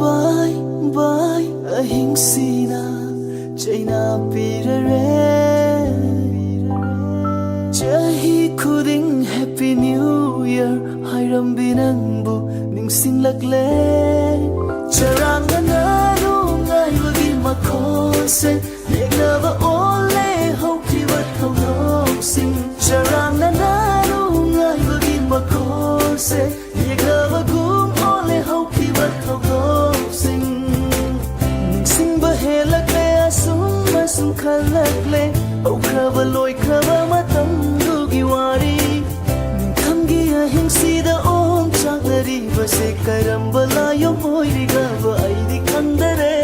Bye bye ahing sina chaina pirare chahi khuding happy new year hairam binangbu ningsing lakle charang na ru ngai wagi makhose yegnaba ole hoki wat thong sing charang na ru ngai wagi makhose yegnaba gum ole hoki wat thong sing ningsing ba helakle asum asum khalakle au khaba loi khaba matam dugi wari ningkhamgi ahing sida om chakari base karamba la yo hoiri gaba aidi khandare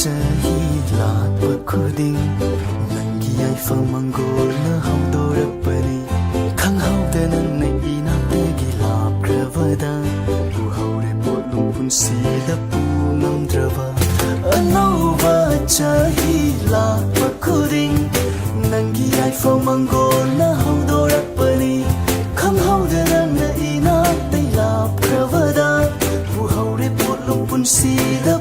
chahi latpa khuding nangi ai famangol na haudorakpani khanghauda na ina tegi lapkravada uhaure polum punsida pungamdrava anova chahi latpa khuding nangi ai famangol na haudorakpani khanghauda na ina tegi lapkravada uhaure polum punsida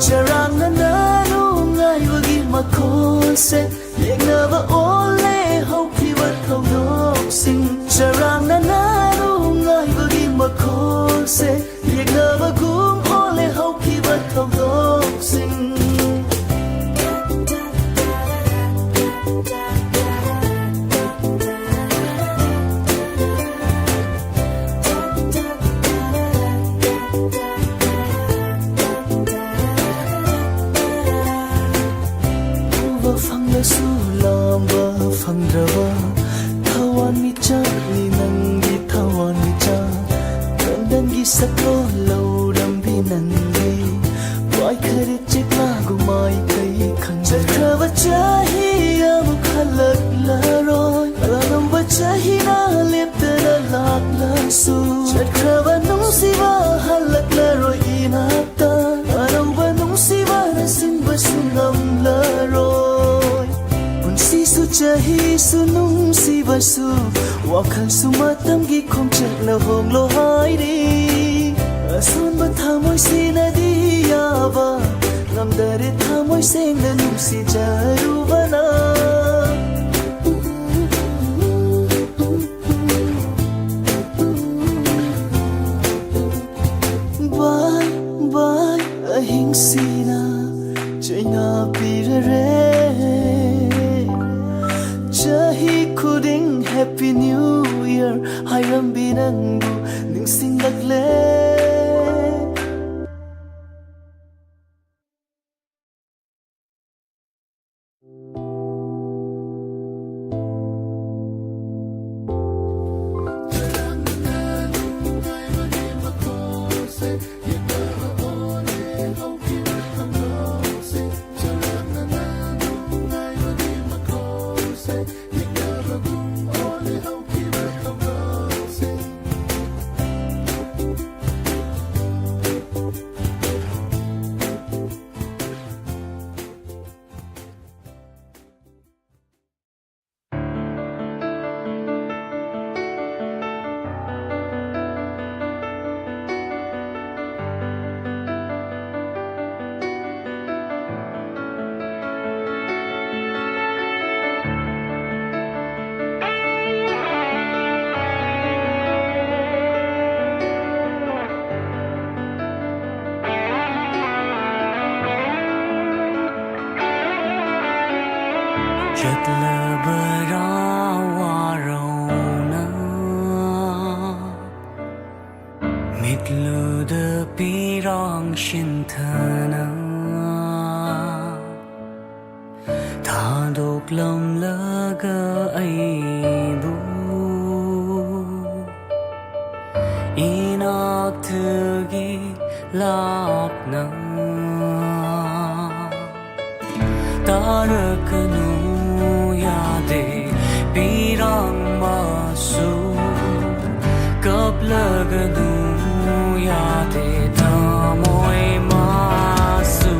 charang na ru ngai wagi makhose yegnaba ole hoki wat thong sing charang na ru ngai wagi makhose yegnaba gum ole hoki wat thong sing Sulamba fandrava thawan mi cha ni nangi thawan mi cha kandangi saklo lauram bi nangi wai khare chikla gumai kai khanjar khava chahi am khalak la roi alam ba chahi na leptana lak la su chat khava nung siwa halak la roi inata alam ba nung siwa nasin ba sungam la roi Sisu chahi sunung si basu wakhan sumatam gi khomchak na hong lo hairi asun ba thamoi sinadi yaba ngamdare thamoi seng na nung si jaru bana bye bye ahing sina chaina pirare chahi khuding happy new year hairam binangbu ningsing lakle mitluda pirang shintana ꯊꯥꯗꯣꯛꯂꯝꯂꯒ ꯑꯩꯕꯨ 이낙트기 랍나 따르그누 야데 비랑 마수 급르그누 야데 다모이 마수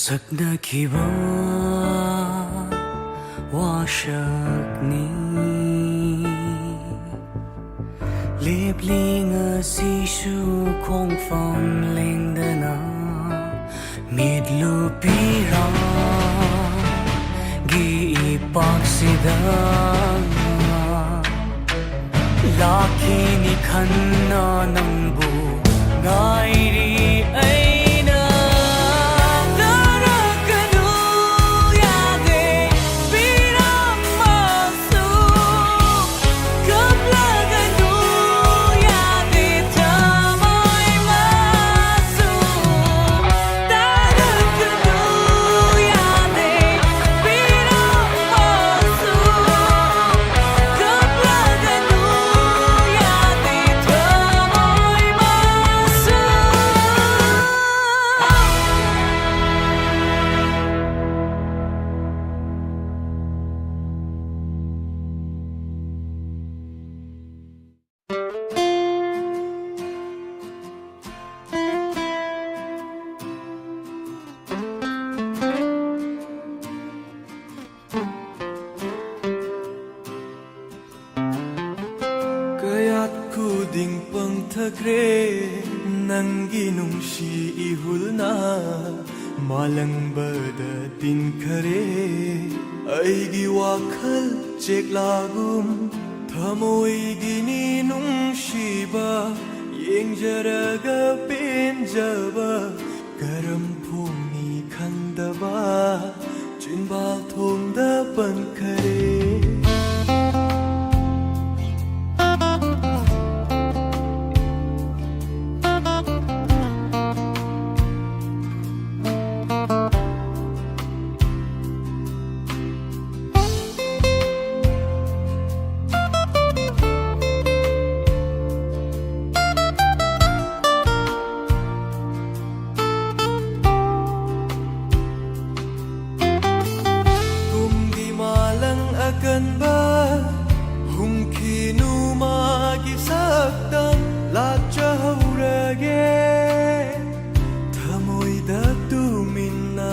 saknakiba washakni Libling asishu kong phong lingdana midlupira giipaksida lakini khanna nangbu ngairi aina Be ꯄꯪꯊꯈ꯭ꯔꯦ ꯅꯪꯒꯤ ꯅꯨꯡꯁꯤ 이훌나 ꯃꯥꯂꯪꯕꯗ ꯇꯤꯟꯈꯔꯦ ꯑꯩꯒꯤ ꯋꯥꯈꯜ ꯆꯦꯛꯂꯥꯒꯨꯝ ꯊꯃꯣꯏꯒꯤꯅꯤ ꯅꯨꯡꯁꯤꯕ ꯌꯦꯡꯖꯔꯒ ꯄꯦꯟꯖꯕ ꯀꯔꯝ ꯐꯣꯡꯅꯤ ꯈꯪꯗꯕ ꯆꯤꯟꯕꯥꯜ ꯊꯣꯡꯗ ꯄꯟꯈꯔꯦ ꯀꯟꯕ ꯍꯨꯝꯈꯤꯅꯨ ꯃꯥꯒꯤ ꯁꯛꯇꯝ ꯂꯥꯠꯆꯍꯧꯔꯒꯦ ꯊꯃꯣꯏꯗ ꯇꯨꯃꯤꯟꯅ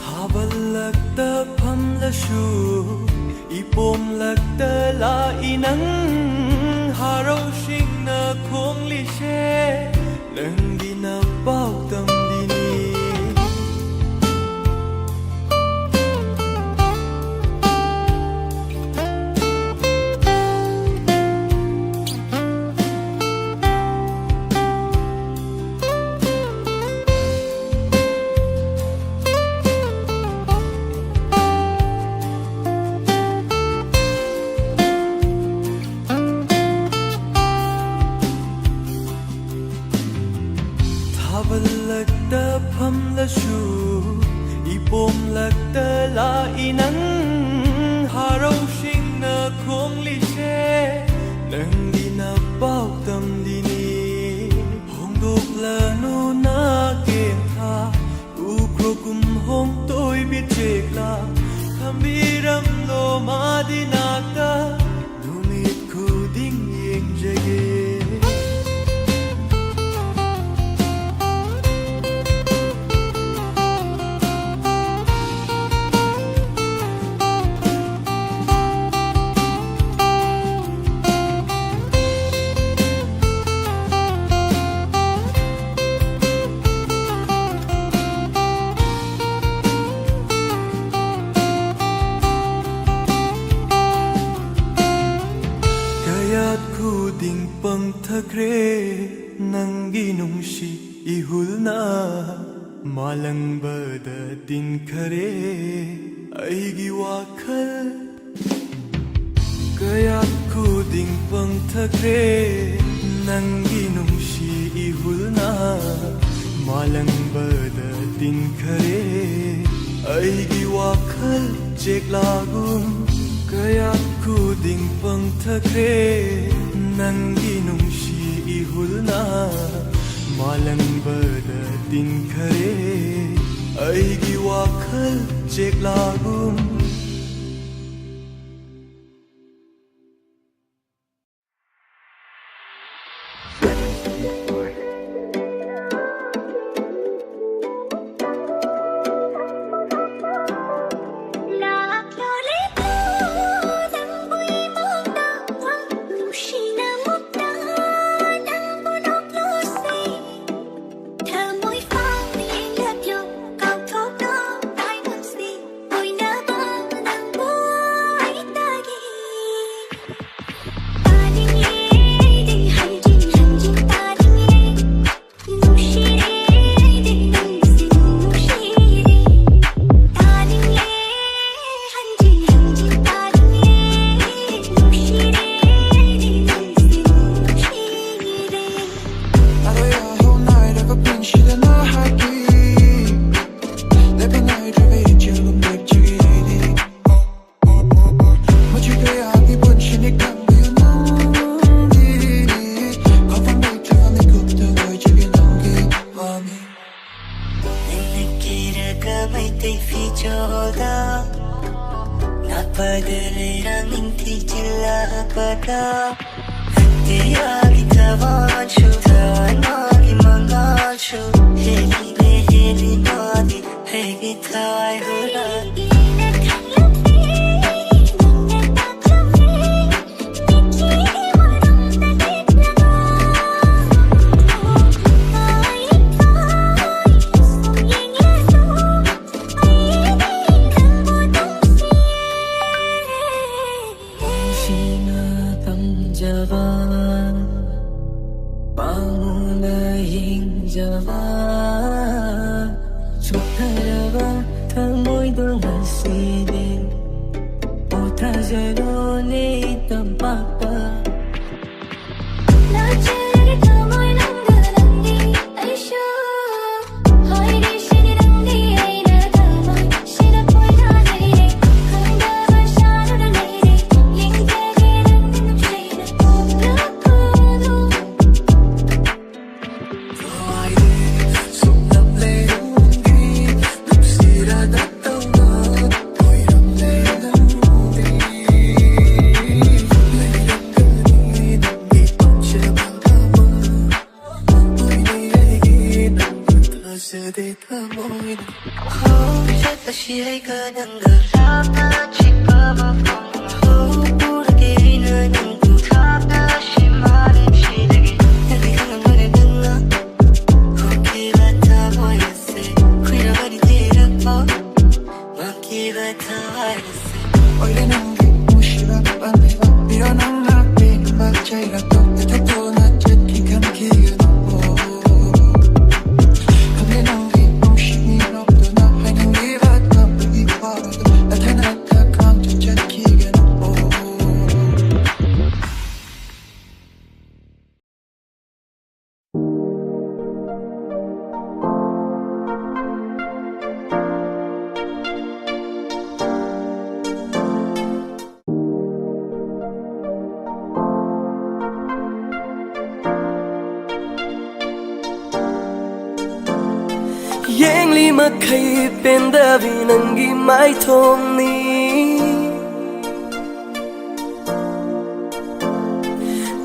ꯊꯥꯕꯜꯂꯛꯇ ꯐꯝꯂꯁꯨ ꯏꯄꯣꯝꯂꯛꯇ ꯂꯥꯛꯏ ꯅꯪ ꯍꯔꯥꯎꯁꯤꯡꯅ ꯈꯣꯡꯂꯤꯁꯦ ꯅꯪꯒꯤ ꯅꯄꯥꯎ ꯇꯝꯂꯤꯅꯤ ꯊꯥꯕꯜꯂꯛꯇ ꯐꯝꯂꯁꯨ ꯏꯄꯣꯝꯂꯛꯇ ꯂꯥꯛꯏ ꯅꯪ ꯍꯔꯥꯎꯁꯤꯡꯅ ꯈꯣꯡꯂꯤꯁꯦ ꯅꯪꯒꯤ ꯅꯄꯥꯎ ꯇꯝꯂꯤꯅꯤ ꯍꯣꯡꯗꯣꯛꯂꯅꯨ ꯅꯥꯀꯦꯟꯊꯥ ꯎꯈ꯭ꯔꯣ ꯀꯨꯝꯍꯣꯡ ꯇꯣꯏꯕꯤ ꯆꯦꯛꯂꯥ ꯊꯝꯕꯤꯔꯝꯂꯣ ꯃꯥꯗꯤ ꯅꯥꯛꯇ ꯅꯨꯃꯤꯠ ꯈꯨꯗꯤꯡ ꯌꯦꯡꯖꯒꯦ khuding pangthakre nangi nungshi ihulna malangbada tinkhare aigi wakhal kayat khuding pangthakre nangi nungshi ihulna malangbada tinkhare aigi wakhal cheklagum kayat khuding pangthakre nangi nungshi ihulna malangbada tinkhare aigi wakhal cheklagum mo'y dulhasilin o trajeron tambapa Na çeyrek tamoy nanggalangi ay siya Haydi sinirangi ay nagtamay Sinapoy na nairik Hanggang masyado na nairik Lingkagin ang tinutay na pagkakado 다시 그냥 그렇다 지켜보고 부르게 있는 누가 다시 말해주기 내게 강한 노래 듣나 호기 같아 보였어 그려버린 뒤를 먹기 같아 보였어 원래는 게 무시라 밤에와 밀어난 나비는 막자이라도 내 곁도 나 찾기가 기가 Yang lima kay pendavi nangi mai thom ni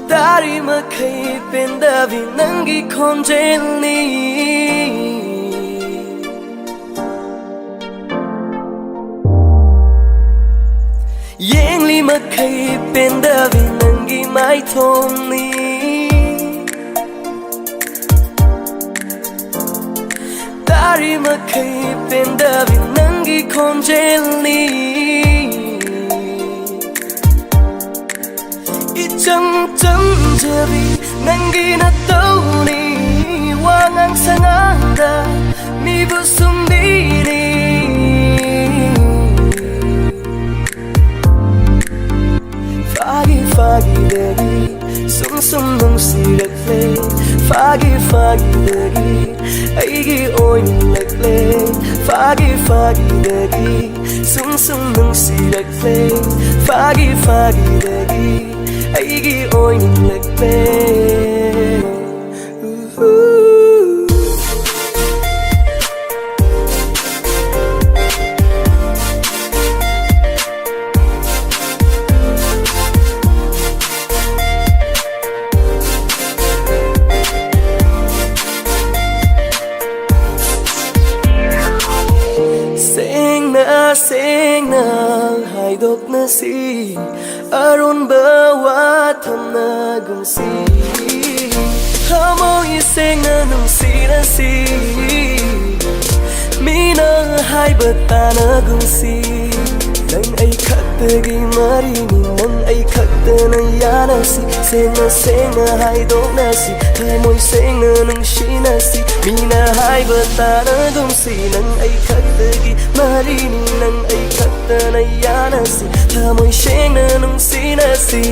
Dari ma kay pendavi nangi konjel ni Yang lima kay pendavi nangi mai thom ni Dari makai pendavi nangi konjelni Ichang chang jabi nangi na tauni Wangang sanganda mi busumdini Fagi fagi dari sum sum nung siratle Fagi fagi dari aigi oin lagle Fagi fagi dari sum sum nung siratle Fagi fagi dari aigi oin lagle Sing na haidok na si Aron bawa tham na gung si Hamo ising na nung si na si Mina hai bata na gung si Nang ay kaktagi marini Nang ay kakta na yana si Sing na haidok na si Hamo ising na nung si na si Mina hai bata na gung si Nang ay kaktagi marini nang ay kakta na yana si Hamoy siyang na nung sinasi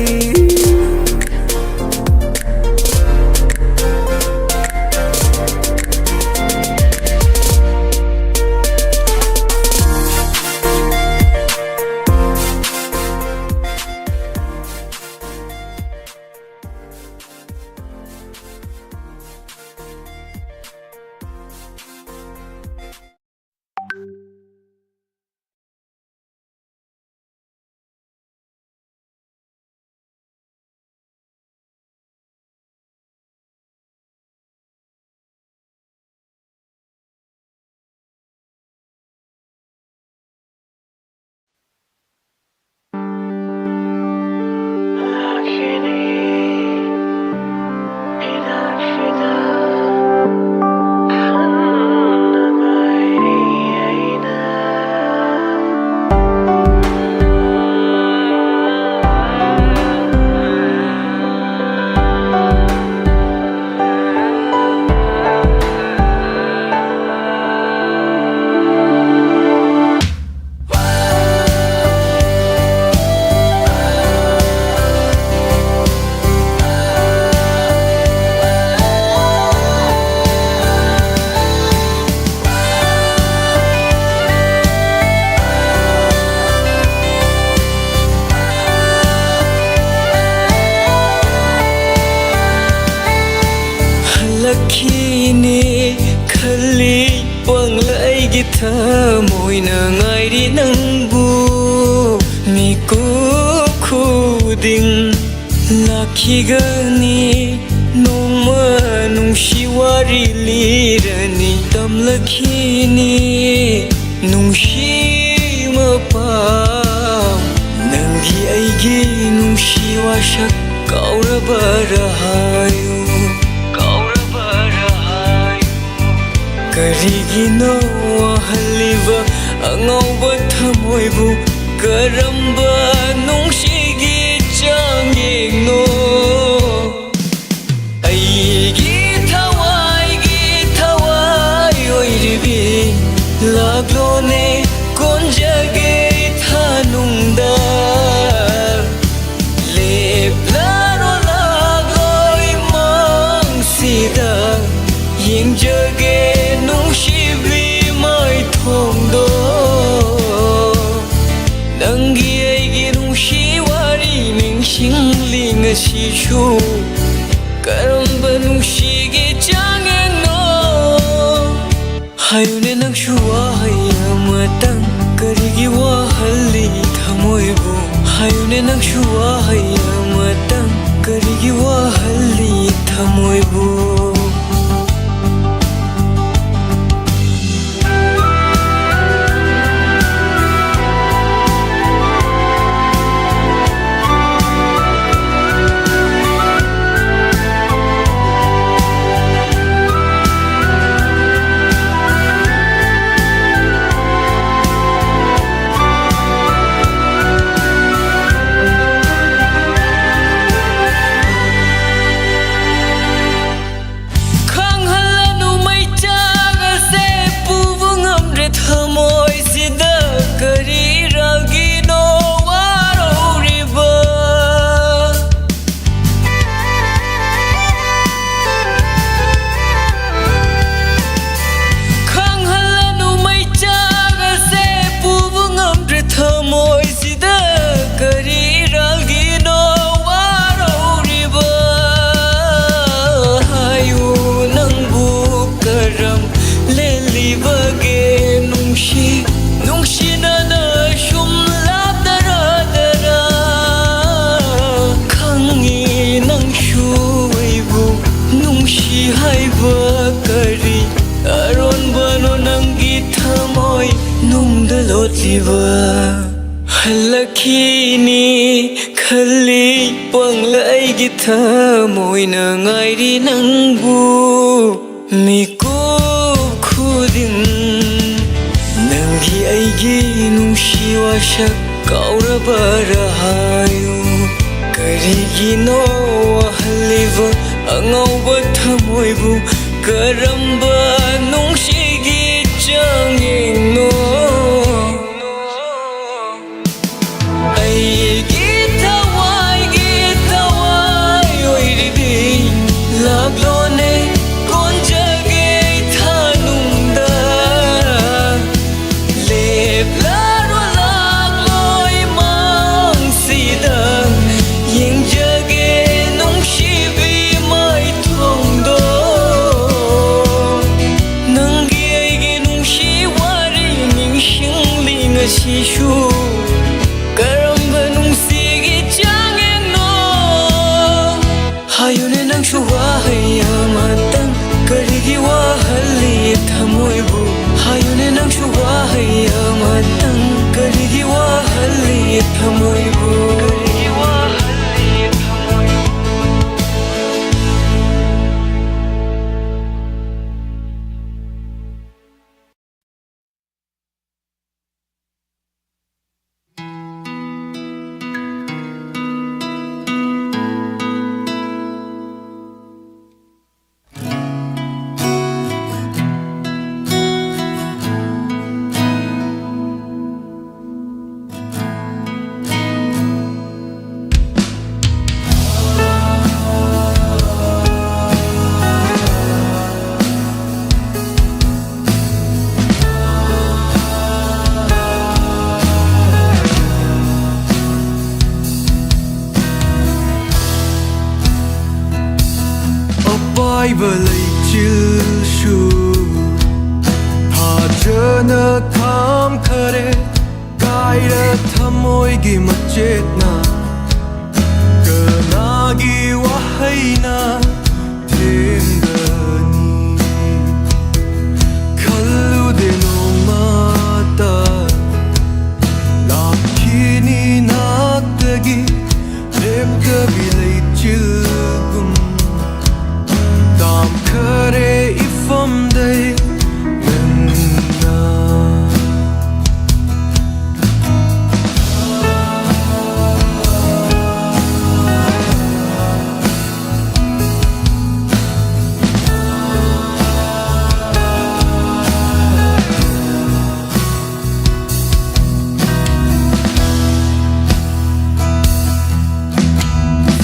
thꯃꯣꯏꯅ ꯉꯥꯏꯔꯤ ꯅꯪꯕꯨ ꯃꯤꯀꯨꯞ ꯈꯨꯗꯤꯡ ꯂꯥꯛꯈꯤꯒꯅꯤ ꯅꯣꯡꯃ ꯅꯨꯡꯁꯤ ꯋꯥꯔꯤ ꯂꯤꯔꯅꯤ ꯇꯝꯂꯛꯈꯤꯅꯤ ꯅꯨꯡꯁꯤ ꯃꯄꯥꯎ ꯅꯪꯒꯤ ꯑꯩꯒꯤ ꯅꯨꯡꯁꯤ ꯋꯥꯁꯛ ꯀꯥꯎꯔꯕꯔ ꯍꯥꯏꯌꯨ ꯀꯥꯎꯔꯕꯔ ꯍꯥꯏꯌꯨ ꯀꯔꯤꯒꯤꯅꯣ ꯋꯥꯍꯜꯂꯤꯕ ꯑꯉꯧꯕ ꯊꯃꯣꯏꯕꯨ ꯀꯔꯝꯕ ꯅꯨꯡꯁꯤꯒꯤ ꯆꯥꯡꯌꯦꯡꯅꯣ ꯑꯩꯒꯤ ꯊꯋꯥꯏ ꯑꯣꯏꯔꯤꯕꯤ ꯂꯥꯛꯂꯣꯅꯦ ꯀꯣꯟꯖꯒꯦ ꯊꯥꯅꯨꯡꯗ ꯂꯦꯞꯂꯔꯣ ꯂꯥꯛꯂꯣꯏ ꯃꯪꯁꯤꯗ ꯌꯦꯡꯖꯒꯦ ꯅꯨꯡꯁꯤꯕꯤ ꯃꯥꯏꯊꯣꯡꯗꯣ ꯅꯪꯒꯤ ꯑꯩꯒꯤ ꯅꯨꯡꯁꯤ ꯋꯥꯔꯤ ꯅꯤꯡꯁꯤꯡꯂꯤ ꯉꯁꯤꯁꯨ ꯀꯔꯝꯕ ꯅꯨꯡꯁꯤꯒꯤ ꯆꯥꯡꯌꯦꯡꯅꯣ ꯍꯥꯏꯌꯨꯅꯦ ꯅꯪꯁꯨ ꯋꯥꯍꯩ ꯑꯃꯇꯪ ꯀꯔꯤꯒꯤ ꯋꯥꯍꯜꯂꯤ ꯊꯃꯣꯏꯕꯨ ꯍꯥꯏꯌꯨꯅꯦ ꯅꯪꯁꯨ ꯋꯥꯍꯩ ꯑꯃꯇꯪ ꯀꯔꯤꯒꯤ ꯋꯥꯍꯜꯂꯤ ꯊꯃꯣꯏꯕꯨ hallakini khali panglai gi thamoina ngairi nangbu mikup khudin nangi aigi nungsi wasak kaurabara hayu karigino wahaliva angauba thamoibu karamba nungsigi changengno Shishu karamba nungsigi changengno hayune nangshu wahai amatang karigi wahali thamoibu hayune nangshu wahai amatang karigi wahali thamoibu karigi wahali thamoibu Ai bờ lấy chiều shu thả ꯅ ꯊꯥꯝꯈꯔꯦ ꯀꯥꯏꯔ ꯊꯃꯣꯏꯒꯤ ꯃꯆꯦꯠꯅ ꯀꯅꯥꯒꯤ ꯋꯥꯍꯩꯅ ꯊꯦꯡꯒꯅꯤ ꯈꯜꯂꯨꯗꯦ ꯅꯣꯡꯃꯇ ꯂꯥꯛꯈꯤꯅꯤ ꯅꯥꯛꯇꯒꯤ ꯂꯦꯞꯇꯕꯤ ꯂꯩꯆꯤꯜꯒꯨꯝ ꯇꯥꯝꯈꯔꯦ 이품들 맨나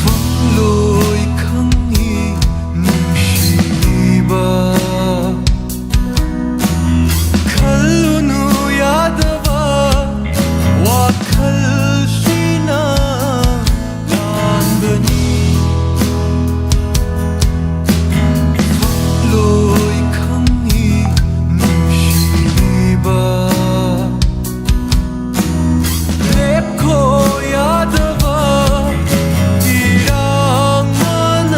phong lối khăng num시바 칼로누 야다바 와칼시나 란더니 로이 칸니 num시바 랩코 야다바 이랑마나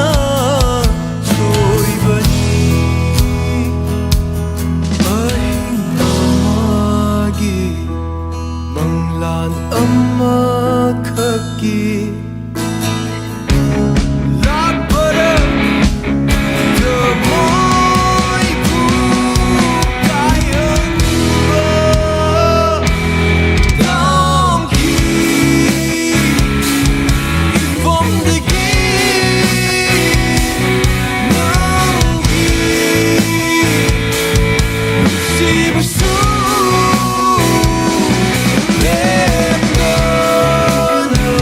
소이바니 Mahingamaagi Manglan amakaki Lapara Damoy ko kayang ba Dangki Ifomdagi Nanggi Sibasu Lemana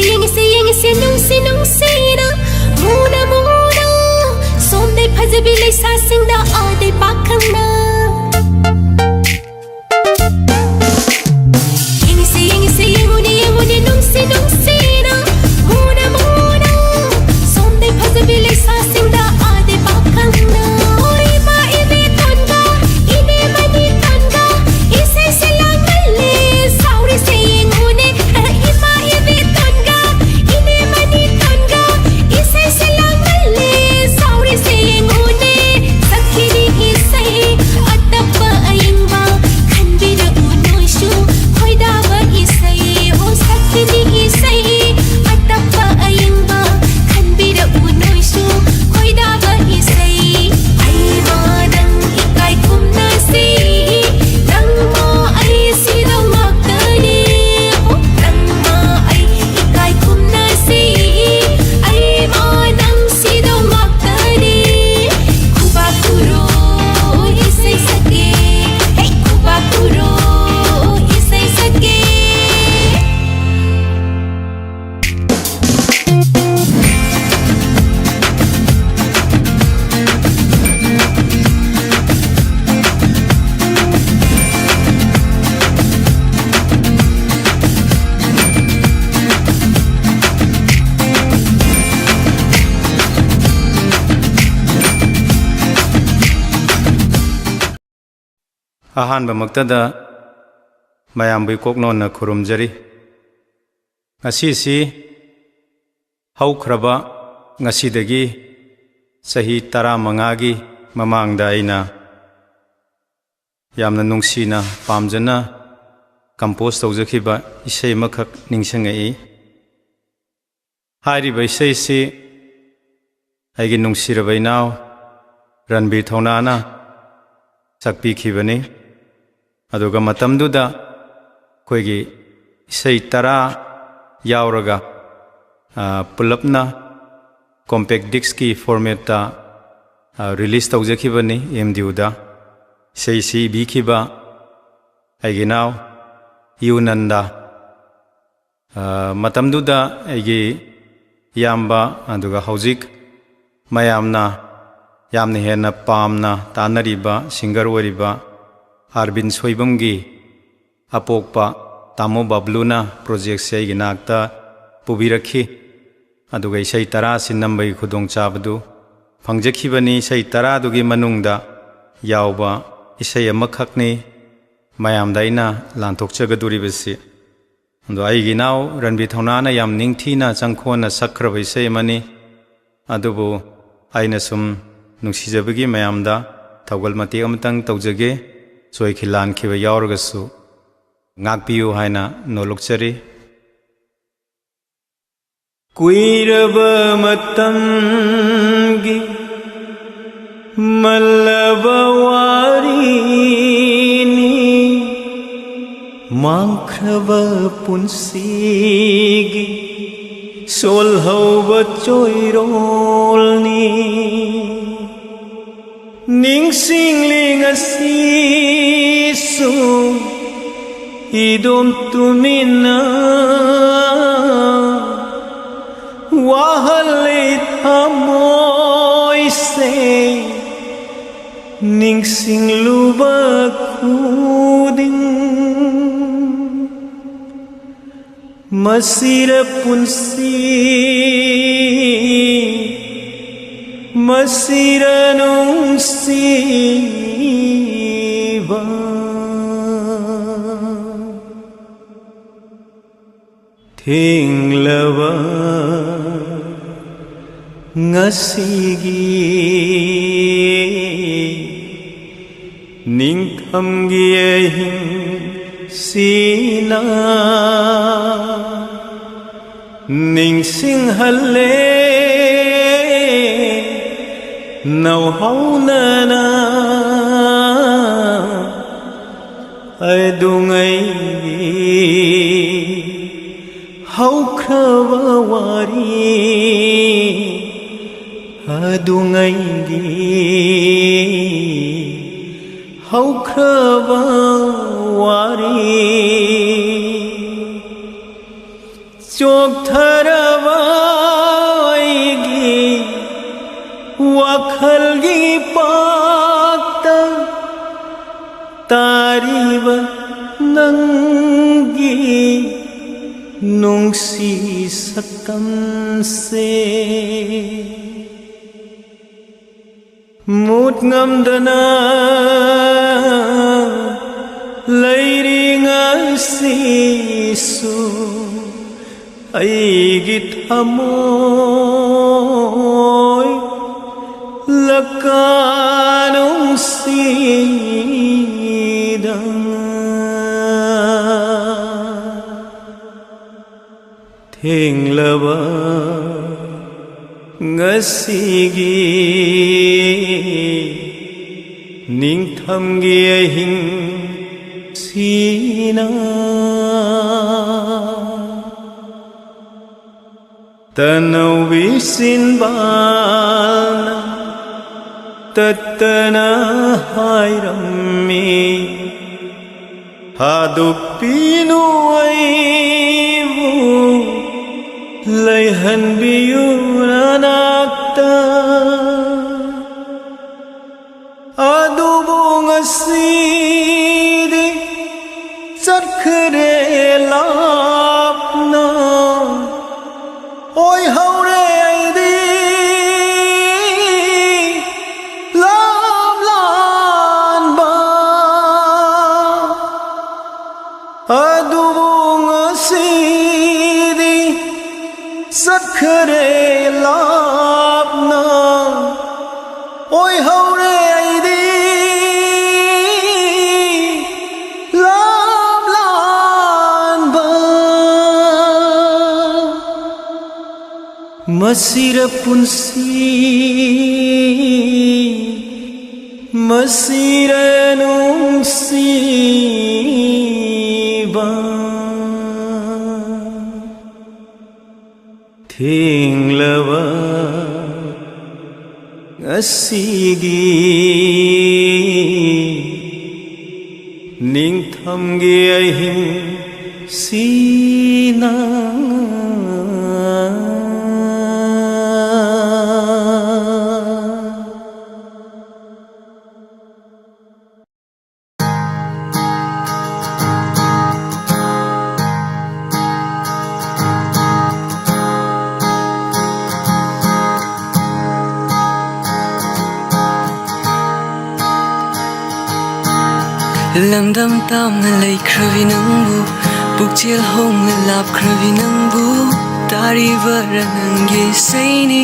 yengise nungsina muna somday phajabi leisa singda adai pakhangna yengise yengune nungsina muna somday phajabi leisa singda adai pakhangna oima ine tonga ine mani tonga isai selangale sauri se yengune ima ine tonga ine mani tonga isai selangale sauri se yengune sakhiri isai atappa ayingba khanbira unoishu khoidaba isai o sakhiri isai atappa ayingba khanbira unoishu khoidaba isai aiwa nang ikai kumna si nang mo ai sido maktani nang ma ai ikai kumna si aiwa nang sido maktani kuba kuro isai sake hey kuba kuro isai sake ꯑꯍꯥꯟꯕꯃꯛꯇꯗ ꯃꯌꯥꯝꯕꯨ ꯀꯣꯛꯅꯣꯟꯅ ꯈꯨꯔꯨꯝꯖꯔꯤ ꯉꯁꯤꯁꯤ ꯍꯧꯈ꯭ꯔꯕ ꯉꯁꯤꯗꯒꯤ ꯆꯍꯤ 15ꯒꯤ ꯃꯃꯥꯡꯗ ꯑꯩꯅ ꯌꯥꯝꯅ ꯅꯨꯡꯁꯤꯅ ꯄꯥꯝꯖꯅ ꯀꯝꯄꯣꯖ ꯇꯧꯖꯈꯤꯕ ꯏꯁꯩ ꯑꯃꯈꯛ ꯅꯤꯡꯁꯤꯡꯉꯛꯏ ꯍꯥꯏꯔꯤꯕ ꯏꯁꯩꯁꯤ ꯑꯩꯒꯤ ꯅꯨꯡꯁꯤꯔꯕ ꯏꯅꯥꯎ ꯔꯟꯕꯤꯔ ꯊꯧꯅꯥꯅ ꯁꯛꯄꯤꯈꯤꯕꯅꯤ ꯑꯗꯨꯒ ꯃꯇꯝꯗꯨꯗ ꯑꯩꯈꯣꯏꯒꯤ ꯏꯁꯩ 10 ꯌꯥꯎꯔꯒ ꯄꯨꯂꯞꯅ ꯀꯣꯝꯄꯦꯛ ꯗꯤꯛꯁꯀꯤ ꯐꯣꯔꯃꯦꯠꯇ ꯔꯤꯂꯤꯁ ꯇꯧꯖꯈꯤꯕꯅꯤ MDUꯗ ꯏꯁꯩꯁꯤ ꯏꯕꯤꯈꯤꯕ ꯑꯩꯒꯤ ꯏꯅꯥꯎ ꯌꯨꯅꯟꯗ ꯃꯇꯝꯗꯨꯗ ꯑꯩꯒꯤ ꯏꯌꯥꯝꯕ ꯑꯗꯨꯒ ꯍꯧꯖꯤꯛ ꯃꯌꯥꯝꯅ ꯌꯥꯝꯅ ꯍꯦꯟꯅ ꯄꯥꯝꯅ ꯇꯥꯟꯅꯔꯤꯕ ꯁꯤꯡꯒꯔ ꯑꯣꯏꯔꯤꯕ ꯑꯥꯔꯕꯤꯟ ꯁꯣꯏꯕꯝꯒꯤ ꯑꯄꯣꯛꯄ ꯇꯥꯃꯣ ꯕꯕ꯭ꯂꯨꯅ ꯄ꯭ꯔꯣꯖꯦꯛꯁꯦ ꯑꯩꯒꯤ ꯅꯥꯛꯇ ꯄꯨꯕꯤꯔꯛꯈꯤ ꯑꯗꯨꯒ ꯏꯁꯩ 10ꯁꯤ ꯅꯝꯕꯒꯤ ꯈꯨꯗꯣꯡꯆꯥꯕꯗꯨ ꯐꯪꯖꯈꯤꯕꯅꯤ ꯏꯁꯩ 10ꯗꯨꯒꯤ ꯃꯅꯨꯡꯗ ꯌꯥꯎꯕ ꯏꯁꯩ ꯑꯃꯈꯛꯅꯤ ꯃꯌꯥꯝꯗ ꯑꯩꯅ ꯂꯥꯟꯊꯣꯛꯆꯒꯗꯣꯔꯤꯕꯁꯤ ꯑꯗꯣ ꯑꯩꯒꯤ ꯏꯅꯥꯎ ꯔꯟꯕꯤꯔ ꯊꯧꯅꯥꯅ ꯌꯥꯝ ꯅꯤꯡꯊꯤꯅ ꯆꯪꯈꯣꯟꯅ ꯁꯛꯈ꯭ꯔꯕ ꯏꯁꯩ ꯑꯃꯅꯤ ꯑꯗꯨꯕꯨ ꯑꯩꯅ ꯁꯨꯝ ꯅꯨꯡꯁꯤꯖꯕꯒꯤ ꯃꯌꯥꯝꯗ ꯊꯧꯒꯜ ꯃꯇꯦꯛ ꯑꯃꯇꯪ ꯇꯧꯖꯒꯦ ꯁꯣꯏꯈꯤ ꯂꯥꯟꯈꯤꯕ ꯌꯥꯎꯔꯒꯁꯨ ꯉꯥꯛꯄꯤꯌꯨ ꯍꯥꯏꯅ ꯅꯣꯜꯂꯨꯛꯆꯔꯤ ꯀꯨꯏꯔꯕ ꯃꯇꯝꯒꯤ ꯃꯜꯂꯕ ꯋꯥꯔꯤꯅꯤ ꯃꯥꯡꯈ꯭ꯔꯕ ꯄꯨꯟꯁꯤꯒꯤ ꯁꯣꯜꯍꯧꯕ ꯆꯣꯏꯔꯣꯜꯅꯤ ꯅꯤꯡꯁꯤꯡꯂꯤ ꯉꯁꯤꯁꯨ ꯏꯗꯣꯝ ꯇꯨꯃꯤꯟꯅ ꯋꯥꯍꯜꯂꯤ ꯊꯃꯣꯏꯁꯦ ꯅꯤꯡꯁꯤꯡꯂꯨꯕ ꯈꯨꯗꯤꯡ masira punsi masira nungsiba thinglaba ngasigi ningthamgi ahing sina ningsinghalle nauhaunana adungai haukrava wari adungai haukrava wari ꯆꯣꯛꯊꯔꯕ ꯑꯩꯒꯤ ꯋꯥꯈꯜꯒꯤ ꯄꯥꯛꯇ ꯇꯥꯔꯤꯕ ꯅꯪꯒꯤ ꯅꯨꯡꯁꯤ ꯁꯛꯇꯝꯁꯦ ꯃꯨꯠ ꯉꯝꯗꯅ ꯂꯩꯔꯤ ꯉꯁꯤꯁꯨ ꯑꯩꯒꯤ ꯊꯃꯣꯏ ꯂꯀꯥꯅꯨꯡꯁꯤꯗ ꯊꯦꯡꯂꯕ ꯉꯁꯤꯒꯤ ꯅꯤꯡꯊꯝꯒꯤ ꯑꯍꯤꯡ ꯁꯤꯅ ꯇꯅꯧꯕꯤ ꯁꯤꯟꯕꯥꯜꯅ ꯇꯠꯇꯅ ꯍꯥꯏꯔꯝꯃꯤ ꯊꯥꯗꯣꯛꯄꯤꯅꯨ ꯑꯩꯕꯨ ꯂꯩꯍꯟꯕꯤꯌꯨ ꯅꯅꯥꯛꯇ ꯑꯗꯨꯕꯨ ꯉꯁꯤꯗꯤ ꯆꯠꯈ꯭ꯔꯦ ꯂꯥꯞꯅ ꯑꯣꯏꯍꯧꯔꯦ ꯑꯩꯗꯤ ꯂꯥꯟꯕ ꯑꯗꯨꯕꯨ ꯉꯁꯤꯗꯤ ꯆꯠꯈ꯭ꯔꯦ ꯂꯥꯞꯅ ꯑꯣꯏꯍꯧꯔꯦ ꯑꯩꯗꯤ ꯂꯥꯟꯕ ꯃꯁꯤꯔ ꯄꯨꯟꯁꯤ ꯃꯁꯤꯔ ꯅꯨꯡꯁꯤꯕ ꯊꯦꯡꯂꯕ ꯉꯁꯤꯒꯤ ꯅꯤꯡꯊꯝꯒꯤ ꯑꯍꯤꯡ ꯁꯤꯅ ꯂꯝꯗꯝ ꯇꯥꯝꯅ ꯂꯩꯈ꯭ꯔꯕꯤ ꯅꯪꯕꯨ ꯄꯨꯛꯆꯦꯜ ꯍꯣꯡꯅ ꯂꯥꯞꯈ꯭ꯔꯕꯤ ꯅꯪꯕꯨ ꯇꯥꯔꯤꯕꯔ ꯅꯪꯒꯤ ꯏꯁꯩꯅꯤ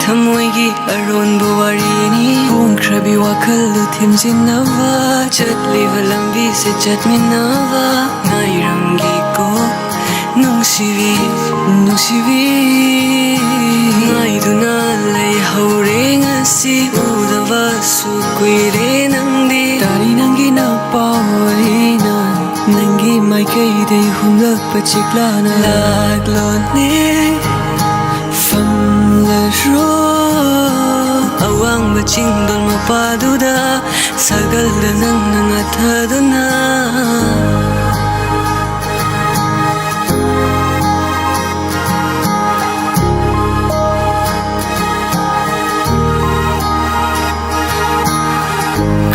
ꯊꯃꯣꯏꯒꯤ ꯑꯔꯣꯟꯕ ꯋꯥꯔꯤꯅꯤ ꯍꯣꯡꯈ꯭ꯔꯕꯤ ꯋꯥꯈꯜꯗꯨ ꯊꯦꯝꯖꯤꯟꯅꯕ ꯆꯠꯂꯤꯕ ꯂꯝꯕꯤꯁꯦ ꯆꯠꯃꯤꯟꯅꯕ ꯉꯥꯏꯔꯝꯒꯦꯀꯣ ꯅꯨꯡꯁꯤꯕꯤ ꯅꯨꯡꯁꯤꯕꯤ ꯉꯥꯏꯗꯨꯅ ꯂꯩꯍꯧꯔꯦ ꯉꯁꯤ ꯎꯗꯕꯁꯨ ꯀꯨꯏꯔꯦ ꯅꯪꯗꯤ ꯇꯥꯔꯤ ꯅꯪꯒꯤ ꯅꯄꯥꯋꯥꯔꯤꯅ ꯅꯪꯒꯤ ꯃꯥꯏꯀꯩꯗꯩ ꯍꯨꯝꯂꯛꯄ ꯆꯤꯛꯂꯥꯅ ꯂꯥꯛꯂꯣꯅꯦ ꯐꯝꯂꯔꯣ ꯑꯋꯥꯡꯕ ꯆꯤꯡꯗꯣꯜ ꯃꯄꯥꯗꯨꯗ ꯁꯥꯒꯜꯗ ꯅꯪꯅ ꯉꯥꯊꯗꯨꯅ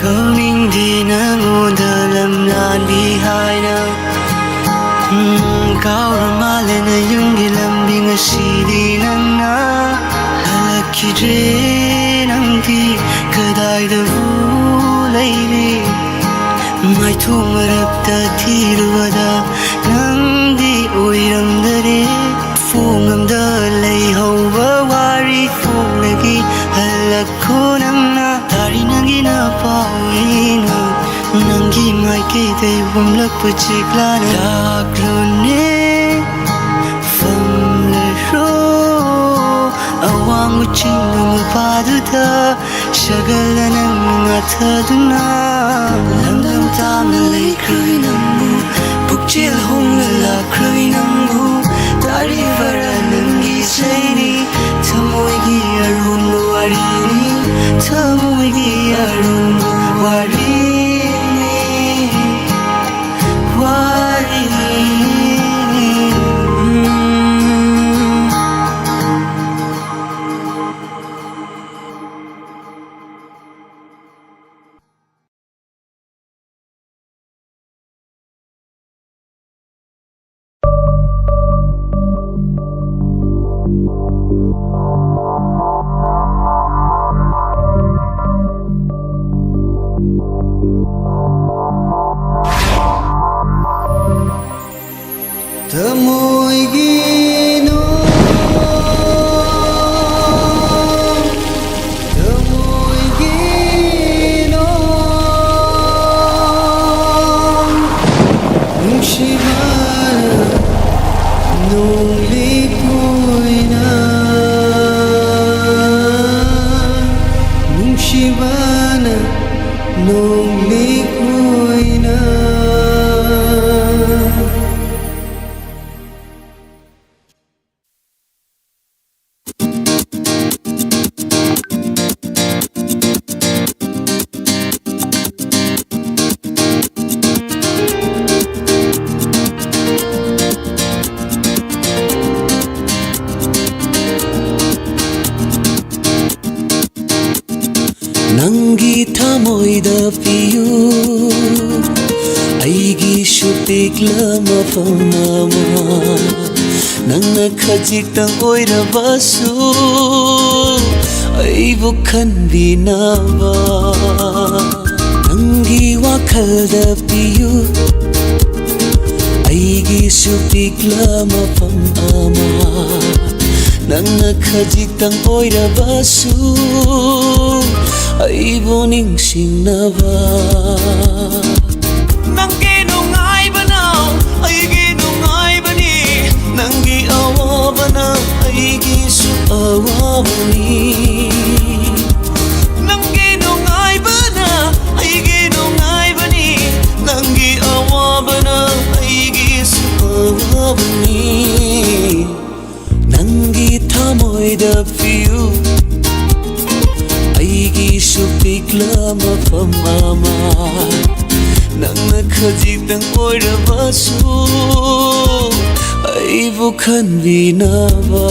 ꯀꯧꯅꯤꯡꯗꯦ ꯅꯪꯉꯣꯟꯗ ꯂꯝꯂꯥꯟꯕꯤ ꯍꯥꯏꯅ ꯀꯥꯎꯔ ꯃꯥꯜꯂꯦꯅ ꯌꯨꯝꯒꯤ ꯂꯝꯕꯤ ꯉꯁꯤꯗꯤ ꯅꯪꯅ ꯍꯜꯂꯛꯈꯤꯗ꯭ꯔꯦ ꯅꯪꯗꯤ ꯀꯗꯥꯏꯗꯕꯨ ꯂꯩꯔꯤ ꯃꯥꯏꯊꯣꯡ ꯃꯔꯛꯇ ꯊꯤꯔꯨꯕꯗ ꯅꯪꯗꯤ ꯑꯣꯏꯔꯝꯗꯔꯦ ꯐꯣꯡꯉꯝꯗ ꯂꯩꯍꯧꯕ ꯋꯥꯔꯤ ꯐꯣꯡꯂꯒꯤ ꯍꯜꯂꯛꯈꯣ ꯅꯪꯅ ꯇꯥꯔꯤ ꯅꯪꯒꯤ ꯅꯄꯥꯋꯥꯔꯤꯅ ꯅꯪꯒꯤ ꯃꯥꯏꯀꯩꯗꯩ ꯍꯨꯝꯂꯛꯄ ꯆꯤꯛꯂꯥꯅ ꯂꯥꯛꯂꯣꯅꯦ ꯐꯝꯂꯔꯣ ꯑꯋꯥꯡꯕ ꯆꯤꯡꯗꯣꯜ ꯃꯄꯥꯗꯨꯗ ꯁꯥꯒꯜꯗ ꯅꯪꯅ ꯉꯥꯊꯗꯨꯅ ꯂꯝꯗꯝ ꯇꯥꯝꯅ ꯂꯩꯈ꯭ꯔꯕꯤ ꯅꯪꯕꯨ ꯄꯨꯛꯆꯦꯜ ꯍꯣꯡꯅ ꯂꯥꯛꯈ꯭ꯔꯕꯤ ꯅꯪꯕꯨ ꯇꯥꯔꯤꯕꯔ ꯅꯪꯒꯤ ꯏꯁꯩꯅꯤ ꯊꯃꯣꯏꯒꯤ ꯑꯔꯣꯟꯕ ꯋꯥꯔꯤꯅꯤ ꯊꯃꯣꯏꯒꯤ ꯑꯔꯣꯟꯕ ꯋꯥꯔꯤꯅꯤ ꯋꯥꯔꯤꯅꯤ ꯅꯪꯒꯤ ꯊꯃꯣꯏꯗ ꯄꯤꯌꯨ ꯑꯩꯒꯤꯁꯨ ꯄꯤꯛꯂ ꯃꯐꯝ ꯑꯃ ꯅꯪꯅ ꯈꯖꯤꯛꯇꯪ ꯑꯣꯏꯔꯕꯁꯨ ꯑꯩꯕꯨ ꯈꯟꯕꯤꯅꯕ ꯅꯪꯒꯤ ꯋꯥꯈꯜꯗ ꯄꯤꯌꯨ ꯑꯩꯒꯤꯁꯨ ꯄꯤꯛꯂ ꯃꯐꯝ ꯑꯃ ꯅꯪꯅ ꯈꯖꯤꯛꯇꯪ ꯑꯣꯏꯔꯕꯁꯨ ꯑꯩꯕꯨ ꯅꯤꯡꯁꯤꯡꯅꯕ ꯅꯪꯒꯤ ꯅꯨꯡꯉꯥꯏꯕꯅ ꯑꯩꯒꯤ ꯅꯨꯡꯉꯥꯏꯕꯅꯤ ꯅꯪꯒꯤ ꯑꯋꯥꯕꯅ ꯑꯩꯒꯤꯁꯨ ꯑꯋꯥꯕꯅꯤ ꯅꯪꯒꯤ ꯅꯨꯡꯉꯥꯏꯕꯅ ꯑꯩꯒꯤ ꯅꯨꯡꯉꯥꯏꯕꯅꯤ ꯅꯪꯒꯤ ꯑꯋꯥꯕꯅ ꯑꯩꯒꯤꯁꯨ ꯑꯋꯥꯕꯅꯤ ꯅꯪꯒꯤ ꯊꯃꯣꯏꯗ ꯄꯤꯌꯨ ꯑꯩꯒꯤꯁꯨ ꯄꯤꯛꯂ ꯃꯐꯝ ꯑꯃ ꯅꯪꯅ ꯈꯖꯤꯛꯇꯪ ꯑꯣꯏꯔꯕꯁꯨ ꯑꯩꯕꯨ ꯈꯟꯕꯤꯅꯕ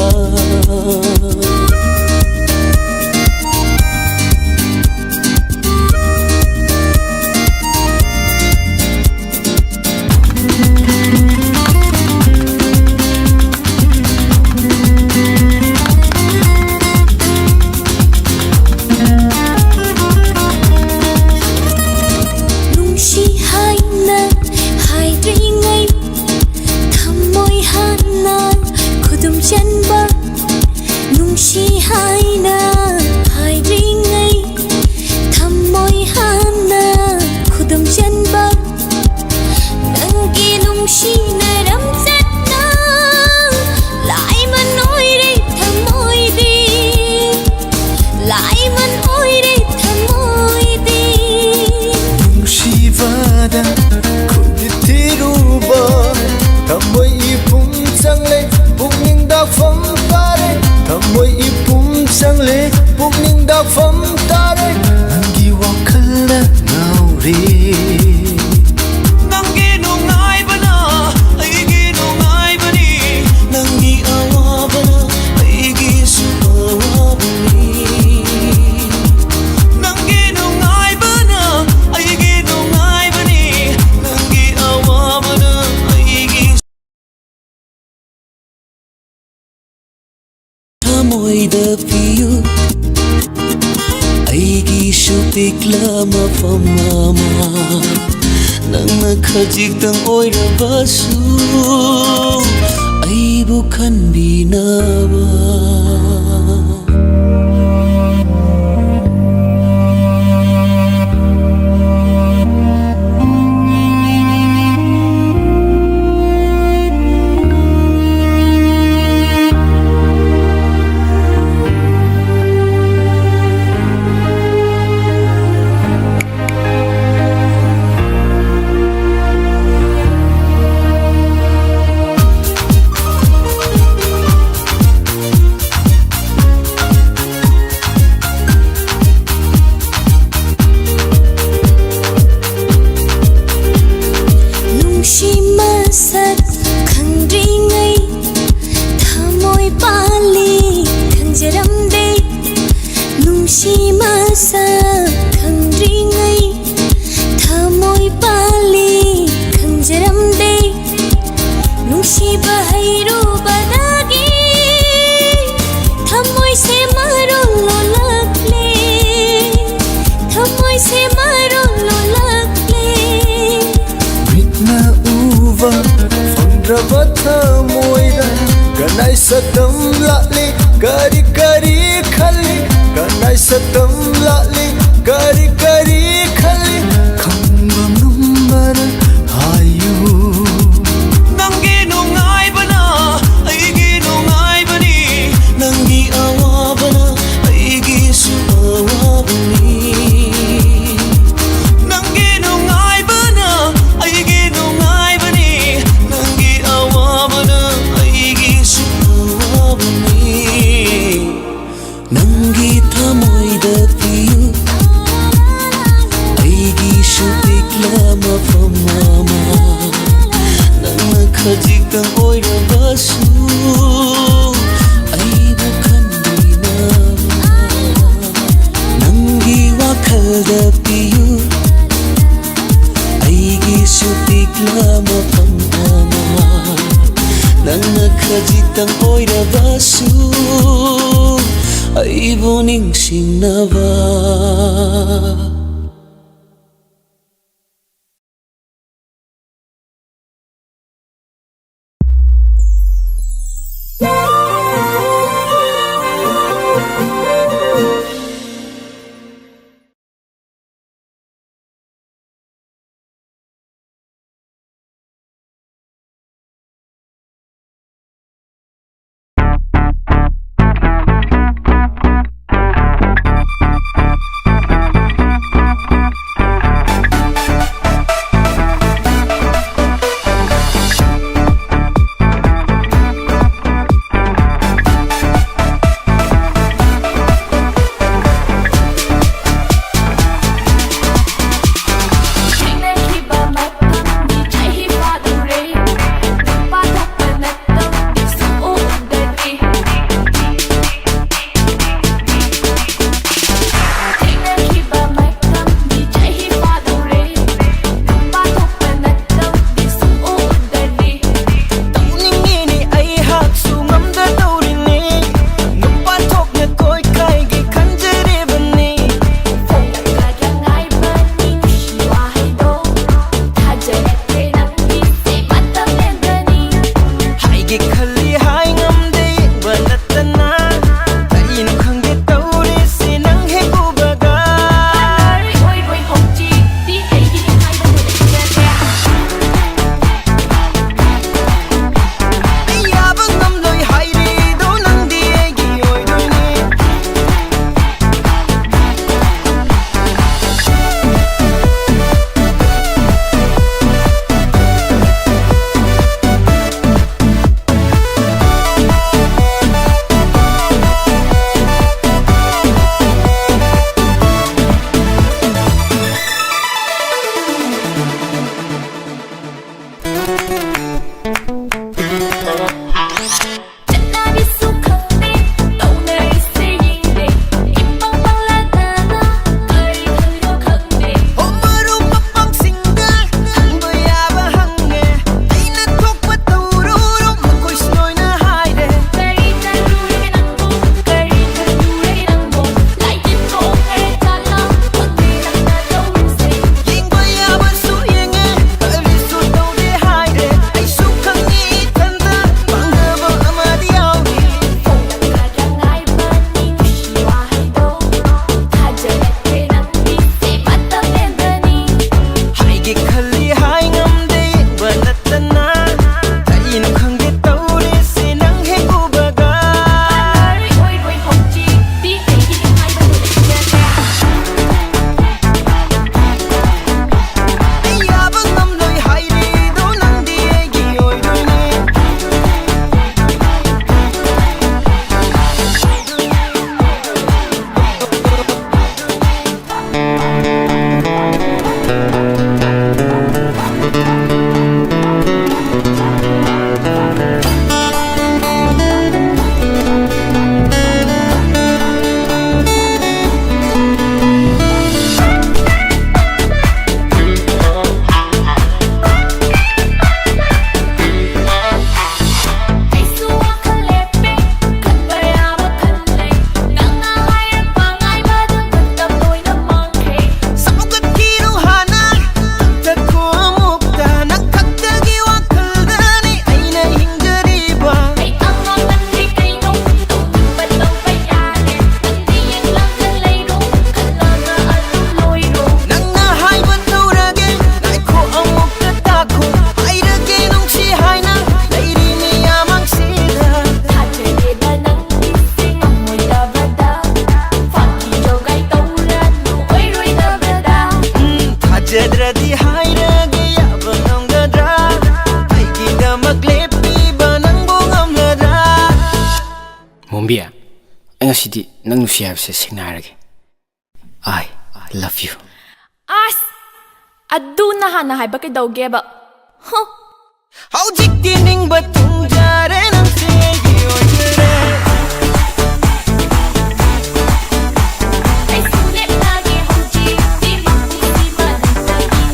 ꯊꯃꯣꯏꯗ ꯄꯤꯌꯨ ꯑꯩꯒꯤꯁꯨ ꯄꯤꯛꯂ ꯃꯐꯝ ꯑꯃ ꯅꯪꯅ ꯈꯖꯤꯛꯇꯪ ꯑꯣꯏꯔꯕꯁꯨ ꯑꯩꯕꯨ ꯈꯟꯕꯤꯅꯕ Satam lali kari kari khali kanai satam lali kari kari khali khamba numbara hayu Nangi nungaibana aigi nungaibani Nangi awabana aigi su awabani Nangi nungaibana aigi nungaibani Nangi awabana aigi su Nangi thamoida piyu aigi shu pikla mafam ama nangna khajikang oirabasu aibu khandina nangi mafam ama Nangna khajitang oirabasu Aibu ningsingnaba ꯃꯣꯝꯕꯤ ꯑꯩ ꯉꯁꯤꯗꯤ ꯅꯪ ꯅꯨꯡꯁꯤ ꯍꯥꯏꯕꯁꯦ ꯁꯦꯡꯅ ꯍꯥꯏꯔꯒꯦ I love you ꯑꯁ ꯑꯗꯨꯅ ꯍꯥꯟꯅ ꯍꯥꯏꯕ ꯀꯩꯗꯧꯒꯦꯕ ꯍꯧꯖꯤꯛꯇꯤ ꯅꯤꯡꯕ ꯊꯨꯡꯖꯔꯦ ꯅꯪꯁꯦ ꯑꯩꯒꯤ ꯑꯣꯏꯖꯔꯦ ꯑꯩꯁꯨ ꯂꯦꯞꯂꯒꯦ ꯍꯧꯖꯤꯛꯇꯤ ꯃꯄꯨꯁꯤ ꯃꯅꯨꯡꯗꯒꯤ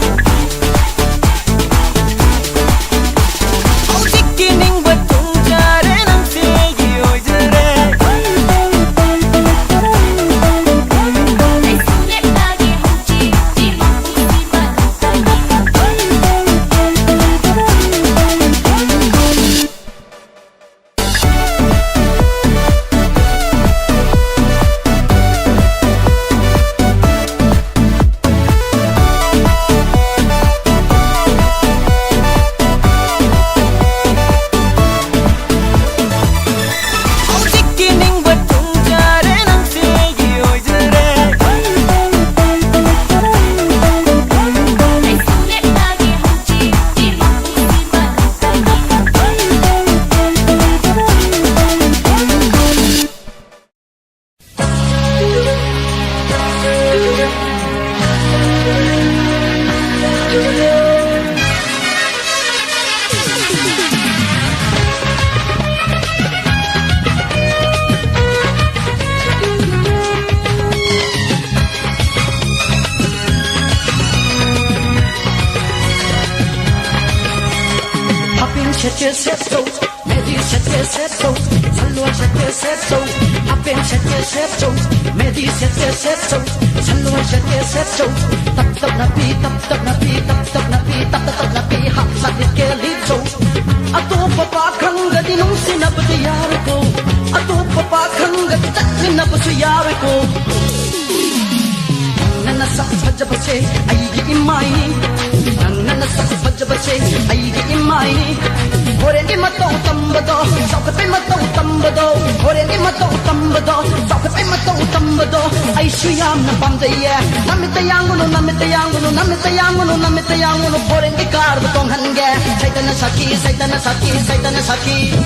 셔츠 셋소 메디 셔츠 셋소 살로와 셔츠 셋소 앞엔 셔츠 셋소 메디 셔츠 셋소 살로와 셔츠 셋소 답답나비 답답나비 답답나비 답답나비 합사게 리조 아토파 파캉가디 농시나부디 야르고 아토파 파캉가디 짝리나부수 야르고 나나 싹 퍼져버세 아이기 이마이 나나 싹 퍼져버세 아이기 이마이 호레니 마토 땀버도 사우카페 마토 땀버도 호레니 마토 땀버도 사우카페 마토 땀버도 아이슈얌 나 밤데예 남미타 양고노 남미타 양고노 남미타 양고노 남미타 양고노 호레니 카르도 동한게 사이타나 사키 사이타나 사키 사이타나 사키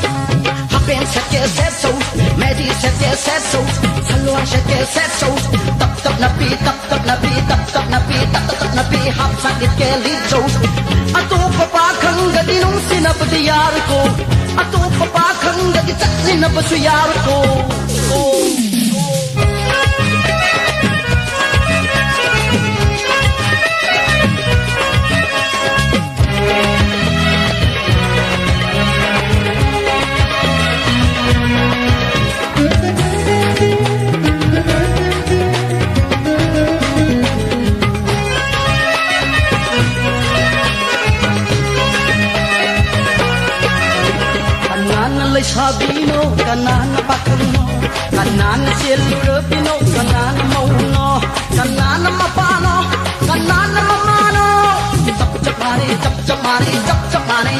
하펜 셋게 셋소 메디 셋게 셋소 살로아 셋게 셋소 답답나비 답답나비 답답나비 답답나비 합사게 리조 아토파 파캉가디 농시나부디 야르고 아토파 파캉가디 짝리나부수 야르고 Sabino, kanana pakano, kanana silurapino, kanana mauno, kanana mapano, kanana mamano. Chap mani, chap mani.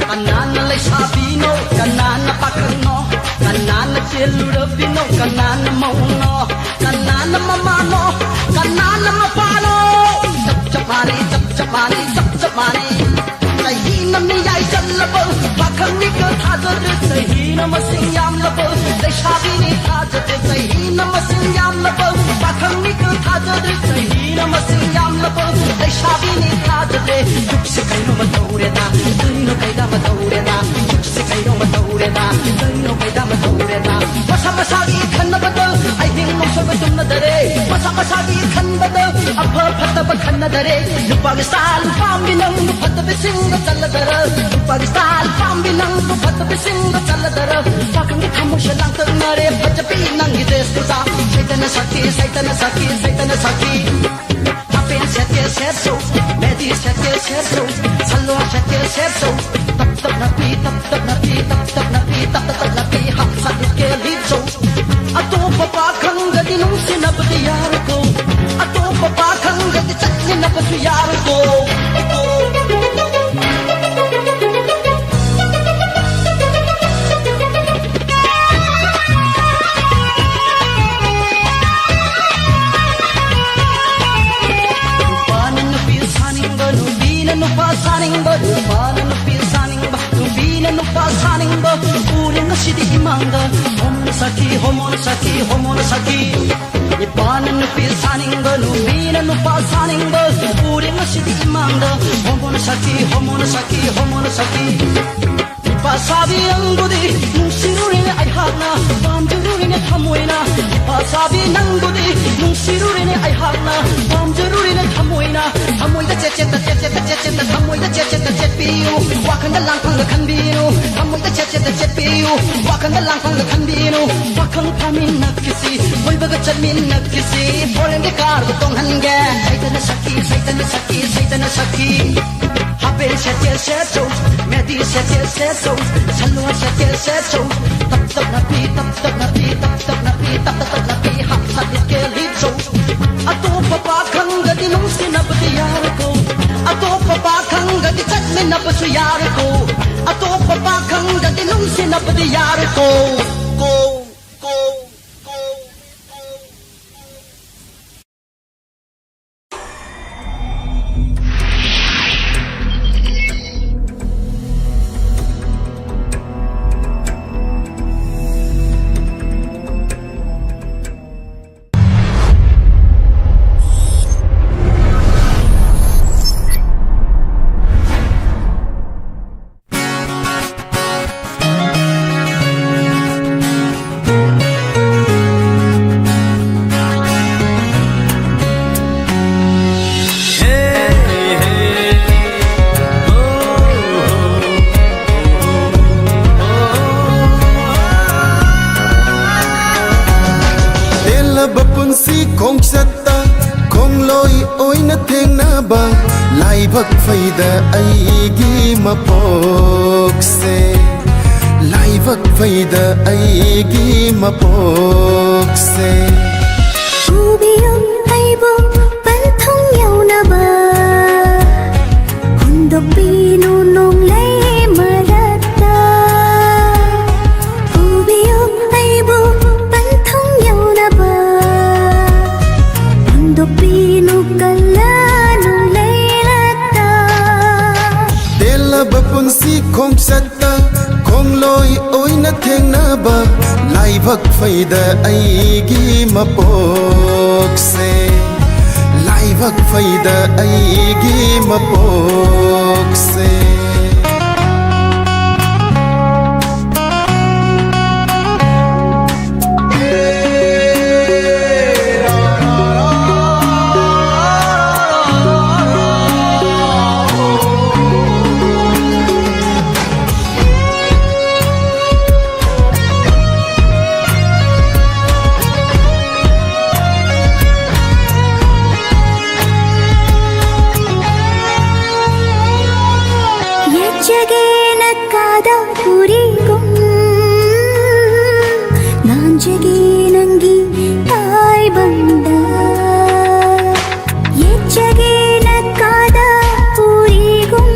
Kanana lay sabino, kanana pakano, kanana silurapino, kanana mauno, kanana mamano, kanana mapano. Chap mani. Sahina mi ay jalabo, bakang ni ka thadade. Sahina masing yam labo, they shabi ni thadade. Sahina masing yam labo, bakang ni ka thadade. Sahina masing yam labo, they shabi ni thadade. Juk se kaino mataure da, kaino kaida mataure da. Juk se kaino mataure da, kaino kaida mataure da. Masa masagi khanna badal, I think most of it na dare. Masa masagi khanna badal, abha phata ba khanna dare. Pakistan pambinang phata bising chaladara Pakistan pambinang phata bising chaladara pakang ki khamusha lang tanare bhajapi nang hides tuza saitana saki apen sete setso medi sete setso salwa sete setso tap napi hapsa ke lizo ato papa khang gadi nung sinabdi yar ko ato papa khang gadi chakni nabasu yar ko Homono saki Ipanan nupi saninga Nubina nupa saninga Uri ngasidi imanga Homono saki Ipasabi anggudi Nungsirurin ay hagna Pamjururin ay hamuina Ipasabi nanggudi Nungsirurin ay hagna Pamjururin ay hamuina Hamuida checheta Hamuida checheta chepiu Wakanda langkang na kanbinu Hamuida checheta chepiu Wakanda langkang na kanbinu Wakang pamin nakisi Boybaga chamin nakisi Bolenge kargo tonghange Saitana saki Hape sete seto Medi sete seto Salwa sete seto Tap napi Hapsa ke lizo Ato papa kanga di nung sinabdi yarko Ato papa kanga di chatme nabasu yarko Ato papa kanga di nung sinabdi yarko Go ของชัตตาของลอยโอยนะเทงนาบาลายบักไฟดาไอกีมาปอกเซลายบักไฟดาไอกีมาปอกเซ Ubiyong ay buong pantong yaw na ba Kundok pinunong lay marata Ubiyong ay buong pantong yaw na ba Kundok pinukalanong lay lata Dela bapun si kong satta kong loy oy na theng na ba lai bak faida ai gi ma pok se lai bak faida ai gi ma pok se Yechagena purigum Nanjagi nangi ay banda Yechagena purigum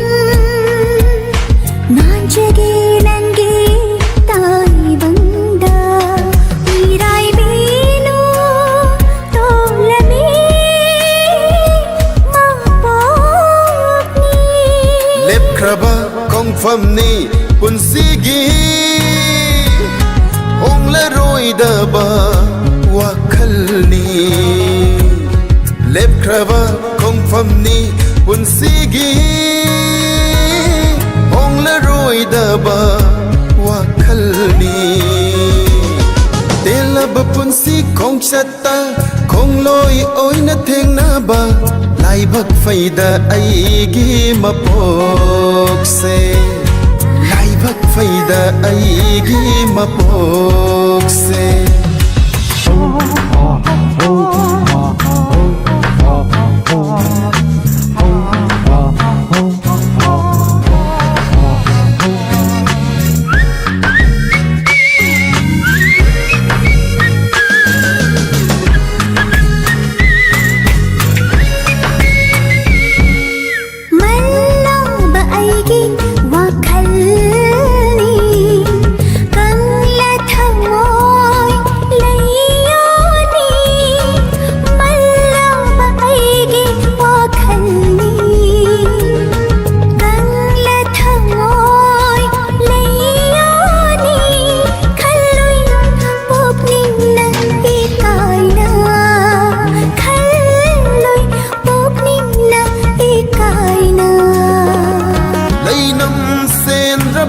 Nanjagi nangi ay banda Iray bino tolami mapokni lep kraba kong pham ni pun sigi ong la roi da ba wa khal ni lep kraba kong pham ni pun sigi ong la roi da ba wa khal ni tela ba pun si kong chatta kong loi oi na theng na ba lai bak faida ai gi ma pok se lai bak faida ai gi ma pok se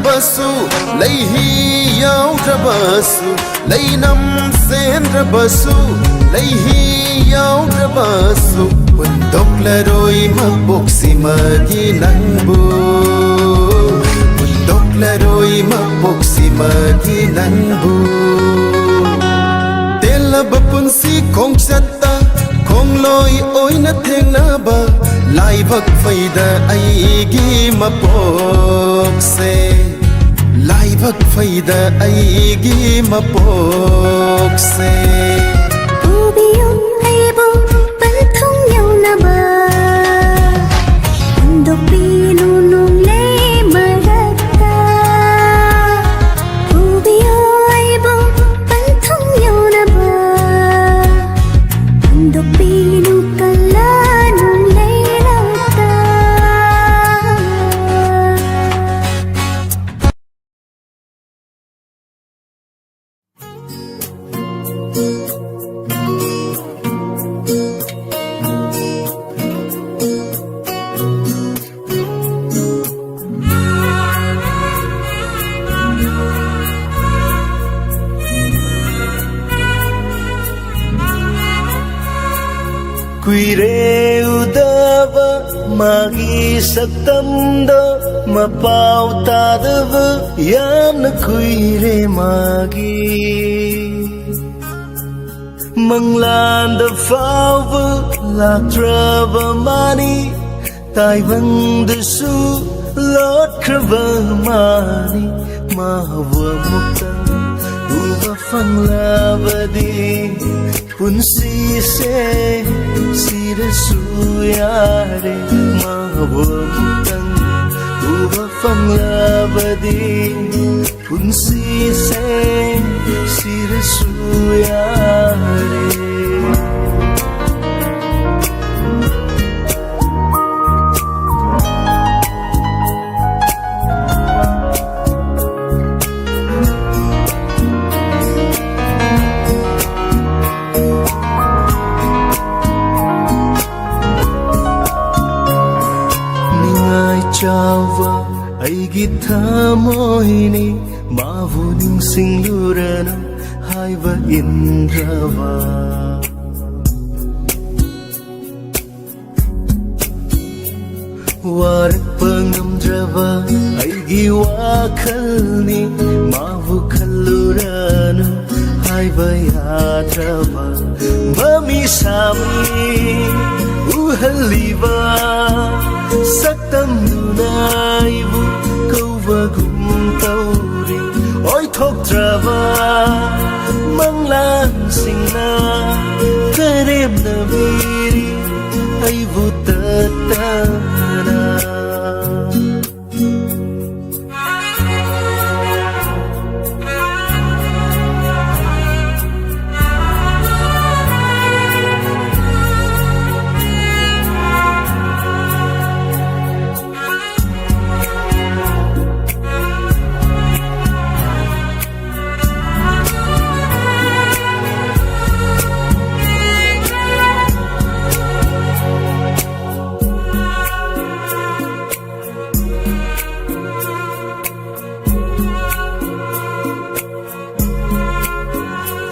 basu lay hi yaw ra basu lay nam sen ra basu lay hi yaw ra basu pundok la roi ma boksi magi nang bu pundok la roi ma boksi magi nang bu tela bapun si kong chatta kong loi oi na theng na ba lai bak faida ai gi ma pok se lai bak faida ai gi ma pok se Ubiyong ay buong pantong yaw na ba Kundok pinunong lay marata Ubiyong ay buong pantong yaw na ba Kundok pinukalanong lay lata Kuire udava magi saktamda mapau tadava yamna kuire magi Manglanda fava latrava mani tai vanda su lot krava mani mahwa muktan uva fanglavadi punsi se sira suyare mahwa muktan uva fanglavadi punsi se sira suyare. Chava aigi thamoini mavu ningsinglurana haiva indrava warakpa ngamdrava aigi wakhalni mavu khallurana haiva yadrava mami sami uhaliva saktam nunaivu kauva gum tauri oi thoktrava manglan singna karem na viri aivu tatana.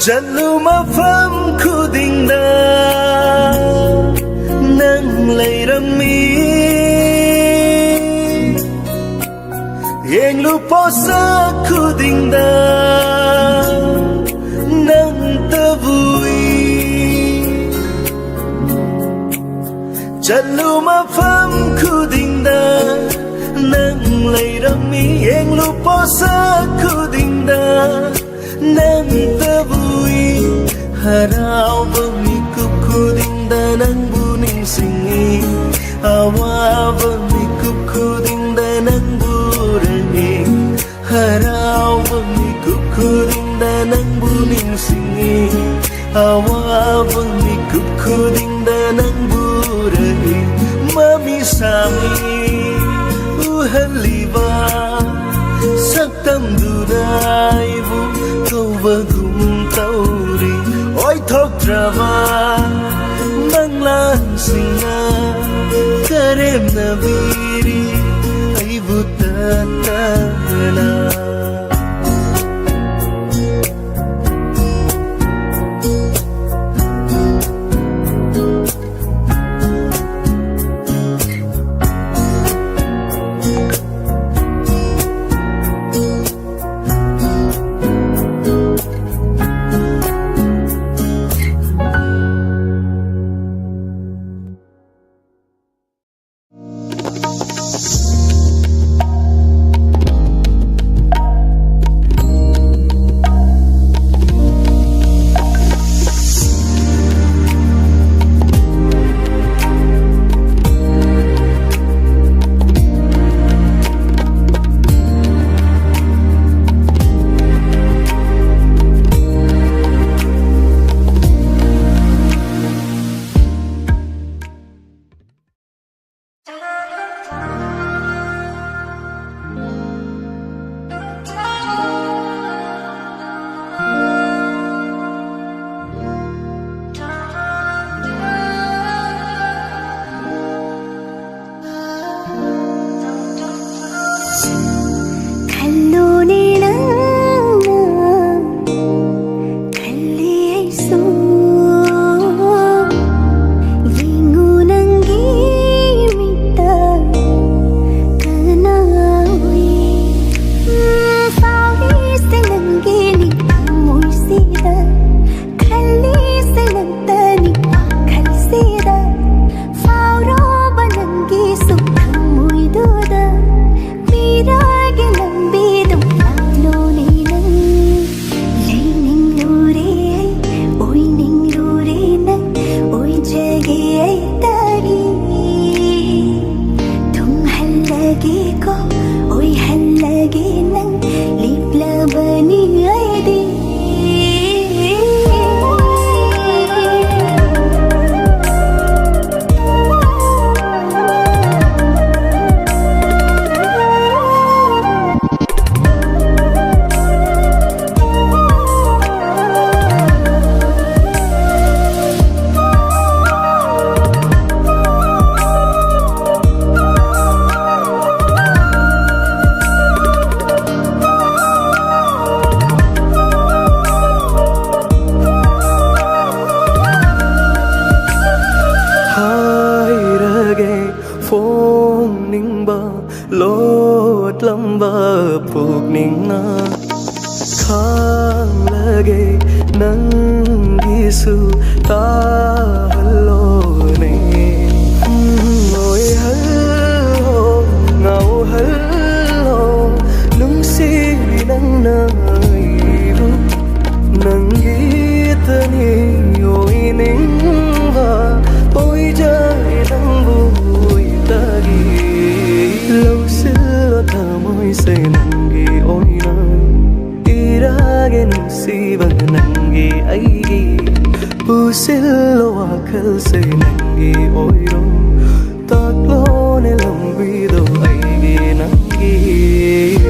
Chanu mafam khudingda nang leirami yeng lu posa khudingda nang tavui Chanu mafam khudingda nang leirami yeng lu posa khudingda nang tavui harauva mikup khudingda nang buning singi awava mikup khudingda nang burangi harauva mikup khudingda nang buning singi awava mikup khudingda nang burangi mami sami uhaliva saktam dunaivu kauva gum tauri oi thoktrava manglan singna karem na viri aivu tatana. Say ꯅꯪꯒꯤꯁꯨ ꯇꯥꯍꯜꯂꯣꯅꯦ ꯑꯣꯏꯍꯜꯂꯣ ꯉꯥꯎꯍꯜꯂꯣ ꯅꯨꯡꯁꯤꯕꯤ ꯅꯪꯅ ꯑꯩꯕꯨ ꯅꯪꯒꯤꯇꯅꯤ ꯑꯣꯏꯅꯤꯡꯕ ꯑꯣꯏꯖꯩ ꯅꯪꯕꯨ ꯑꯣꯏꯇꯒꯤ ꯂꯧꯁꯤꯜꯂꯣ ꯊꯃꯣꯏꯁꯦ ꯅꯪꯒꯤ ꯑꯣꯏꯅ 이라게 눈시방 난게 아이기 부실로 와클세 난게 오이로 딱로네 럼비도 아이기 난게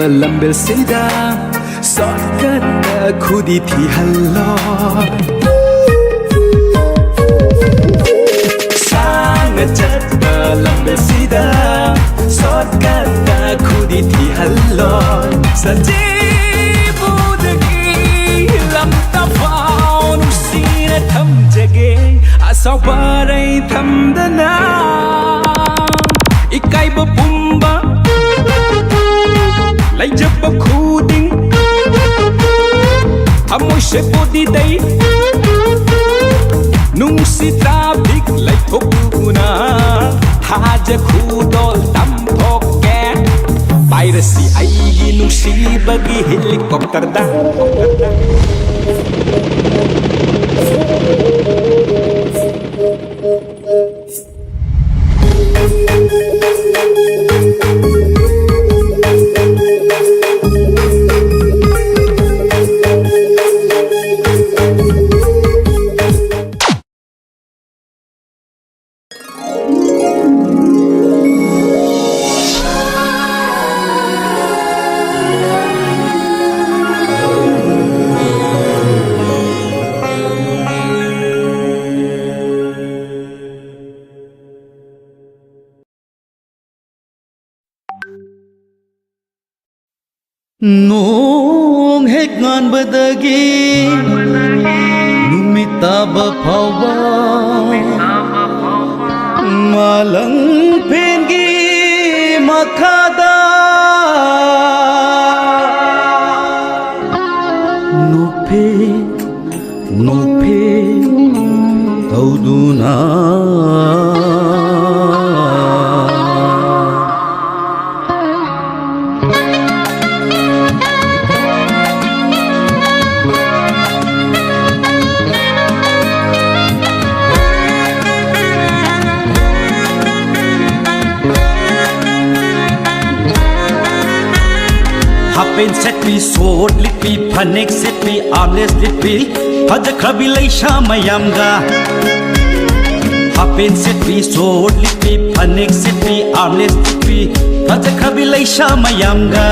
lambel sida son खुदी थी हल्लो सांग चट्टा लंबे सीधा शॉर्टकट खुदी थी हल्लो संजीवुदगी लम्ता फाउन उसीने थम जगे आसाव बारे थम दना इकाई बपुम्बा लाई जब खुदिंग Amoy se podi day Nung si traffic like thokuna Haja khudol tam thokke Piracy ay nung si bagi helicopter da Nung hek ngan badagi Numitaba phawa Malang pengi makada Nupe tauduna Happen set me sword lippy panic set me armless lippy Haja krabi leisha mayamga Happen set me sword lippy panic set me armless lippy Haja krabi leisha mayamga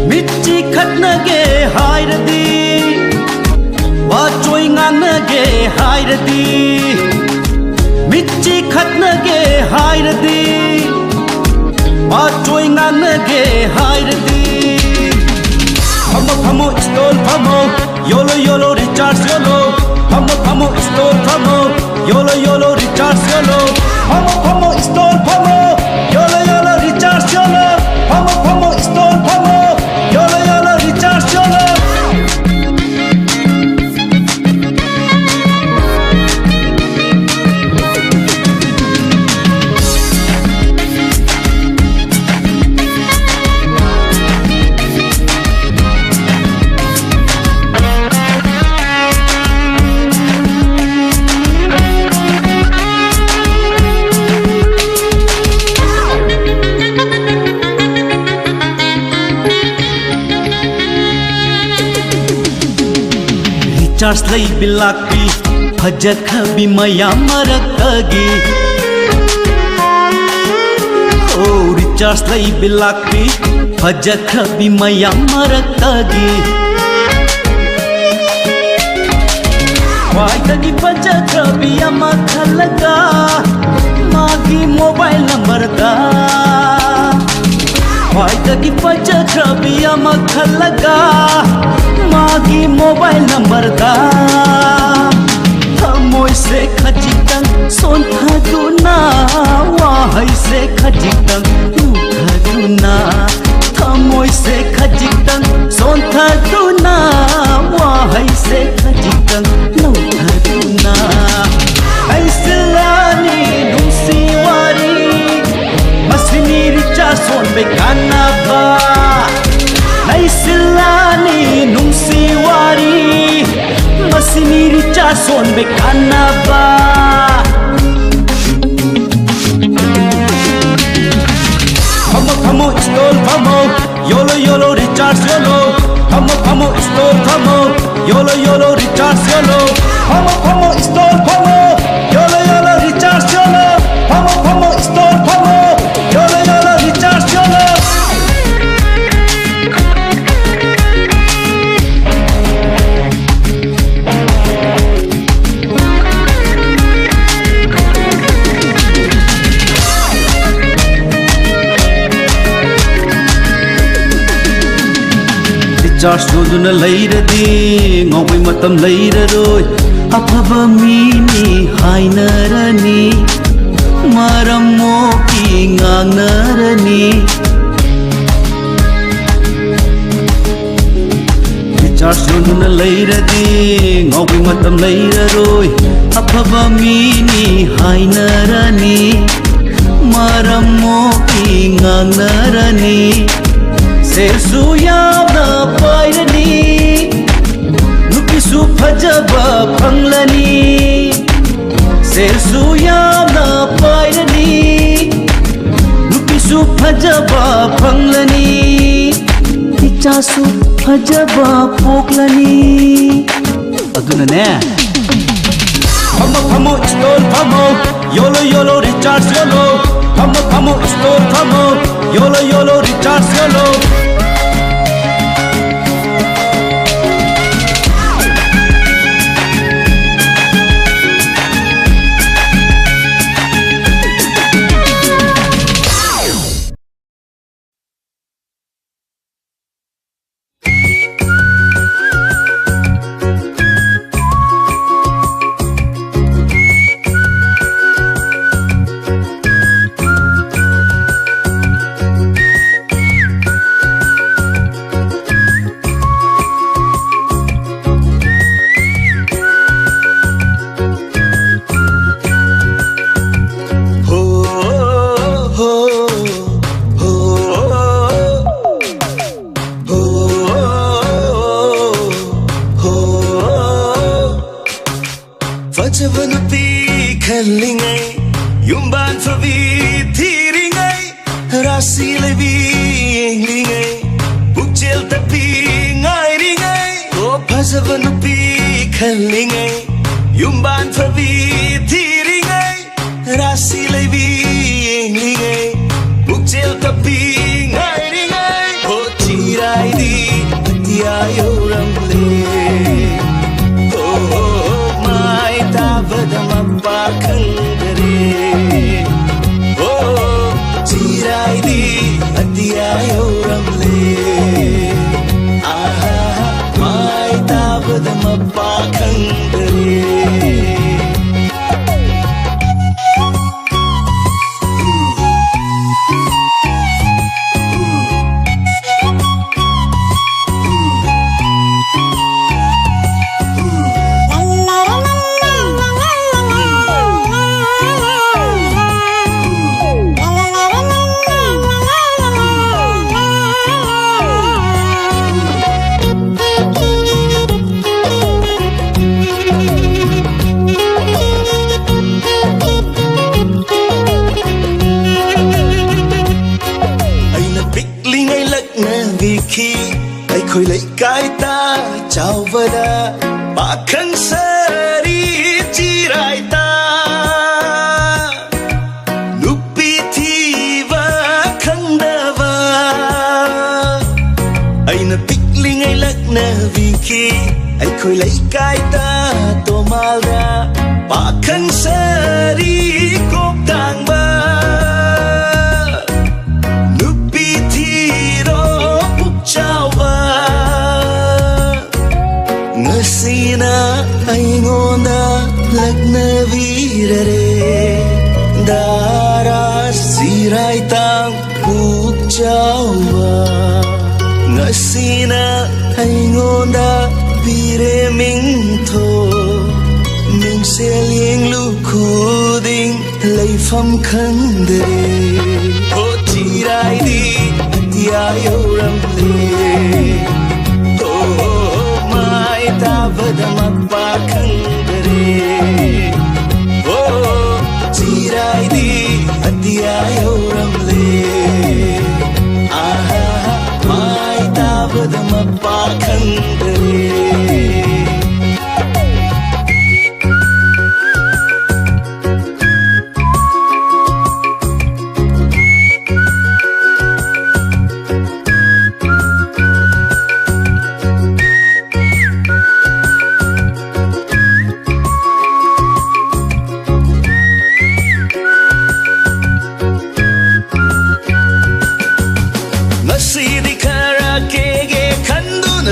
Mitti khatna ge hairadi Wa choi ngana ge hairadi Mitti khatna ge hairadi Joy nganage hairdi Phamo stole phamo Yolo yolo recharge yolo Phamo stole phamo Yolo yolo recharge yolo Phamo stole phamo Yolo yolo recharge yolo Phamo stole phamo Yolo yolo recharge yolo Recharge lay bilaki Haja khabi mayam marakagi Oh recharge lay bilaki Haja khabi mayam marakagi Why tagi haja khabi ama khalaga Magi mobile number da Why tagi haja khabi ama khalaga Magi mobile number da Thamoy se khajitang son thaduna Wahai se khajitang nu thaduna Thamoy se khajitang son thaduna Wahai se khajitang nu thaduna Ai silani nusi wari Masini richa son bekana ba Ai silani nungsi wari Masini richa son bekana ba Phamo stole phamo Yolo yolo recharge yolo Phamo stole phamo Yolo yolo recharge yolo Phamo stole phamo Yolo yolo recharge yolo Phamo stole phamo Yolo yolo recharge yolo Recharge ꯌꯣꯟꯗꯨꯅ ꯂꯩꯔꯗꯤ ꯉꯥꯎꯕꯩ ꯃꯇꯝ ꯂꯩꯔꯔꯣꯏ ꯑꯐꯕ ꯃꯤꯅꯤ ꯍꯥꯏꯅꯔꯅꯤ ꯃꯔꯝ ꯃꯣꯛꯀꯤ ꯉꯥꯡꯅꯔꯅꯤ Recharge ꯌꯣꯟꯗꯨꯅ ꯂꯩꯔꯗꯤ ꯉꯥꯎꯕꯩ ꯃꯇꯝ ꯂꯩꯔꯔꯣই ꯑꯐꯕ ꯃꯤꯅꯤ ꯍꯥꯏꯅꯔꯅꯤ ꯃꯔꯝ ꯃꯣꯛꯀꯤ ꯉꯥꯡꯅꯔꯅꯤ ꯁꯦꯜꯁꯨ ꯌꯥꯝꯅ ꯄꯥꯏꯔꯅꯤ ꯅꯨꯄꯤꯁꯨ ꯐꯖꯕ ꯐꯪꯂꯅꯤ ꯁꯦꯜꯁꯨ ꯌꯥꯝꯅ ꯄꯥꯏꯔꯅꯤ ꯅꯨꯄꯤꯁꯨ ꯐꯖꯕ ꯐꯪꯂꯅꯤ ꯏꯆꯥꯁꯨ ꯐꯖꯕ ꯄꯣꯛꯂꯅꯤ ꯑꯗꯨꯅꯅꯦ Famo store famo yolo yolo recharge yolo famo store famo yolo yolo recharge yolo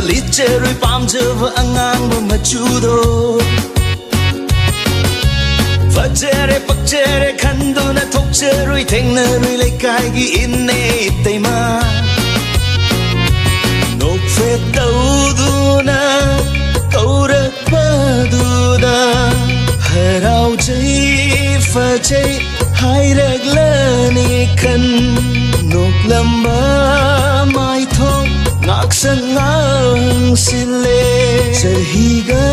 ꯂꯤꯠꯆꯔꯣꯏ ꯄꯥꯝꯖꯕ ꯑꯉꯥꯡꯕ ꯃꯆꯨꯗꯣ ꯐꯖꯔꯦ ꯄꯛꯆꯔꯦ ꯈꯟꯗꯨꯅ ꯊꯣꯛꯆꯔꯣꯏ ꯊꯦꯡꯅꯔꯣꯏ ꯂꯩꯀꯥꯏꯒꯤ ꯏꯟꯅꯦ ꯏꯇꯩꯃ ꯅꯣꯛꯐꯦꯠ ꯇꯧꯗꯨꯅ ꯀꯧꯔꯛꯄꯗꯨꯗ ꯍꯔꯥꯎꯖꯩ ꯐꯖꯩ ꯍꯥꯏꯔꯛꯂꯅꯤ ꯈꯟ ꯅꯣꯛꯂꯝꯕ ꯃꯥꯏꯊꯣꯡ ꯉꯥꯛꯁꯪ ꯉꯥꯡꯁꯤꯜꯂꯦ ꯆꯍꯤꯒ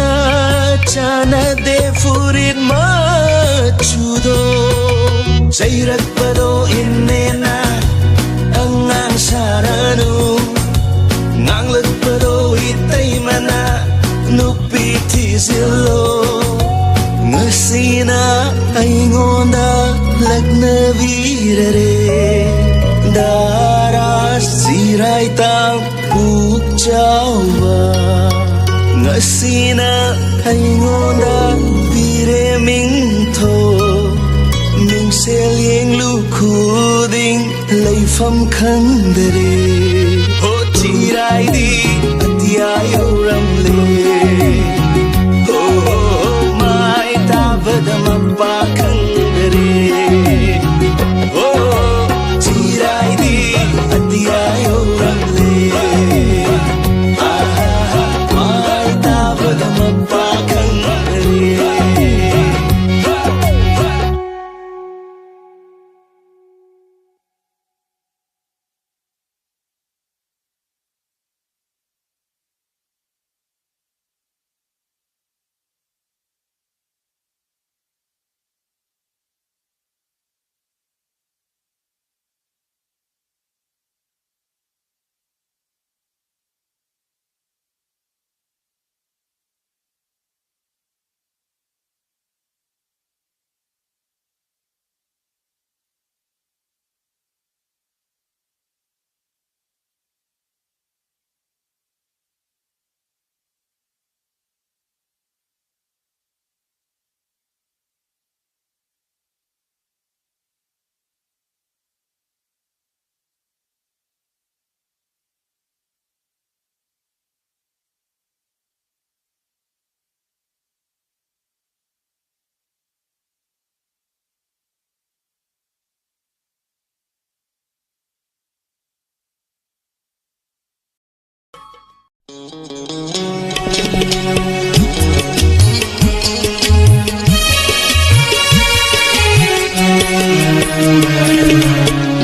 ꯆꯥꯟꯅꯗꯦ ꯐꯨꯔꯤꯠ ꯃꯆꯨꯗꯣ ꯆꯩꯔꯛꯄꯗꯣ ꯏꯟꯅꯦꯅ ꯑꯉꯥꯡ ꯁꯥꯔꯅꯨ ꯉꯥꯡꯂꯛꯄꯗꯣ ꯏꯇꯩꯃꯅ ꯅꯨꯄꯤ ꯊꯤꯖꯤꯜꯂꯣ ꯉꯁꯤꯅ ꯑꯩꯉꯣꯟꯗ ꯂꯛꯅꯕꯤꯔꯔꯦ ꯗꯥꯔꯥꯁ ꯆꯤꯔꯥꯏꯇꯥꯡ ꯄꯨꯛ ꯆꯥꯎꯕ ꯉꯁꯤꯅ ꯑꯩꯉꯣꯟꯗ ꯄꯤꯔꯦ ꯃꯤꯡꯊꯣꯜ ꯃꯤꯡꯁꯦꯜ ꯌꯦꯡꯂꯨ ꯈꯨꯗꯤꯡ ꯂꯩꯐꯝ ꯈꯪꯗꯔꯦ ꯍꯣ ꯆꯤꯔꯥꯏꯗꯤ ꯑꯇꯤꯌꯥ ꯌꯧꯔꯝꯂꯦ ꯃꯥꯏ ꯇꯥꯕꯗ ꯃꯄꯥ ꯈꯪꯗꯔꯦ ꯆꯤꯔꯥꯏꯗꯤ ꯑꯇꯤꯌꯥ ꯌꯧꯔꯝꯂꯦ ꯃꯥꯏ ꯇꯥꯕꯗ ꯃꯄꯥ ꯈꯪꯗꯔꯦ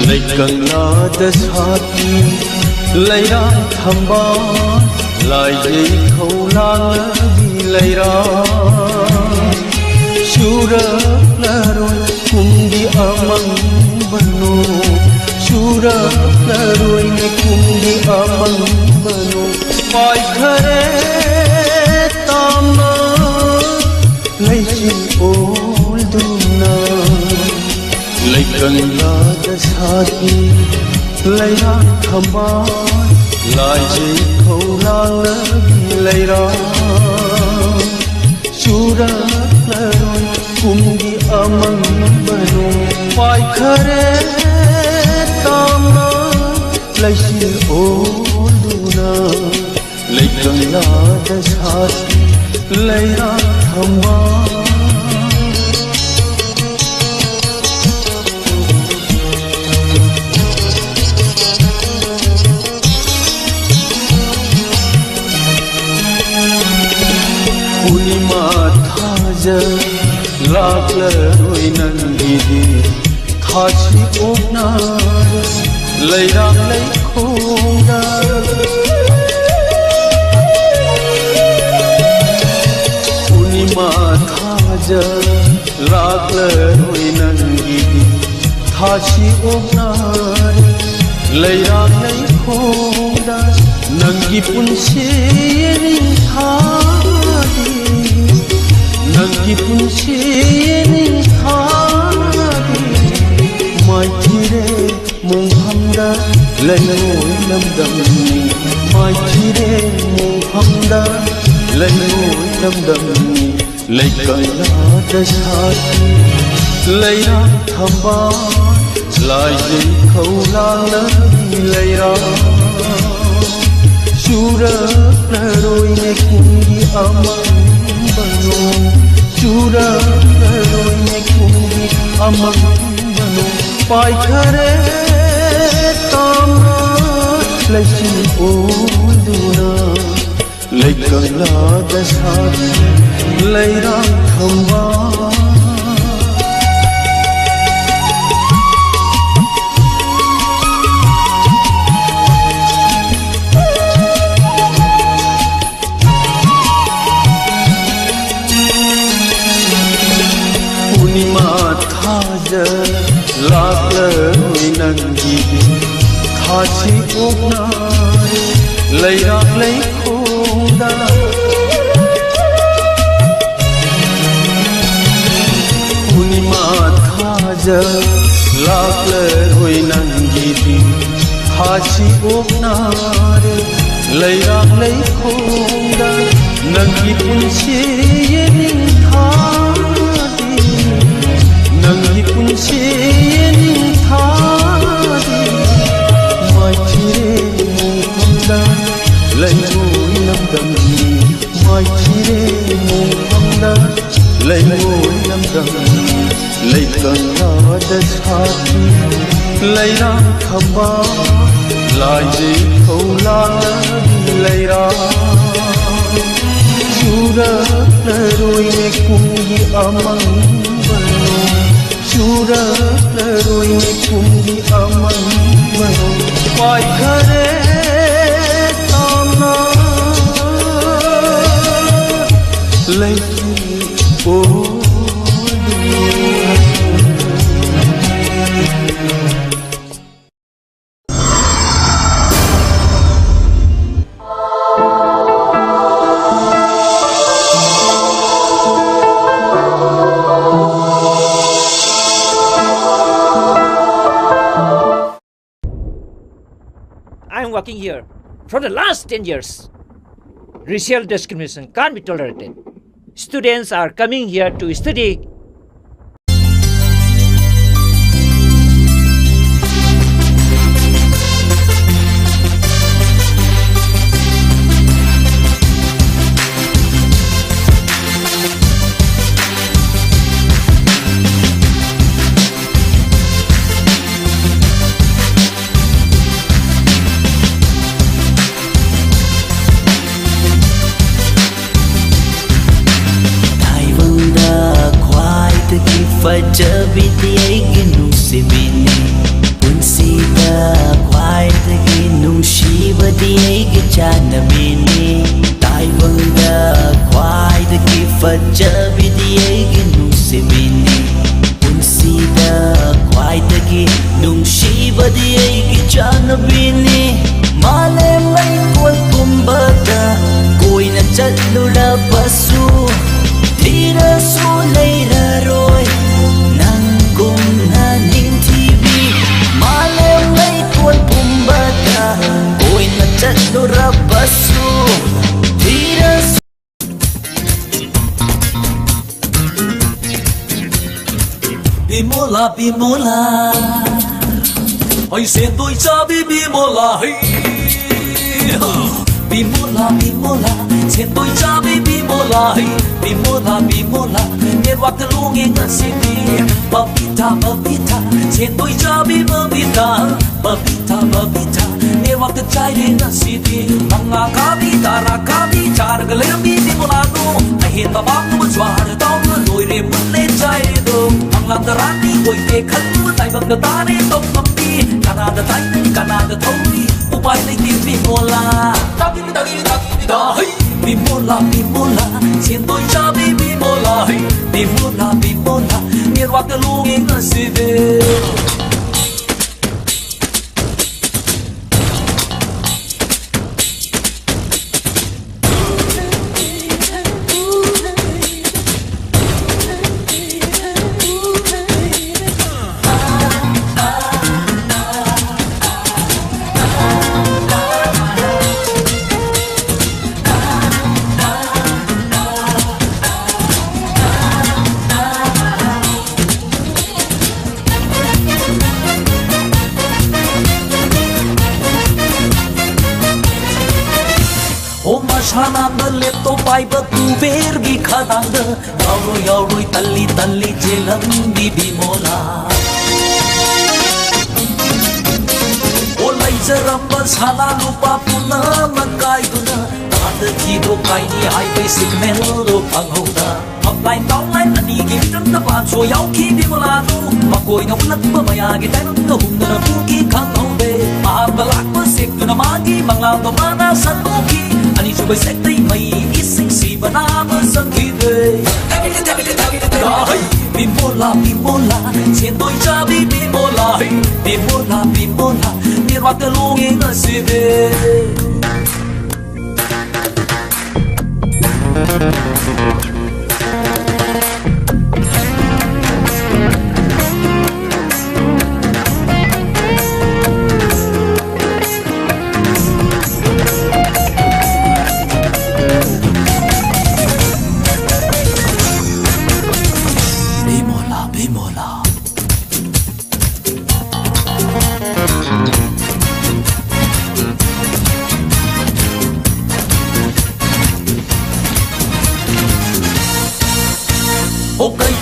Leikangla sati Leirang thambaan Lai dây khâu lang đi leirang Surak la rồi cùng đi amang bano Surak la rồi cùng đi amang bano Pai khare tamna Leichin ol duna Leikangla sati Leirang thambaan Lai dây khâu lang đi leirang Surak la rồi cùng đi amang bano Pai khare tamna Leichin ol duna Leikangla sati Leirang thambaan Lakla nangidi thachi opna leirang lei khonga Unima thaja lakla nangidi thachi opna leirang lei khonga nangi punsi ring thadi Nangi punsi ni thadi mai thire mong hamda lanoi namdam ni mai thire mong hamda lanoi namdam ni leikangla dasati leira thamba lai dei khâu lang la leira ꯆꯨꯔꯛꯂꯔꯣꯏꯅꯦ ꯀꯨꯝꯒꯤ ꯑꯃꯝꯕꯅꯣ ꯆꯨꯔꯛꯂꯔꯣꯏꯅꯦ ꯀꯨꯝꯒꯤ ꯑꯃꯝꯕꯅꯣ ꯄꯥꯏꯈꯔꯦ ꯇꯥꯝꯅ ꯂꯩꯆꯤꯜ ꯑꯣꯏꯗꯨꯅ ꯂꯩꯀꯪꯂꯥꯗ ꯁꯥꯔꯤ ꯂꯩꯔꯥꯡ ꯊꯝꯕꯥꯜ ꯂꯥꯛꯂꯔꯣꯏ ꯅꯪꯒꯤ ꯊꯥꯁꯤ ꯑꯣꯛꯅꯔꯦ ꯂꯩꯔꯥꯛ ꯂꯩꯈꯣꯡꯗ ꯄꯨꯔꯅꯤꯃꯥ ꯊꯥꯖ ꯂꯥꯛꯂꯔꯣꯏ ꯅꯪꯒꯤꯗꯤ ꯊꯥꯁꯤ ꯑꯣꯛꯅꯔꯦ ꯂꯩꯔꯥꯛ ꯂꯩꯈꯣꯡꯗ ꯅꯪꯒꯤ ꯄꯨꯟꯁꯤ ꯌꯦꯅꯤꯡꯊꯥꯗꯤ ꯅꯪꯒꯤ ꯄꯨꯟꯁꯤ ꯌꯦꯅꯤꯡꯊꯥꯗꯤ ꯃꯥꯏꯊꯤꯔꯦ ꯃꯣꯡꯐꯝꯗ ꯂꯩꯉꯣꯏ ꯂꯝꯗꯝꯒꯤ ꯃꯥꯏꯊꯤꯔꯦ ꯃꯣꯡꯐꯝꯗ ꯂꯩꯉꯣꯏ ꯂꯝꯗꯝꯒꯤ ꯂꯩꯀꯪꯂꯥꯗ ꯁꯥꯈꯤ ꯂꯩꯔꯥꯡ ꯊꯝꯕꯥꯜ ꯂꯥꯏꯖꯩ ꯊꯧꯂꯥꯡꯒꯤ ꯂꯩꯔꯥꯡ ꯆꯨꯔꯛꯂꯔꯣꯏꯅꯦ ꯀꯨꯝꯒꯤ ꯑꯃꯝꯕꯅꯣ ꯆꯨꯔꯛꯂꯔꯣꯏꯅꯦ ꯀꯨꯝꯒꯤ ꯑꯃꯝꯕꯅꯣ ꯄꯥꯏꯈꯔꯦ ꯇꯥꯝꯅ ꯂꯩꯆꯤꯜ I'm working here for the last 10 years. Racial discrimination can't be tolerated. Students are coming here to study. ꯐꯖꯕꯤꯗꯤ ꯑꯩꯒꯤ ꯅꯨꯡꯁꯤꯕꯤꯅꯤ ꯄꯨꯟꯁꯤꯗ ꯈ꯭ꯋꯥꯏꯗꯒꯤ ꯅꯨꯡꯁꯤꯕꯗꯤ ꯑꯩꯒꯤ ꯆꯥꯅꯕꯤꯅꯤ ꯇꯥꯏꯕꯪꯗ ꯈ꯭ꯋꯥꯏꯗꯒꯤ ꯐꯖꯕꯤꯗꯤ ꯑꯩꯒꯤ ꯅꯨꯡꯁꯤꯕꯤꯅꯤ ꯄꯨꯟꯁꯤꯗ ꯈ꯭ꯋꯥꯏꯗꯒꯤ ꯅꯨꯡꯁꯤꯕꯗꯤ ꯑꯩꯒꯤ ꯆꯥꯅꯕꯤꯅꯤ ꯃꯥꯂꯦꯝ ꯂꯩꯀꯣꯜ ꯄꯨꯝꯕꯗ ꯀꯣꯏꯅ ꯆꯠꯂꯨꯔꯕꯁꯨ ꯊꯤꯔꯁꯨ ꯂꯩꯔꯔꯣꯏ ꯅꯪꯒꯨꯝꯅ ꯅꯤꯡꯊꯤꯕꯤ ꯃꯥꯂꯦꯝ ꯂꯩꯀꯣꯜ ꯄꯨꯝꯕꯗ ꯀꯣꯏꯅ ꯆꯠꯂꯨꯔꯕꯁꯨ ꯊꯤꯔꯁꯨ Bimola, bimola Ay sendo'y sabi bimola hey Bimola, bimola Sendo'y sabi bimola hey Bimola, bimola Network talungin ang sindi Babita, babita Sendo'y sabi babita Babita, babita Network talungin ang sindi Mga kabita, rakabita Nagalamit di mo lano Nahin babang majuar Tao na lôi rin muli chay do Ang landarani ko'y tekan mo Tay bang natari tong mampi Kanada tay, kanada tawri Upay na hindi mola Bimola, bimola Sendo'y sabi bimola Bimola, bimola Network talungin ang sindi Sananda lepto paiba tu bergi khadanda yauroi talli talli jelam di bimola Olai jaramba sala lupa puna makai duna Ada kido kai ni highway signal lo panghoda Upline downline ani giftan na pancho yau ki bimola tu Makoi na ulat ba maya gi tayo na humna na puki khanghobe Mahabalak pa sik tu na magi manglaw to mana sanuki Ani subay sektay may ising si banama sangkide Dahay bimola bimola Siento'y sabi bimola Bimola bimola Nirwag talungin na sibe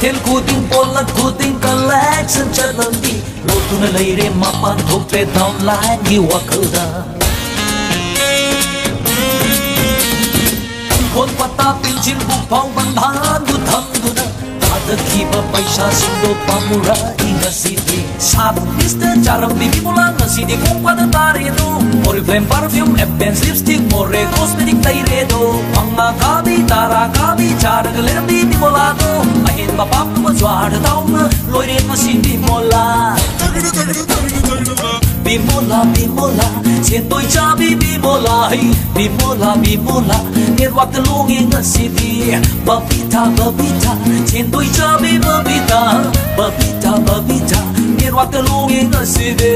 Tel kuting pola kuting collection chanandi Lotu na leire mapan thope downline gi wakalda Kon pata pinjil bu pau bandhan du tham du na Ada kiba paisa sindo pamura inga sidi Sab mister charam bibi mula na sidi kung pada tare do Oriflame perfume Eben's lipstick more cosmetic taire do Anga kabi tara kabi chara galer bibi mula do Ahin mapap na zwar daw na loire na sidi mola Bimola bimola Siento'y sabi bimola Bimola bimola Nirwag talungin na sidi Babita babita Siento'y sabi babita Babita babita Nirwag talungin na sidi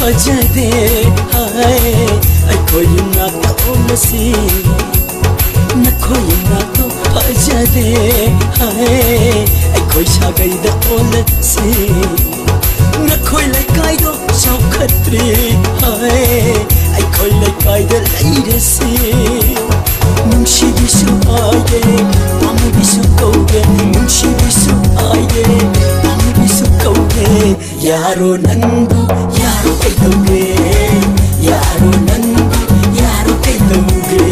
Jade hai ai koi na to masi na koi na to jade hai ai koi sa gai da on si na koi lai kai do sao khatri hai ai koi lai kai da lai de si nung shi bi su ai de pam bi su ko de nung shi bi su ai de pam bi su ko de yaro nandu yaro kai dauge yaro nandu yaro kai dauge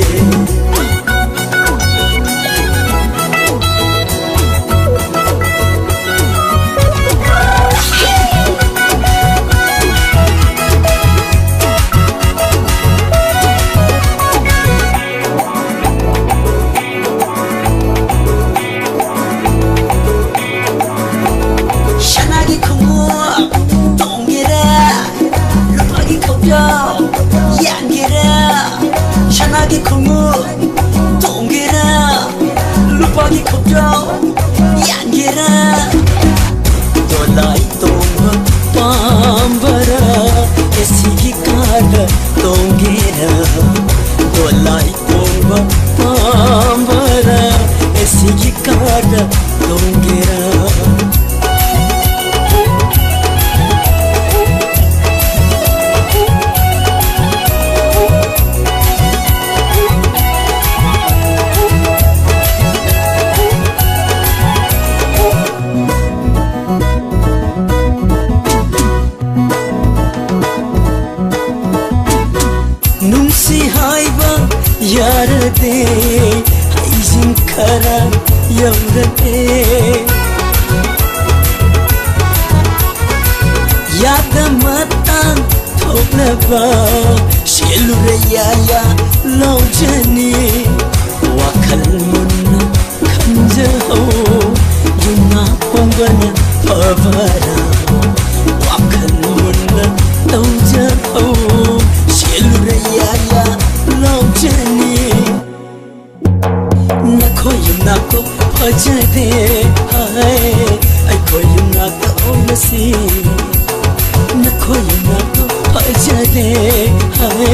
Shanagi kumu tongira lupagi kopja yangira dolai tonga pambara esigi kada tongira dolai tonga pambara esigi kada tongira yarde haizin kara yaurade yadamat ba shelu re ya ya lau jani wa khal mun khanja ho yuna pongana pavara wa khal mun lau jan ho shelu re ya ya lau jani na khoy na ko phajade hai ai khoy na ko nasi na khoy na ko phajade hai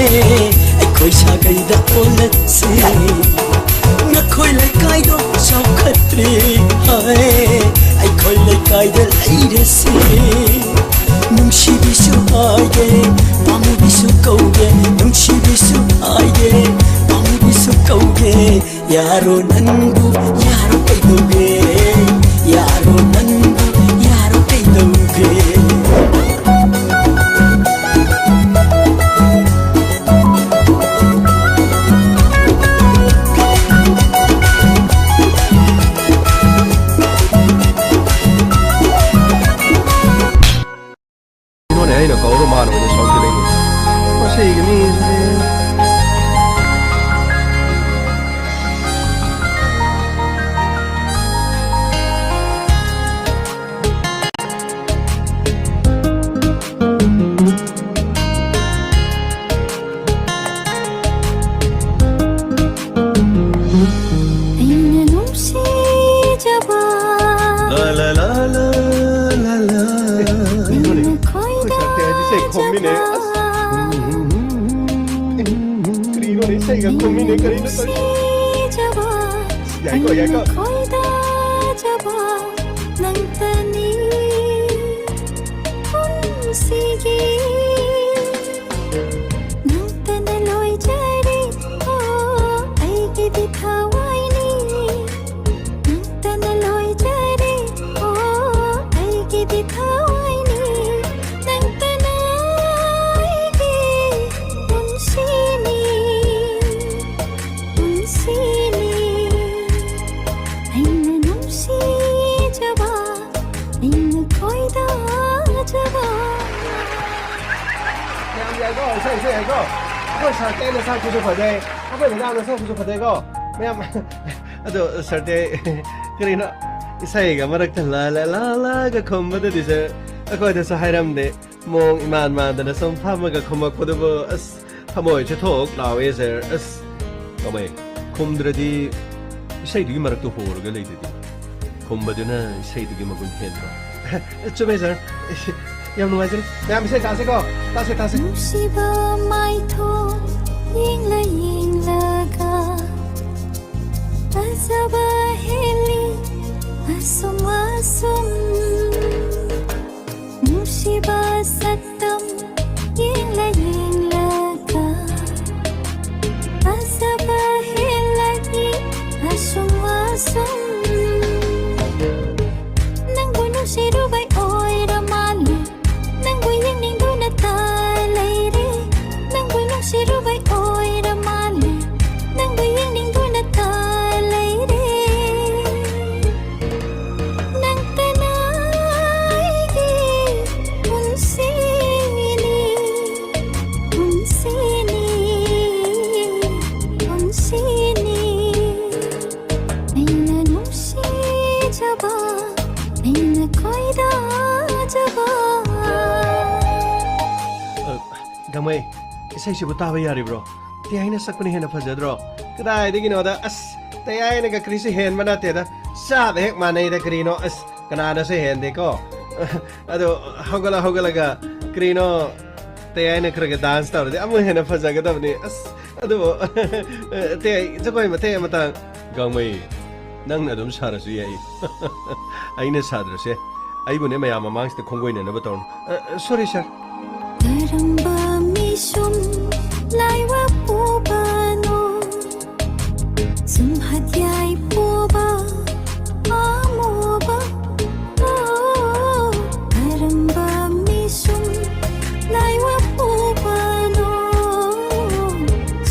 ai khoy sa gai da olat se na khoy lai kai do sao khatri hai ai khoy lai kai da lai de se nung shi bi su ai ge pamu bi su kau ge nung shi bi su ai ge pamu bi su kau ge yaro nangu yaro kai do ge yaro nangu yaro kai do ge Nó có đồ mà nó sau khi lên nó xì cái gì Aduh, sarte karina isai ga marak la la la la ga khomba de dise akoi de sahairam de mong iman man da som phama ga khoma ko de as thamoi che thok lawe ser as kamai khumdra di isai du marak to hor ga le de khomba de na isai du ma gun hen ro chume sir yam no mai sir yam isai ta se ko ta se musiba mai tho ying la ga Azaba heli asum asum musiba satam yela ka Azaba heli asum asum nang bunu siru bai oi ramali nang buyen ning du na ta lai re nang bunu siru bai oi ramali nang buyen ning du na ta Gamai isai sibu taba yari bro ti aina sakuni hena phajadro kadai degi no da as te aina ga krisi hen mana te da sa de hek manai da krino as kana da se hen de ko ado hogala ga krino te aina krage dance tar de amu hena phajaga da ni as ado te jakoi ma te mata gamai nang na dum sara su yai aina sadra se ai bune ma ya mamang ste khongoi ne na baton sorry sir Taramba misum laiwa pubano sumhadyai puba amoba Taramba misum laiwa pubano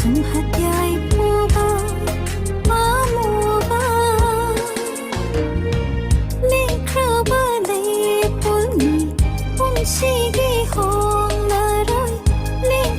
sumhadyai puba amoba Likraba lay pulni unsigi hong laroy Ling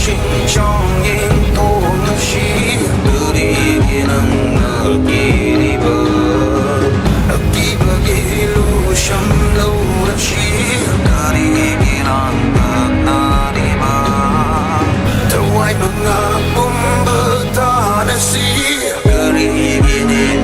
심정인 동시 느리기는 느끼리버 느끼버 illusion 노릇이 느리기는 느리버 더와이 mga bumbuta na si 느리기는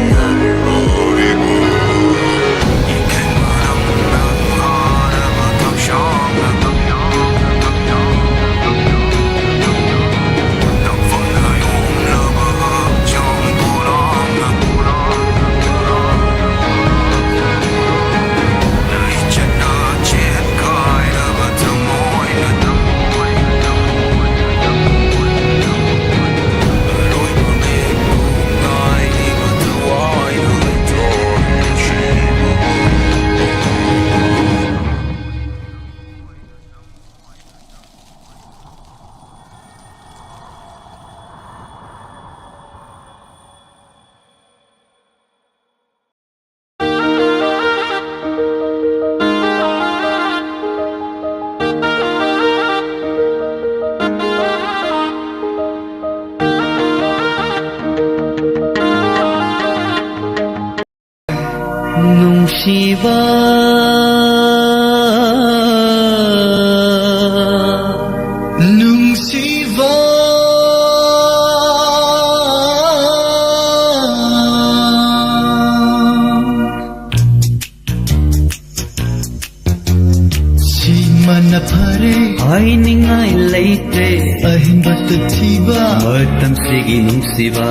Hainingai leite ahinbat thiba matam sigi nungsiba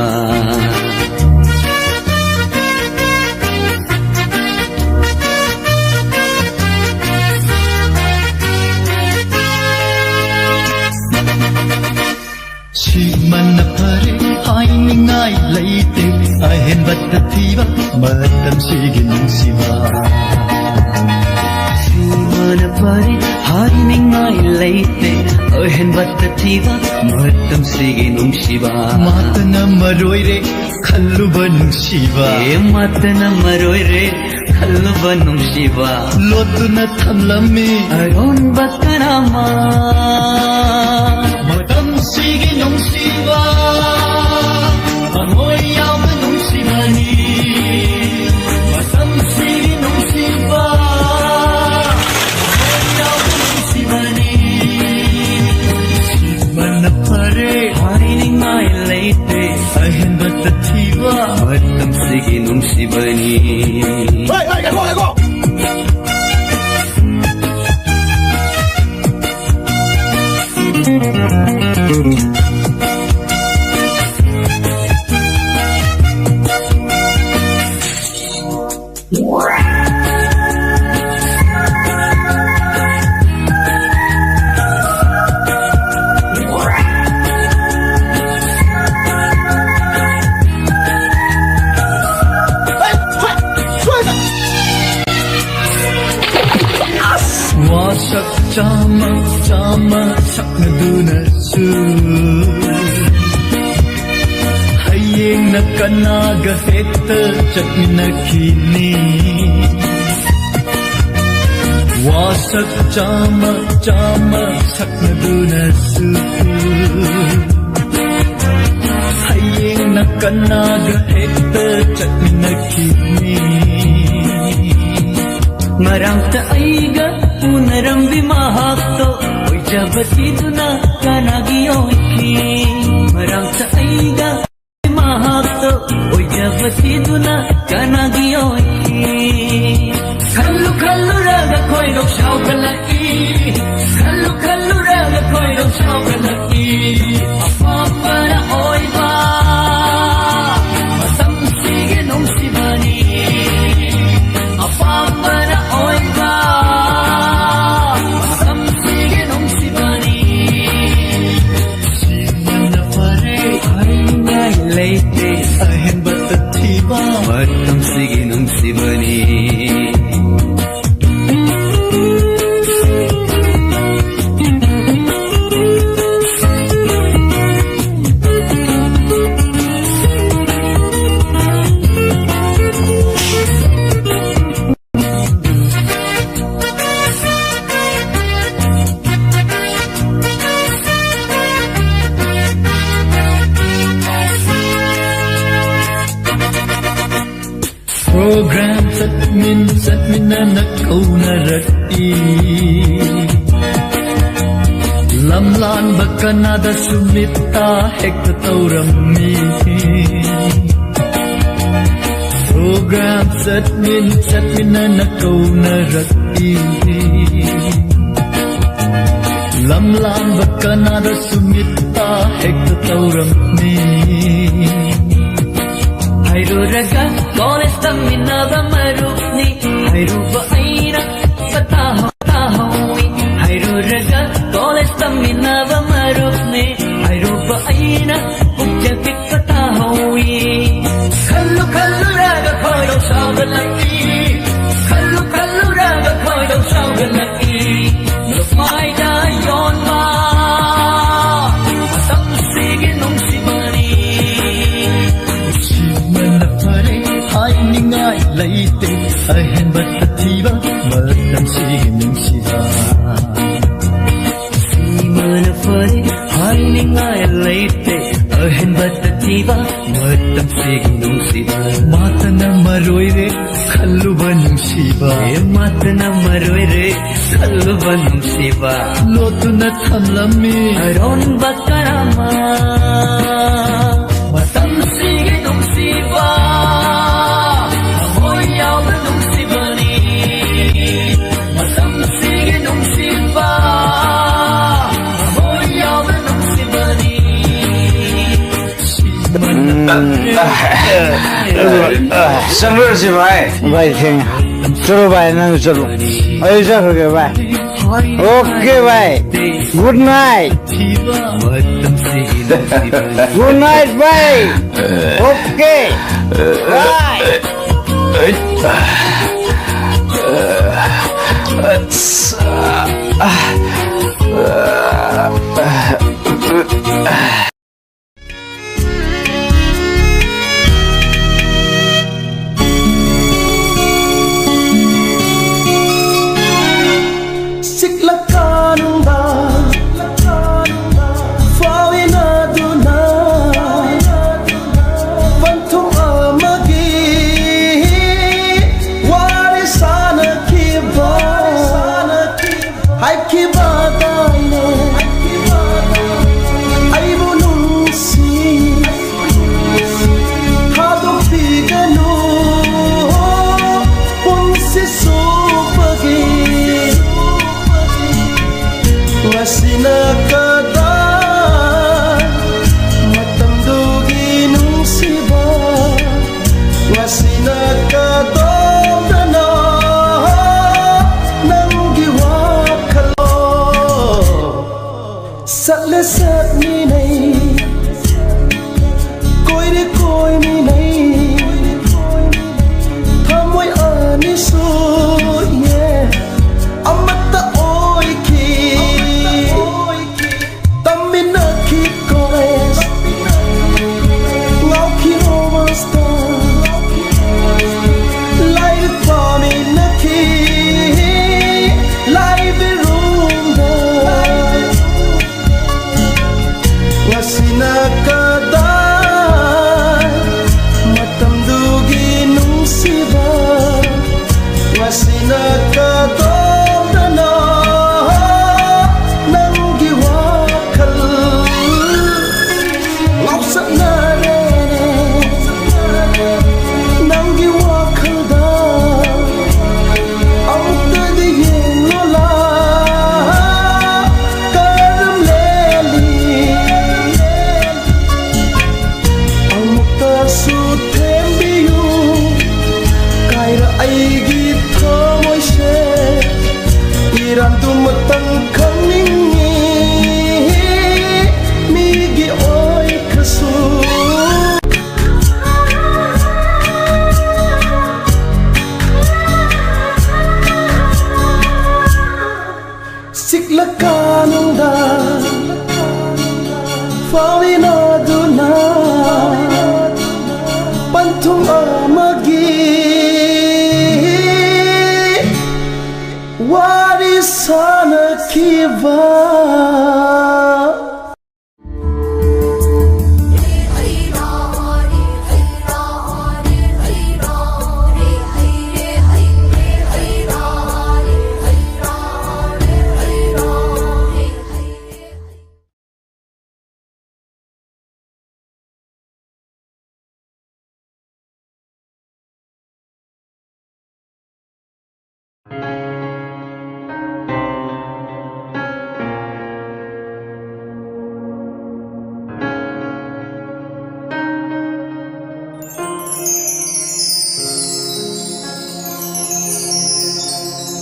Mana pare hainingai leite ahinbat thiba matam sigi nungsiba Mana pare hainingai leite ahinbat thiba matam sigi nungsiba matana maroire khalluba nungsiba matana maroire khalluba nungsiba lotuna thamlami aron bakanama matam sigi nungsiba amoy yawa nungsibani matam sigi nungsiba mana pare hainingai leite ahinbat thiba matam sigi nungsibani Hey, go! Wasak chama saknaduna su Hayeng na kanaga hekta chakna kini Wasak chama saknaduna su Hayeng na kanaga hekta chakna kini Marang ta aiga punaram bimahakto Oy jabatiduna kanagiyoiki Marang ta aiga bimahakto Oy jabatiduna kanagiyoiki Kallu kallu raga koi rok shaukalaki Kallu kallu raga koi rok shaukalaki Apapara oy ba Masam sige nung sibani Apapara oy ba Masam sige nung sibani program satminana kaunarati lamlan bakanada sumita hekta taurammi program satminana kaunarati lamlan bakanada sumita hekta taurammi Hairuraga college taminaba marupni Hairuba aina patahawi Hairuraga college taminaba marupni Hairuba aina pukjakit patahawi Kallu kallu raga koido saugalaki Kallu kallu raga koido saugalaki Lumaida yonma Asam sige nung sibani Ningai laite ahen batatiba matam sigin siva simana fare hai ningai laite ahen batatiba matam sigin siva matana maroi re khallu banung siva matana maroi re khallu banung siva lotuna thamlami aron bakarama matam sigin siva संगर से भाई थे चलो भाई ना चलो ऐसा हो गया भाई ओके भाई गुड नाइट गुड नाइट भाई okay bye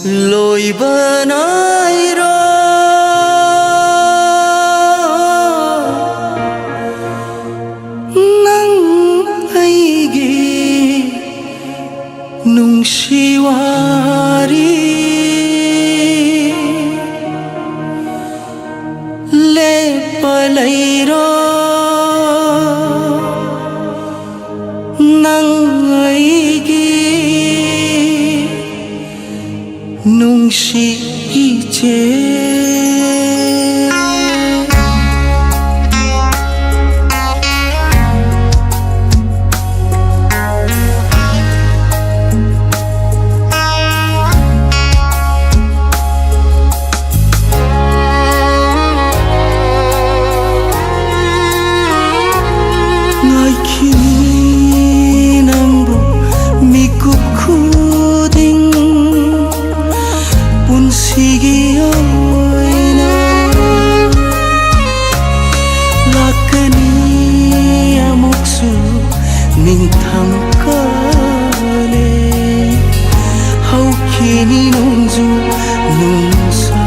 lối nai ro nang ai gi nung shiwari le palai ro nang ai gi nung shi che ngai kini nambu mikup kuding pun sigi oina lakani amuksu ningtham kale hau kini nungju nungsa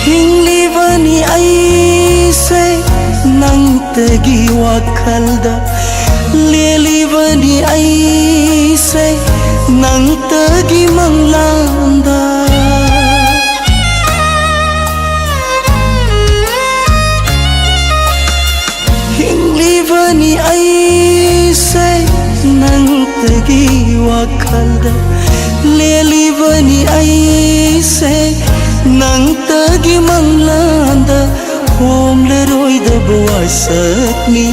hinglivani aise nang tegi wakalda lelivani aise nang tegi manglanda hinglivani aise nang tegi wakalda lelivani aise nang tagi manglanda homle roida buasakni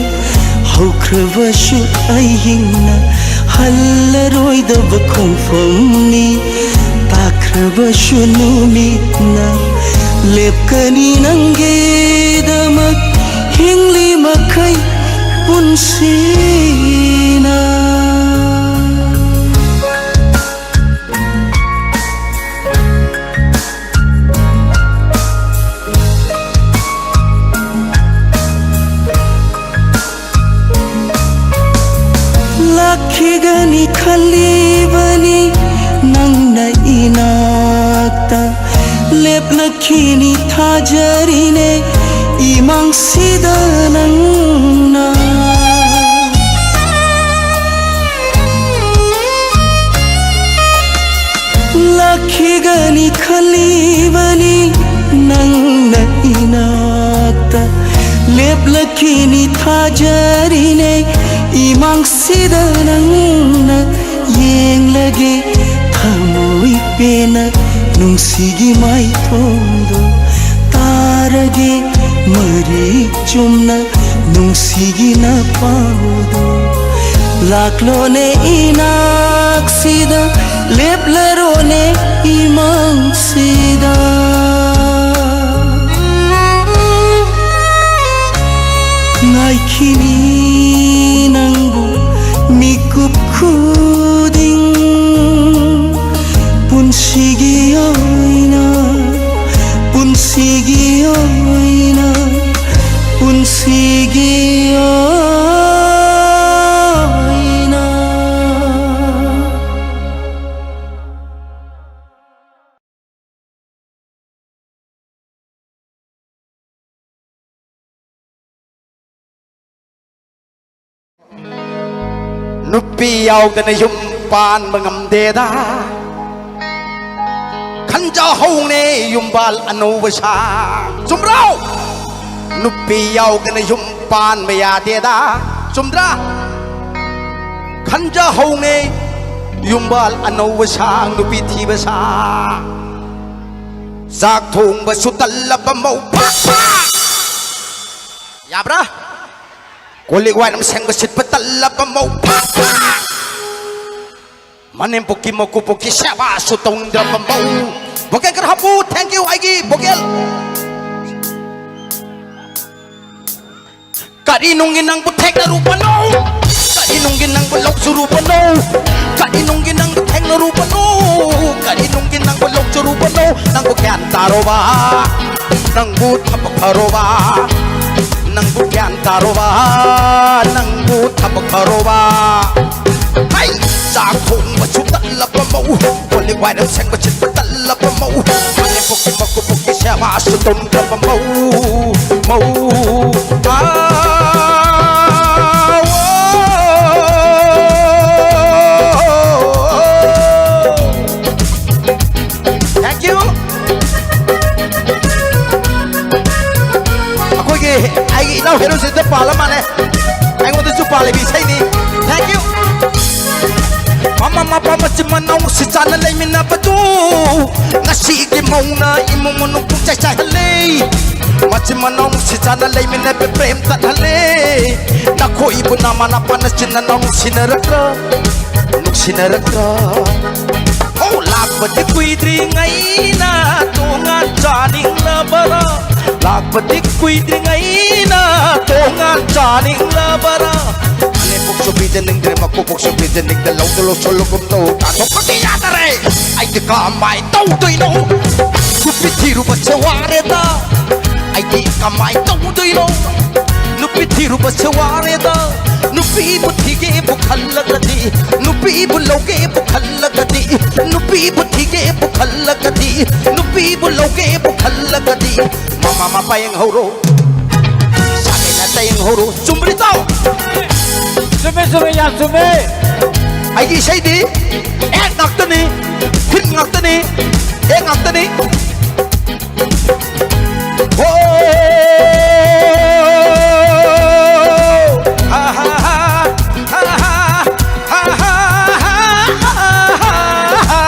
haukrvashu aihingna halla roida bakhongfamni takrvashu numitna lepkani nange damak hingli makai punsina lakhigani khalibani nangna inakta leplakini thajarine imang sidanangna lakhigani khalibani nangna inakta leplakini thajarine imang sidanangna yenglage thamoi pena nungsigi mai thodo tarage mari chumna nungsigi na paudo laklone inak sida leplarone imang sida ngai kini nangbu mikup kuding pun sigi oina pun sigi oina pun sigi oina nupi yaudana yum pan mangamdeda khanja houne yumbal anuvasa sumrao nupi yaudana yum pan mayadeda sumdra khanja houne yumbal anuvasa nupi thibasa sak thong basu talaba mau pa yabra Kuli wai nam seng besit betala pemau manem poki moku poki sewa sutong dra pemau Bogel kar hapu thank you aigi Bogel Kari nungin nang butek na rupa no Kari nungin nang bulok sa rupa no Kari nungin nang butek na rupa no Kari nungin nang bulok sa rupa no Nang bukyan taro ba Nang butapak haro ba Nang bukyan taro ba Nang butapak haro ba Ay! Sa akong masutan lapa mo Waliway ng seng masit patalap mo Mga puki siya masutong lapa mo Mo Thank you Ako ay inaw hero sa ito palaman Ay mo ito pala bisay ni Thank you Mama mapamatsimanaw si sana lay minabado Nga sige mo na imo mo nung kung chay halay Matsimanaw si sana lay minabiprem tat halay Nako ibo naman apanas sinanaw sinarakra Nung sinarakra Oh lakbat di kuidri ngay na tungan janing labara Lakbat di kuidri ngay na tungan janing labara Subitin ng dream ako pag subitin ng dalaw sulugom to Tatok patiyata re Ay di ka may tawdoy no Nupitiro ba sa wareta Ay di ka may tawdoy no Nupitiro ba sa wareta Nupibot hige bukhalagati Nupibot lauge bukhalagati Nupibot hige bukhalagati Nupibot lauge bukhalagati Mama mapayang horo Sakin na tayong horo Sumbrito Sume ya sume Ay isay di ngakta ni Hin ngakta ni ngakta ni Oh Ha ha ha Ha ha Ha ha ha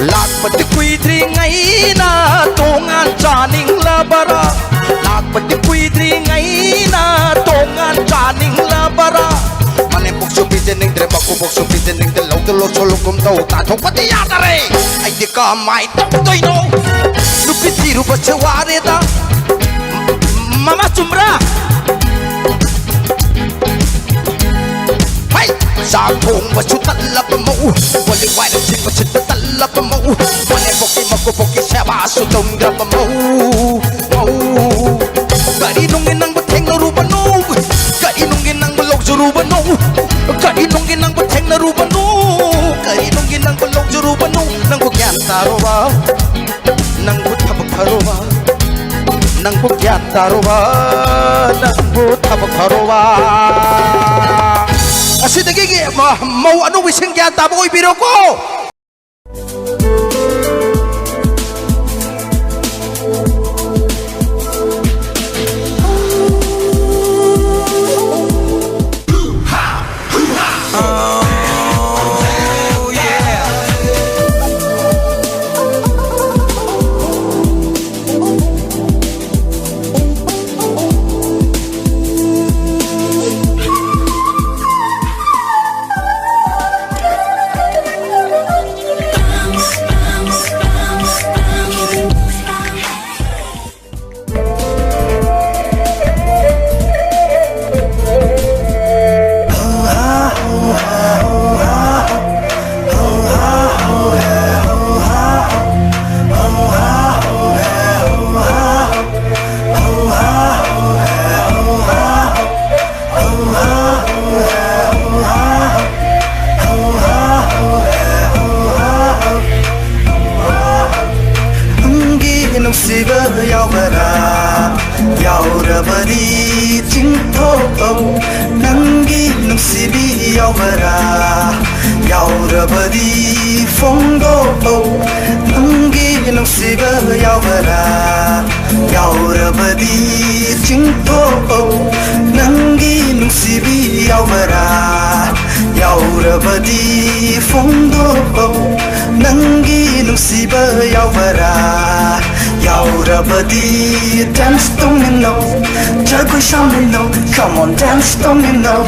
Lakbat di kuidri ngay na tungan janing labara Lakbat di kuidri ngay na tungan janing labara Manimpok subitin ng drema kubok subitin ng dalaw sulugom daw Tatok patiyata re Ay di ka may tawdoy no Nupitiro ba sa wareta Mama Sumbra Hey! Sa akong masutan lapa mo Waliway ng sing masit patalap mo Manimpok siya masutong grapa mo Kainungin ng bateng na rupa no Kainungin ng balog sa rupa no Kainungin ng bateng na rupa no Kainungin ng balog sa rupa no Nang bukyan taro ba Nang butabag haro ba Nang bukyan taro ba Nang butabag haro ba Kasi nagigi mau ano wising kyan tamo ko ibiro ko yaurabari jingtho nangi nungsibi yaumara yaurabari fondo nangi nungsiba yaumara yaurabari jingtho nangi nungsibi yaumara yaurabari fondo nangi nungsiba yaumara yaurabadi dance don't you know jago sham you know come on dance don't you know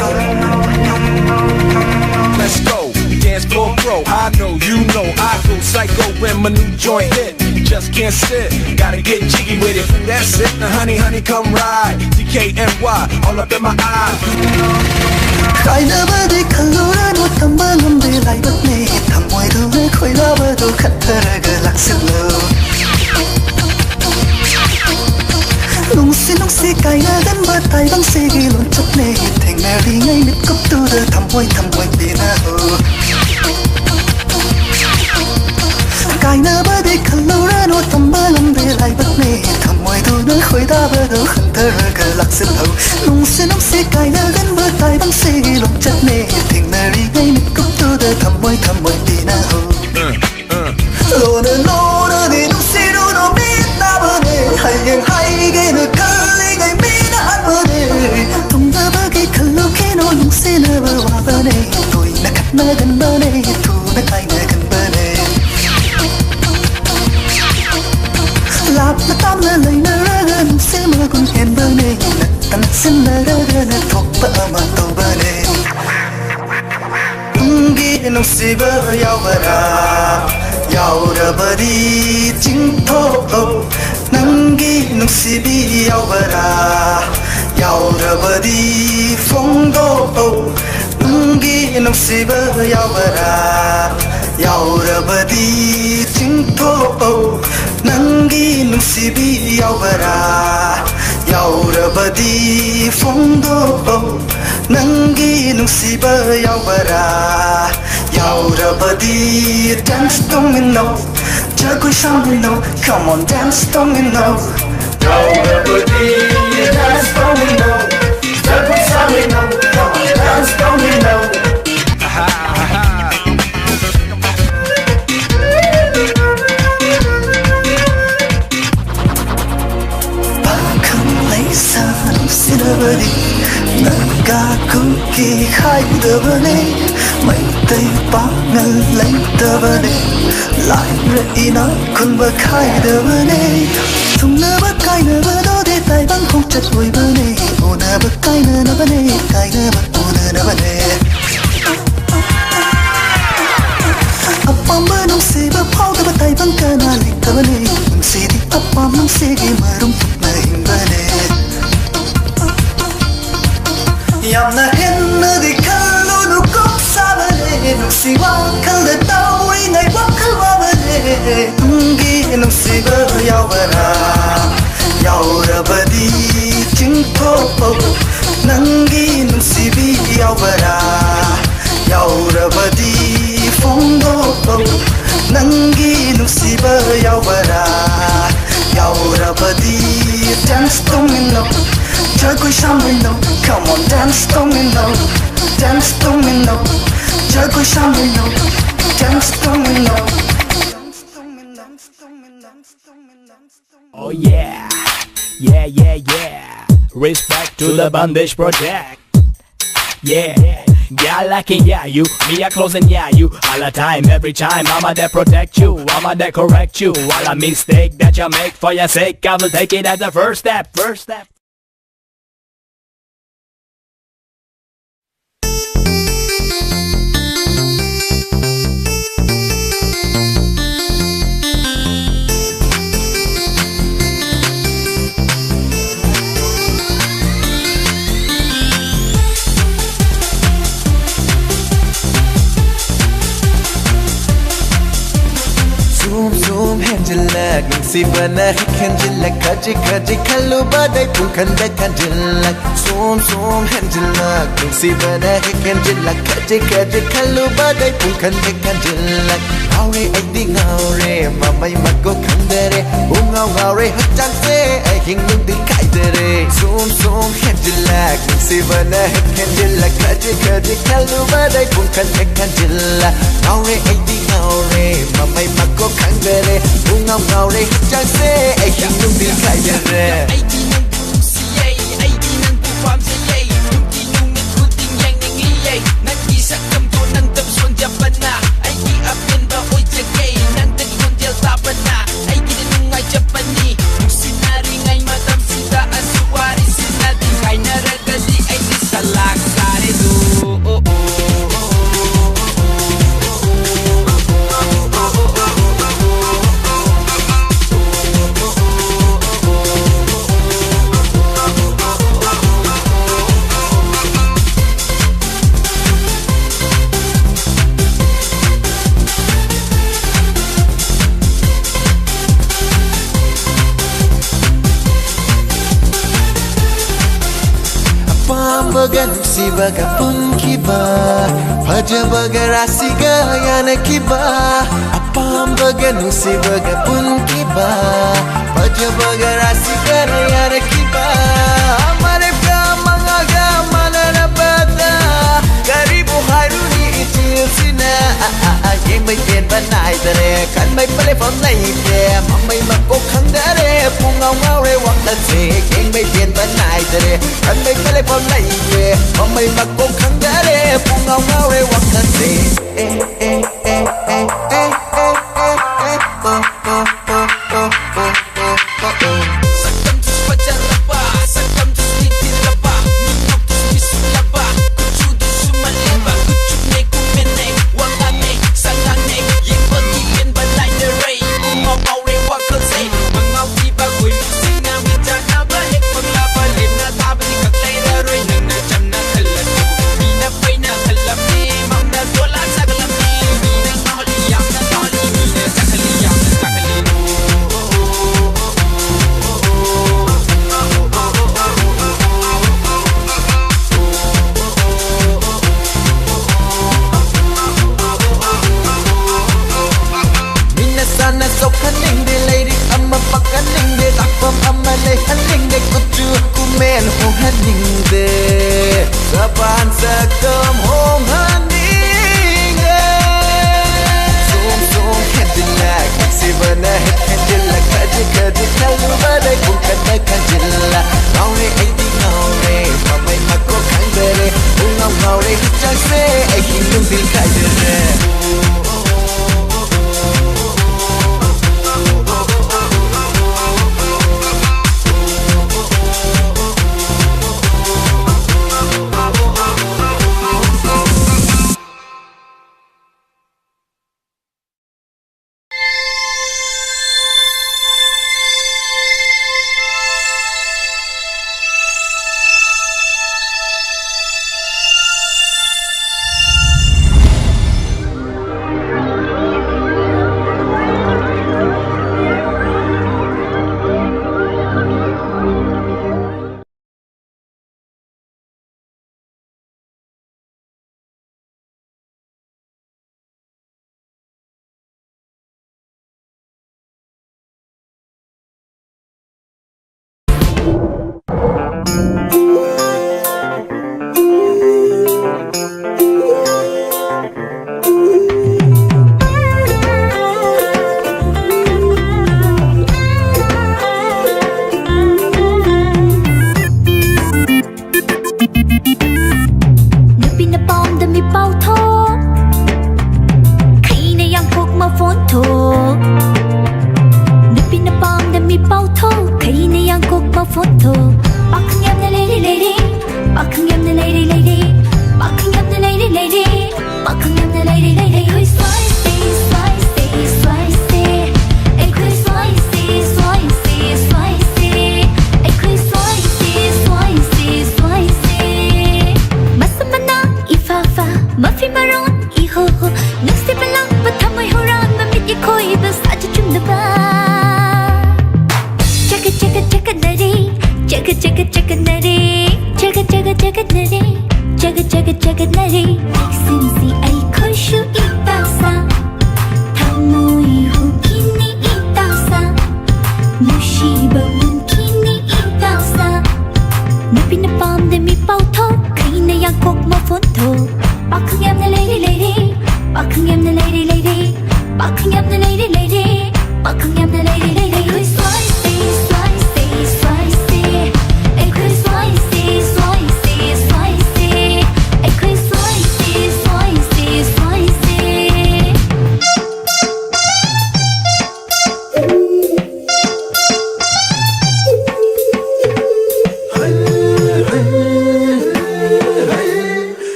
pro. I know, you know, I go psycho when my new joint hit. Just can't sit, gotta get jiggy with it. That's it, now honey, honey, come ride. DKNY, all up in my eyes. 가이나바디 칼로라노 탐방음데 라이브네 탐모이도네 코이라바도 카타라가 락슬로 농시 가이나간 바타이 방세기 론쳤네 탱나리 ngay 밑koptuda 탐모이 비나호 가이나바디 칼로라노 탐방음데 라이브네 탐모이도네 코이라바도 카타라가 락슬로 농시 가이나간 바타이 방세기 론쳤네 탱나리 ngay 밑koptuda 탐모이 비나호 너는 네 눈시로도 빛나보네 하이게는 칼리가 미나보네 동답하게 칼로케노 눈시나봐 와보네 또이나 갓나간 바네 투나 가이나간 바네 랍나 땀나 레이나라가 눈시마군 헨바네 나타나 신나라가 나 톡바 아마 또바네 눈시바 야와라 야오라버리 징토 남기 눈시비 야오바라 야오라버리 퐁도 남기 눈시바 야오바라 야오라버리 징토 남기 눈시비 야오바라 야오라버리 퐁도 남기 눈시바 야오바라 야오라버디 dance don't me know 자꾸 샴푸 know come on dance don't me know 야오라버디 dance don't me know 자꾸 샴푸 know come on dance don't me know 방금 레이사는 쓰러버리 나가 굳게 하이더버네 mấy tay ba ngân lấy tờ bờ đê lại rơi nó con bờ khai tờ bờ đê thùng nơ bờ cay nơ bờ đó để tay băng không chặt đuôi bờ đê ô nơ bờ cay nơ bờ đê cay nơ bờ ô nơ bờ đê apam bờ nông xe bờ phao tờ bờ tay băng cà na lấy tờ bờ đê nông xe đi apam nông xe ghi mờ rung na hình bờ đê yam na hen nơ đi nungsi wakal tawi ngai wakal wabade ngi nungsi ba yawara yawrabadi chingko nangi nungsi bi yawara yawrabadi fondo nangi nungsi ba yawara yawrabadi dance to me now jago shamino come on dance to me now dance to me now jago shamino dance to me now. Oh yeah, yeah, yeah, yeah. Respect to the Bondage Project. Yeah, yeah, like it, yeah, you. Me a close and yeah, you. All the time, every time, I'ma there protect you. I'ma there correct you. All a mistake that you make for your sake, I will take it as the first step, first step. zoom henjilak sibana henjilak kaji kallu badai pungkan dekan jilak zoom henjilak sibana henjilak kaji kallu badai pungkan dekan jilak ngaure ai di ngaure mamai mago khandere ngaure hachang se ai hingung di kaidere zoom henjilak sibana henjilak kaji kallu badai pungkan dekan jilak ngaure ai di ngaure mamai mago khandere ngaure hachang se ai hingung di kaidere ai di nang siye ai di nang pam siye tuki nung min kuting yang ngiye nang isa kam to nang tam son japana ai di apen ba oi jagay nang tag kon jel tapana ai di nung ai japani sinari ngai matam sita aswari sinati kai naragadi ai di salak sare do ꯑꯄꯥꯝꯕꯒ ꯅꯨꯡꯁꯤꯕꯒ ꯄꯨꯟꯈꯤꯕ ꯐꯖꯕꯒ ꯔꯥꯁꯤꯒ ꯌꯥꯅꯈꯤꯕ ꯑꯄꯥꯝꯕꯒ ꯅꯨꯡꯁꯤꯕꯒ ꯄꯨꯟꯈꯤꯕ ꯐꯖꯕꯒ ꯔꯥꯁꯤꯒ ꯌꯥꯅꯈꯤꯕ ꯑꯃꯔꯛꯀ ꯃꯉꯥꯒ ꯃꯥꯟꯅꯔꯕꯗ ꯀꯔꯤꯕꯨ ꯍꯥꯏꯔꯨꯅꯤ 이치읍시나 ꯌꯦꯡꯕꯩ ꯄꯦꯟꯕ ꯅꯥꯏꯗꯔꯦ ꯈꯟꯕꯩ ꯄꯂꯦꯐꯝ ꯂꯩꯇꯦ ꯃꯃꯩ ꯃꯀꯣꯛ ꯈꯪꯗꯔꯦ ꯄꯨꯡꯉꯥꯎ ꯉꯥꯎꯔꯦ ꯋꯥꯈꯜꯁꯦ ꯌꯦꯡꯕꯩ ꯄꯦꯟꯕ ꯅꯥꯏꯗꯔꯦ ꯈꯟꯕꯩ ꯄꯂꯦꯐꯝ ꯂꯩꯇꯦ ꯃꯃꯩ ꯃꯀꯣꯛ ꯈꯪꯗꯔꯦ ꯄꯨꯡꯉꯥꯎ ꯉꯥꯎꯔꯦ ꯋꯥꯈꯜꯁꯦ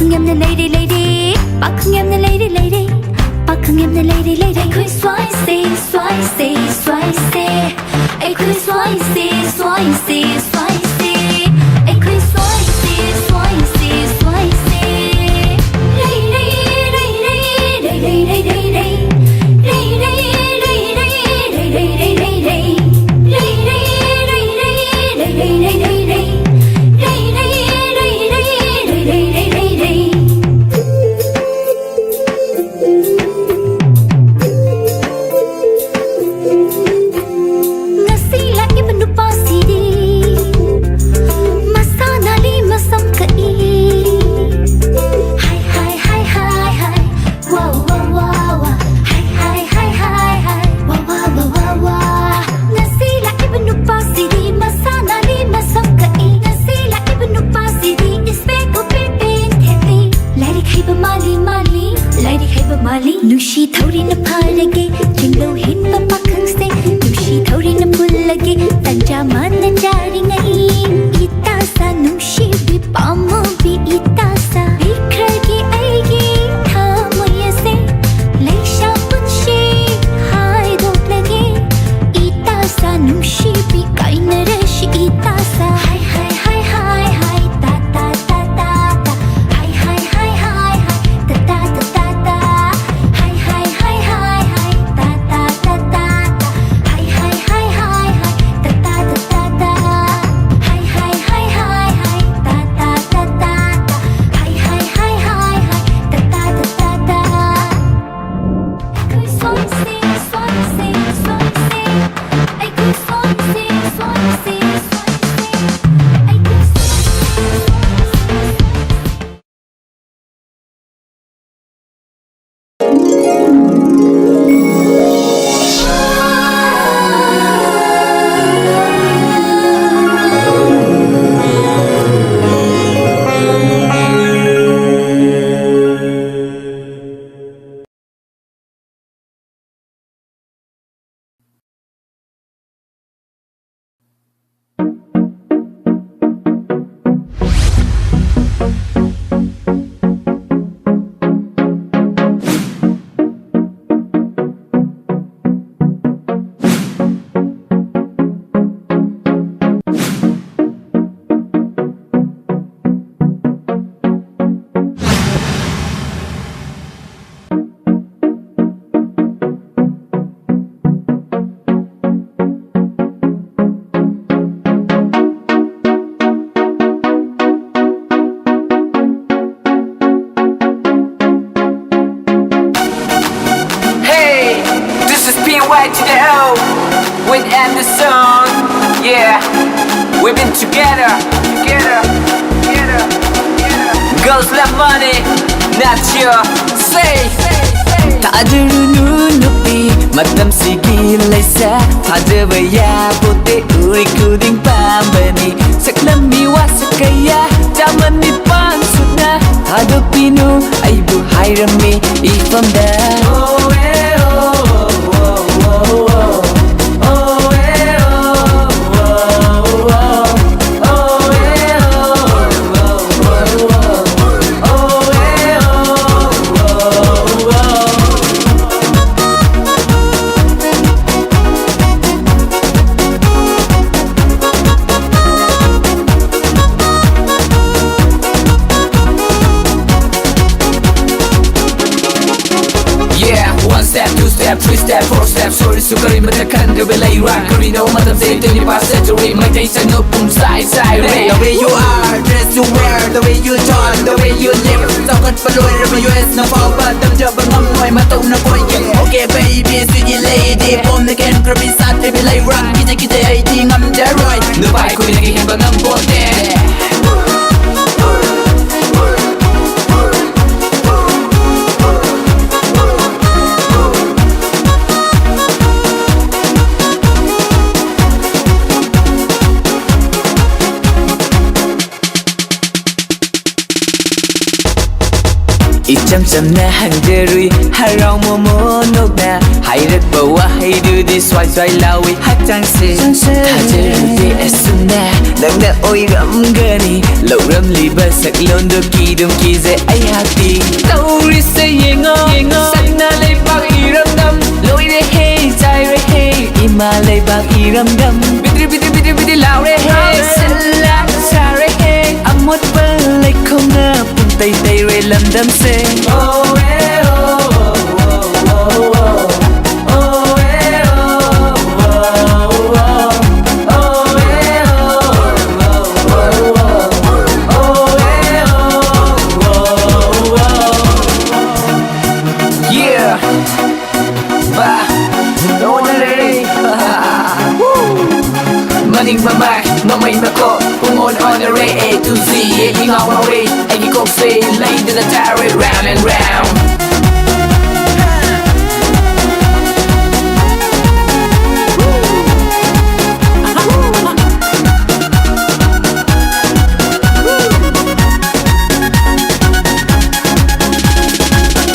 Bakın em the lady lady Bakın em the lady lady Bakın em the lady lady Ai khơi xoay xì xoay xì xoay xì Ai khơi xoay xì xoay xì xoay xì Ai khơi xoay xì xoay xì xoay xì Đây đây đây đây đây đây đây đây đây Đây đây đây đây đây đây đây đây đây Đây đây đây đây đây đây đây đây đây Đây đây đây đây đây đây đây đây Ngasi la iba nupa sidi Masana lima samkai Hai hai hai hai hai Wow wow wow wow Hai hai hai hai hai Wow wow wow wow wow Ngasi la iba nupa sidi Masana lima samkai Ngasi la iba nupa sidi Isbeko pipin tethi Lady khaiba mali mali Lady khaiba mali Nushi thori na pharage Jinglo hin pa pakhang se Nushi thori na pulage Tanja man na jari ngai Ita sa nushi bi pamo bi ita sa Bikragi aigi thamoye se Leisha punshi hai dok lage Ita sa nushi bi kaina rashi ita sa Hai hai hai hai hai ta ta ta ta ta Hai hai hai hai hai ta ta ta ta ta Hai hai hai hai hai ta ta ta ta ta Hai hai hai hai hai ta ta ta ta ta Hai hai hai hai hai ta ta ta ta ta Hai hai hai hai hai ta ta ta ta ta Ai khơi xoay xì xoay xì xoay xì Ai khơi xoay xì xoay xì xoay xì Ai khơi Hey, this is PY to the O with Anderson. Yeah, we've been together. Girls love money, not your say. Tadirunu nupi matam sigi laisa Tajaba ya putih uri kuding pambani Saklami wasakaya tamani pansuna Hadapinu aibu hairami ifamda Oh eh oh oh oh oh Oh eh oh oh oh Oh eh oh oh oh Oh eh oh oh oh One step, two step, three step, four step Sorry sukari matakan ka belay rock Karino matam say 25th century May taste no boom side side The way you are, dress you wear The way you talk, the way you live Tawag paloy, rama US na pawad Damjab ang amoy, mataw na koy Okay baby, sige lady Pom na ken, krabi sa te belay rock Kita ay di ngam jaroy Nabay ko pinagihimbang ang bote Icham chamna hangderui harau momo nokna hairakba wahaidudi swai swai lawi hakchang se thajarudi asuna nangna oiramgani lauramliba saklon do kidum kize ai hakti tauri se yengo sakna leibak iramdam loire hey jaire hey ima leibak iramdam bidri laure hey selak sare hey amot balai khona puntai tai re lamdam se oh eh Mamay nako, pungon on the ray A to Z, eking out my way, and you go say, lay to the tower, round and round.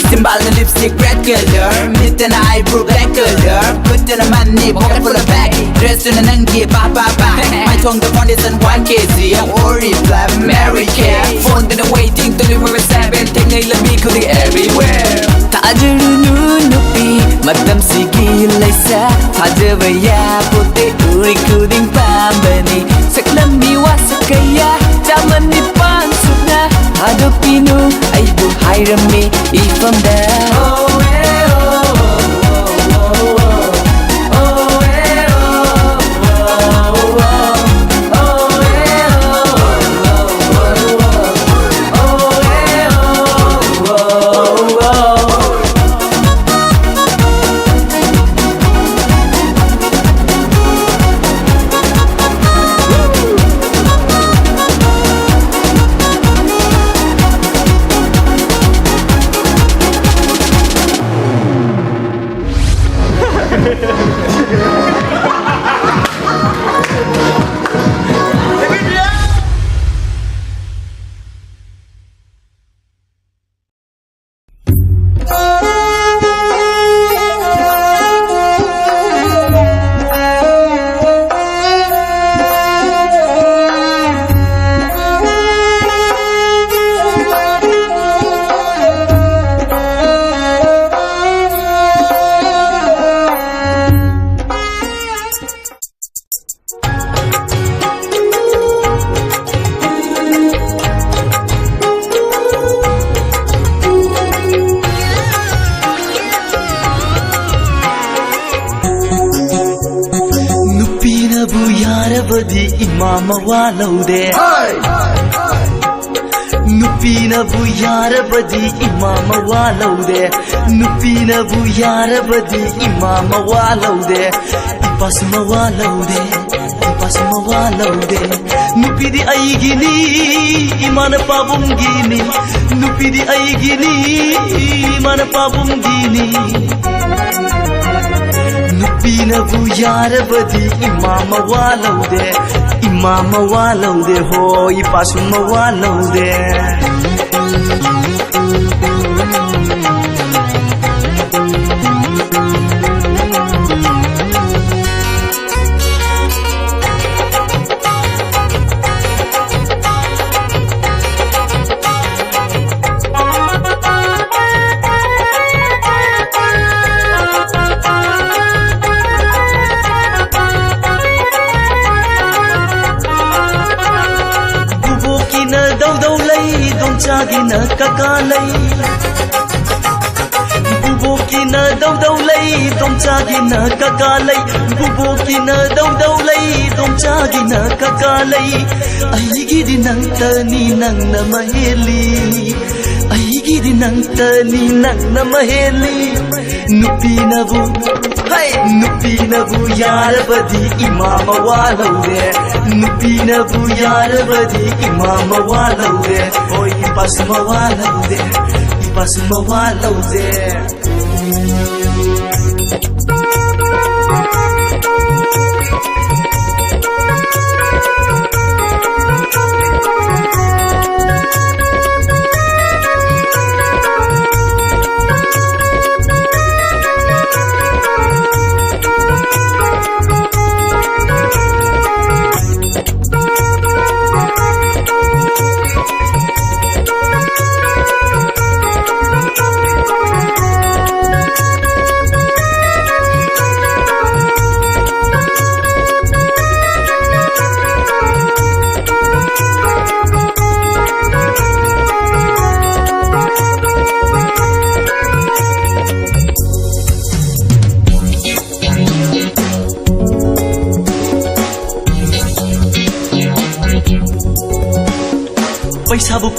Symbol the lipstick red color, mid and eyebrow black color, put in a money pocket full of bag, dressed in a nangi ba. My tongue the foundation 1 kg, Ori flat Mary Kay, phone in the waiting 24/7, take a lami cooking everywhere. Tajaru nupi, madam sigi laisa, tajavaya pote uri cooking pambani, saklami wasakaya, jamani pansuna, adopinu, aibu hairami, ifam da. Nupinabu yarabadi imama walaude Nupinabu yarabadi imama walaude Ipasma walaude Nupidi aigini imana pabungini Nupidi aigini imana pabungini Nupinabu yarabadi imama walaude ho ipasma walaude Chagina kakalay Bubukina daw lay Dom chagina kakalay Bubukina daw lay Dom chagina kakalay Ay gidi nang tani nang namaheli Ay gidi nang tani nang namaheli Nupinabu yarabadi imama walaude Nupinabu yarabadi imama walaude Oy ipasma walaude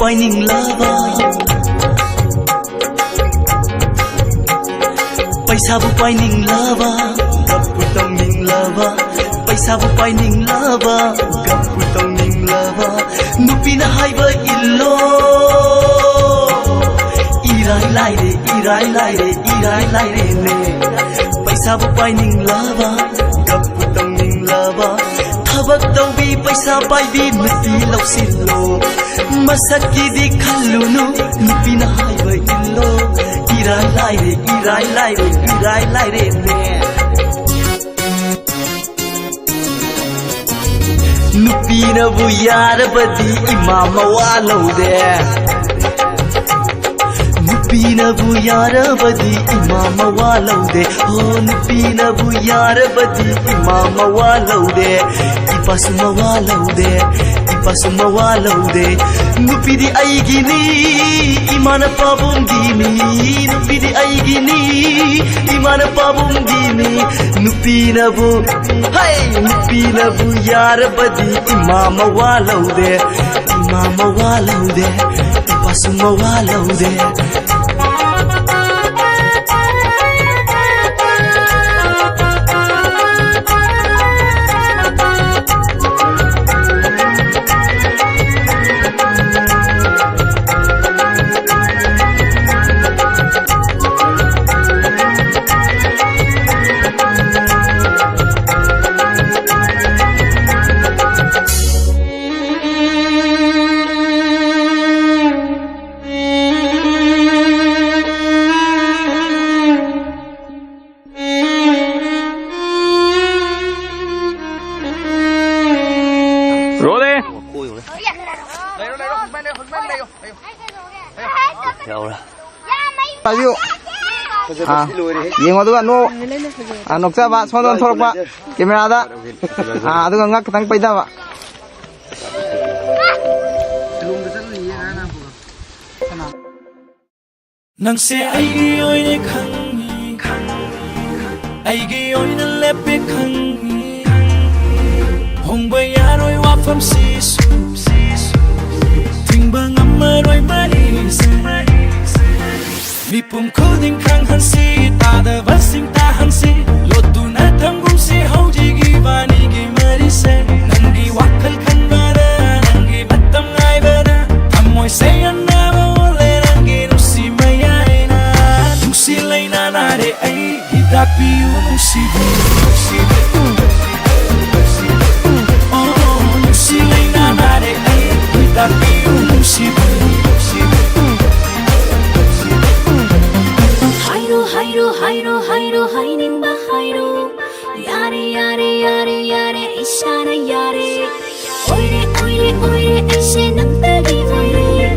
पाइनिंग्लाबा पैसाबु पाइनिंग्लाबा गप्पु तंगिंग्लाबा पैसाबु पाइनिंग्लाबा गप्पु तंगिंग्लाबा नुपिना हाइबा इल्लो इराई लाइरे ने पैसाबु पाइनिंग्लाबा गप्पु तंगिंग्लाबा थबक तौबी पैसा पाइबी नुपी लौसिल्लो मसक्कीदी खल्लुनु नुपिना हाइबा इल्लो इराई लाइरे ने नुपीनबु यारबदी इमा मवा लौदे नुपीनबु यारबदी इमा मवा लौदे हो नुपीनबु यारबदी इमा मवा लौदे इपासु मवा लौदे नुपीदी आइगिनी इमान पाबुंगिनी नुपीदी आइगिनी इमान पाबुंगिनी नुपीनबु यारबदी इमा मवा लौदे इपासु मवा लौदे Ayo, yang waktu kan no, noksa pak, soalnya tolak pak, kamera ada, itu kan ngak ketang peda pak. Nang se aigi oi ne khangi, aigi oi ne lepe khangi, hong bayaroi wafam sisu, ting bang amaroi maise. Mipum coding kang hansi ta da vasing ta hansi lotu na thangum si hauji gi bani gi mari se nangi wakal khan bara nangi batam ngai bara thammoi se anna bole nangi nusi mayaina nusi leina na re ai hidak piu nusi oh nusi leina na re ai hidak piu nusi Hairo, hiding behind Yare, ishana yare. Oire, aise nantagi oire.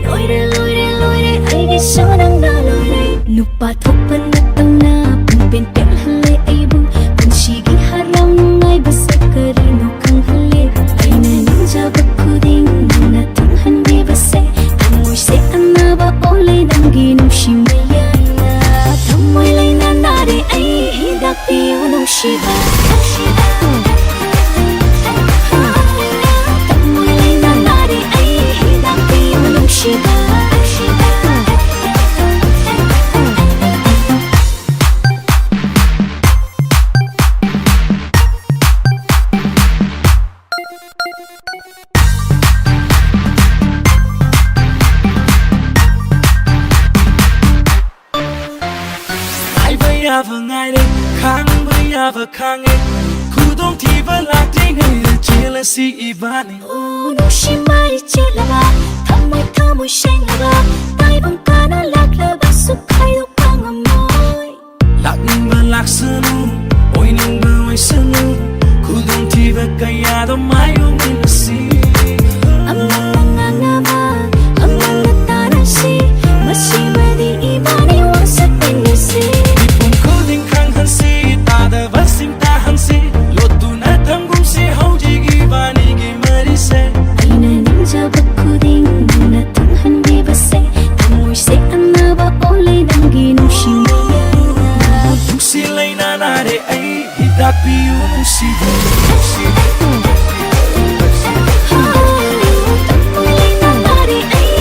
Loire, aige sonang na loire. Nupa thopan natangna, punpen pelhale aibu. Punshigi haraw nungay basakari no kang hale. Aina ninja bakuding, nana tunghandi base. Amoy se anaba ole nangi nushimaya. Thamoy lay na nare ay hidak piyo nung shiba. Thamoy lay na nare ay hidak piyo nung shiba. Khangin kudong tiba lakti ngai jealousy ibani oh no shimai chelaba thamoi shenglaba tai bang kana lakla sukhai do pangamoy lakning ba laksanu oining ba oisanu kudong tiba kaya do mayo minasi amangangaba amangatanasi masibadi ibani wasapinisi ipum kuding khang hansi da vasing ta hansi lotu na thangum si hauji gi bani gi mari se aina ninja bakuding na tunghandi base amoy se anaba ole dangi nushimaya tusi leina na re ai hidak piu nusi Thamoy leina na re ai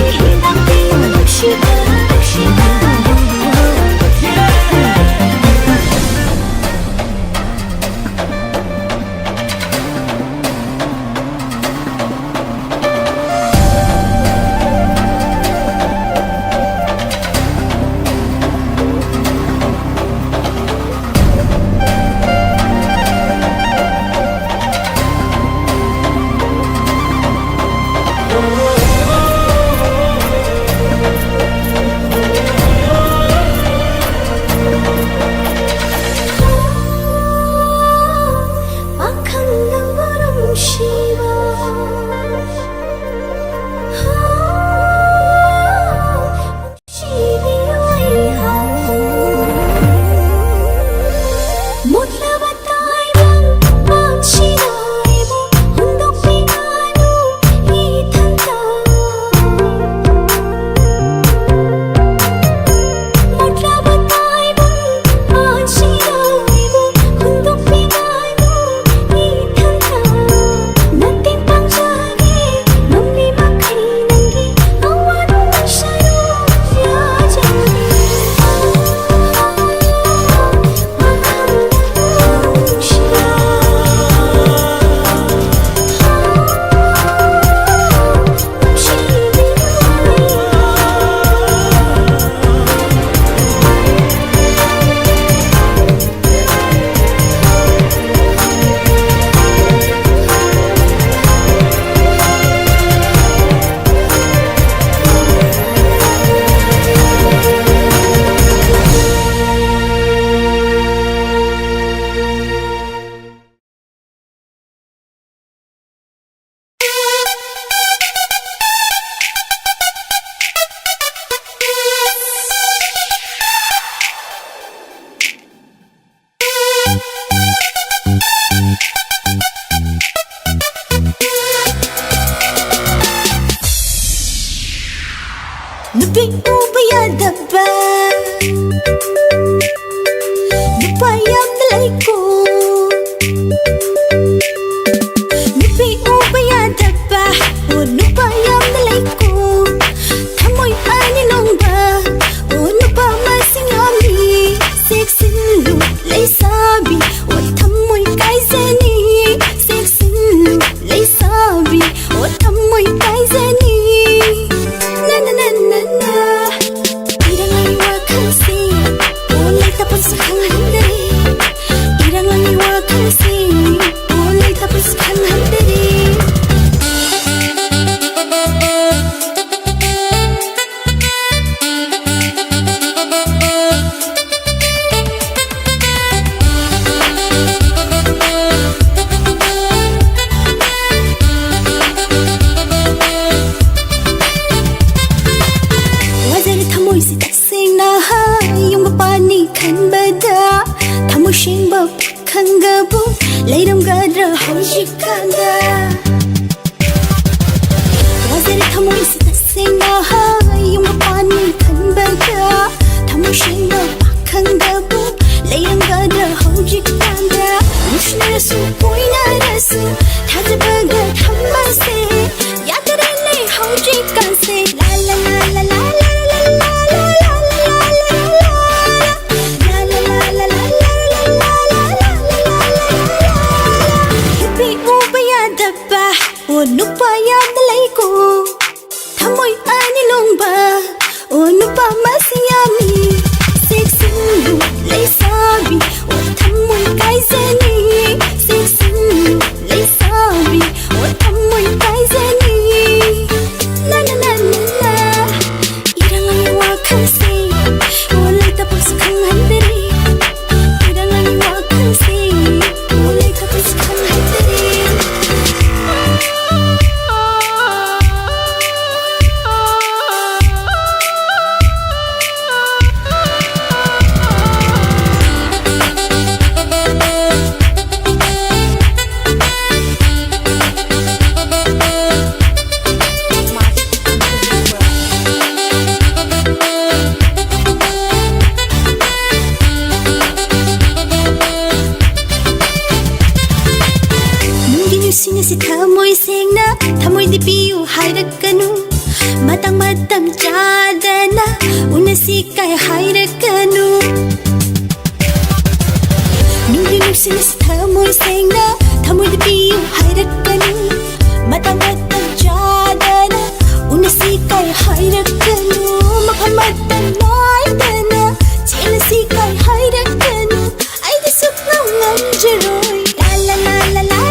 ba nupa yam na lai ko nupi uba yada ba o nupa yam na lai ko thamoy ani nong ba o nupa masingami sexin lu lai sabi o thamoy kai zani sexin lu lai sabi o thamoy kai zani na na na na na irang ay wakasi o lai tapos sa handari irang ay wakasi o lai tapos sa handari wazari thamoy si tasing na ha yung mapani kan bada thamoy shing ba khangabu leiram gadra hojikanda wazari thamoy si tasing na ha yung mapani kan bada thamoy shing ba khangabu leiram gadra hojikanda mushna su koina rasu thajabaga thamase yadarele hojikanse la la la la la nupa yam na lai ko thamoy ani long ba o nupa masiyami sexin lu lai sabi o thamoy kai zani sexin lu lai sabi o thamoy kai zani na na na na na irang ay wakasi o lai tapos kang handari irang ay wakasi o lai tapos kang handari si thamoy sengna thamoy di piu hairakanu matang matam chadana unasi kai hairakanu nungdi nusin si thamoy sengna thamoy di piu hairakanu matang matam chadana unasi kai hairakanu makhan matam laidana chelasi kai hairakanu ai di supna ngamjaroy la la la la la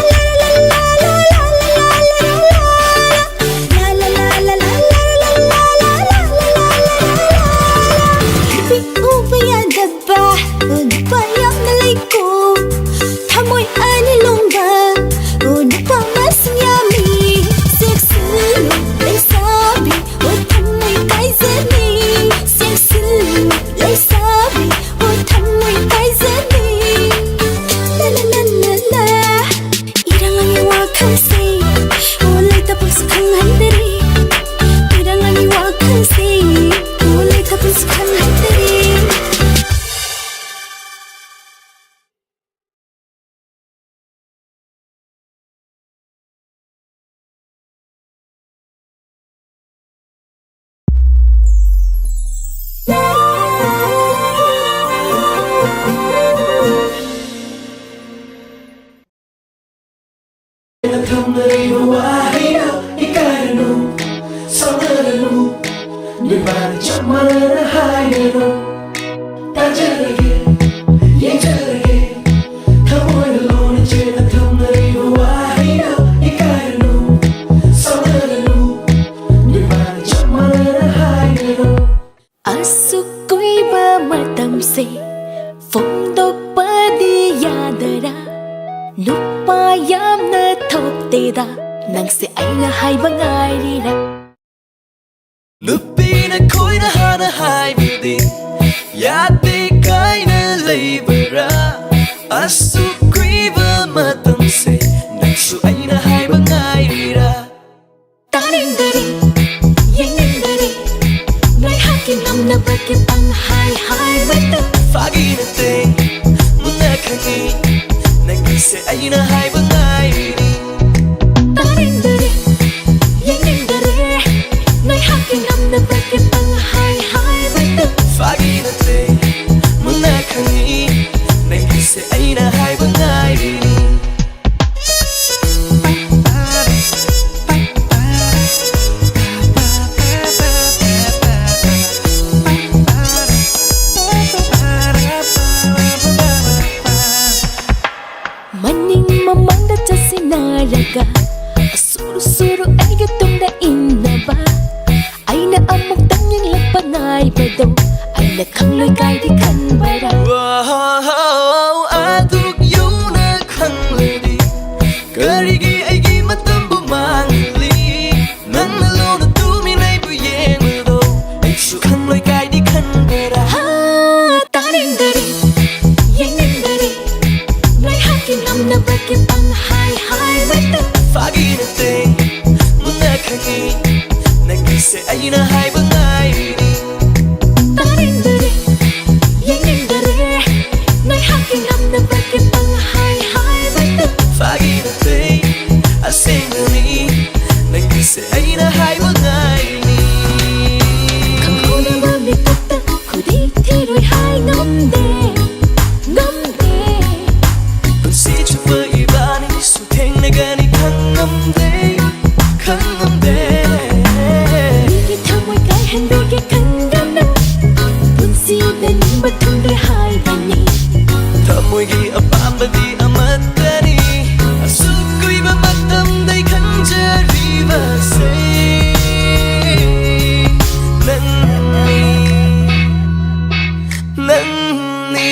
Lupina koina hana hai bidi yate kaina leibara asu griva matam se naksu aina hai bangai rira taring dari yang dari nai hakin nam na bakit ang hai với từng Fagi na te Muna khangi Nangi se aina hai bangai ta đến đời yên đến đời nơi hát kinh âm đã bật cái bằng hai với từng Fagi na te Muna khangi Nangi se aina hai bangai maning mamangga cha sinaraga suru aiga tungda inaba aina amok tanyang lapanay bado aina khangloi kai di khan bara Aduk yuna khang lady Karigi aigi matam bu mangli Nang nalona tumi nai bu yeng do Aishu khang loi kai di khan bera ha ta đến đời yên đến đời nơi hát kinh âm đã bật cái bằng hai với từng Fagi na te Muna khangi Nangi se aina hai bangai ta đến đời yên đến đời nơi hát kinh âm đã bật cái bằng hai với từng Fagi na te Asing na ni Nangi se aina hai bangai khang khô na ba mi tất tất khô đi thì rồi hai ngâm đê Con si cho với ibani Su theng na gani khang ngâm de Khang ngâm de cái thao môi cái hành đôi cái khăn đam đam buồn si bên bất thông đôi hai và nhị Thầm môi ghi ấp ám bà đi amat tani Asuk kui ba matam day khăn jari ba say Nani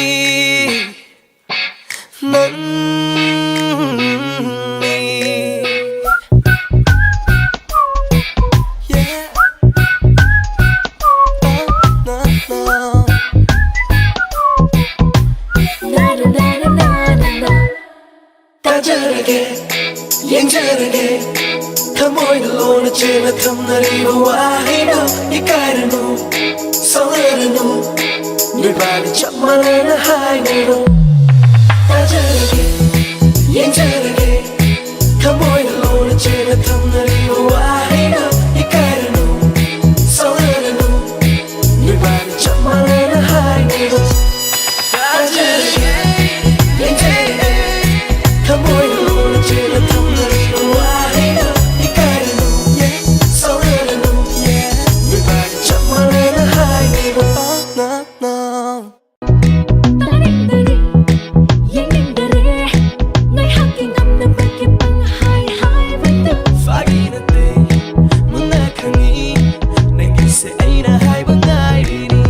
Yeah 따절하게 옌절하게 타모이들로나 제나 탐나리고 와이노 이까이르노 서르르노 늘 발이 참말하나 하이네로 따절하게 옌절하게 타모이들로나 제나 탐나리고 와이노 이까이르노 서르르노 늘 발이 참말하나 하이네로 따절하게 옌절하게 Come on, Lord, chill and come to the wine. You gotta know, yeah, so let it know, yeah. We bout to jump on in a high, nigga. Oh, no. ta đến đời yên đến đời nơi hát kinh âm đã bật cái bằng hai với từng Fagi na te, muna khangi, nangi se aina hai bangai ni.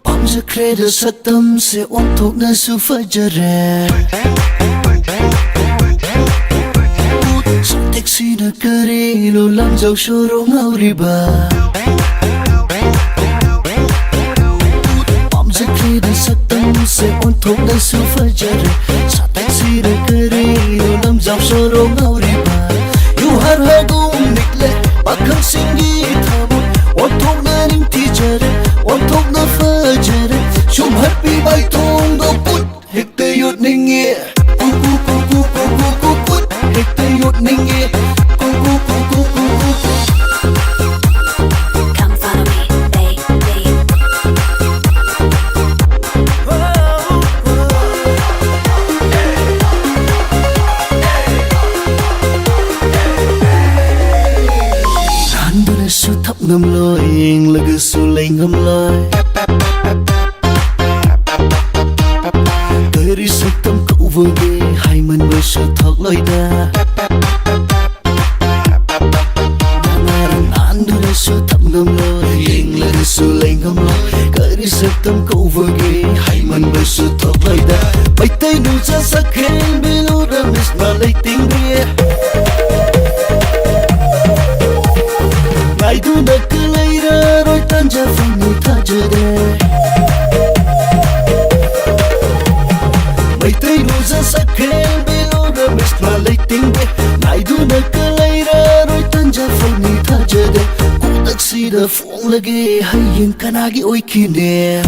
Bom giờ credo sa tâm sẽ ôm thuộc nơi su phơi giờ rè Sông taxi đã cơ đi lô làm giàu show rô ngao riba Bom giờ credo sa tâm sẽ ôm thuộc nơi su phơi giờ rè Sa taxi đã cơ đi lô làm giàu show rô ngao riba You har hagum nikle bakang singi thamon ôm thuộc nơi ning ti giờ rè ôm thuộc nơi phơi giờ rè Chum happy bay thong do put hek te yot ninge put hek te yot ninge come follow me baby Nan bana su thap ngam loi ing lagu su lay ngam loi Dari su tâm cậu vừa ghê hai mình với su thọc loi đa Nan bana su thap ngam loi ing lagu su lay ngamlo kari saktam kovage hai man basu thoklaida baitai nu cha sakhen bilu ramis na leiting be ngai du na kalaira roi tanja fanu thajade baitai nu cha sakhen bilu ramis na leiting be ngai du na kalaira roi tanja fanu thajade sida phung lage hayin kanagi oikine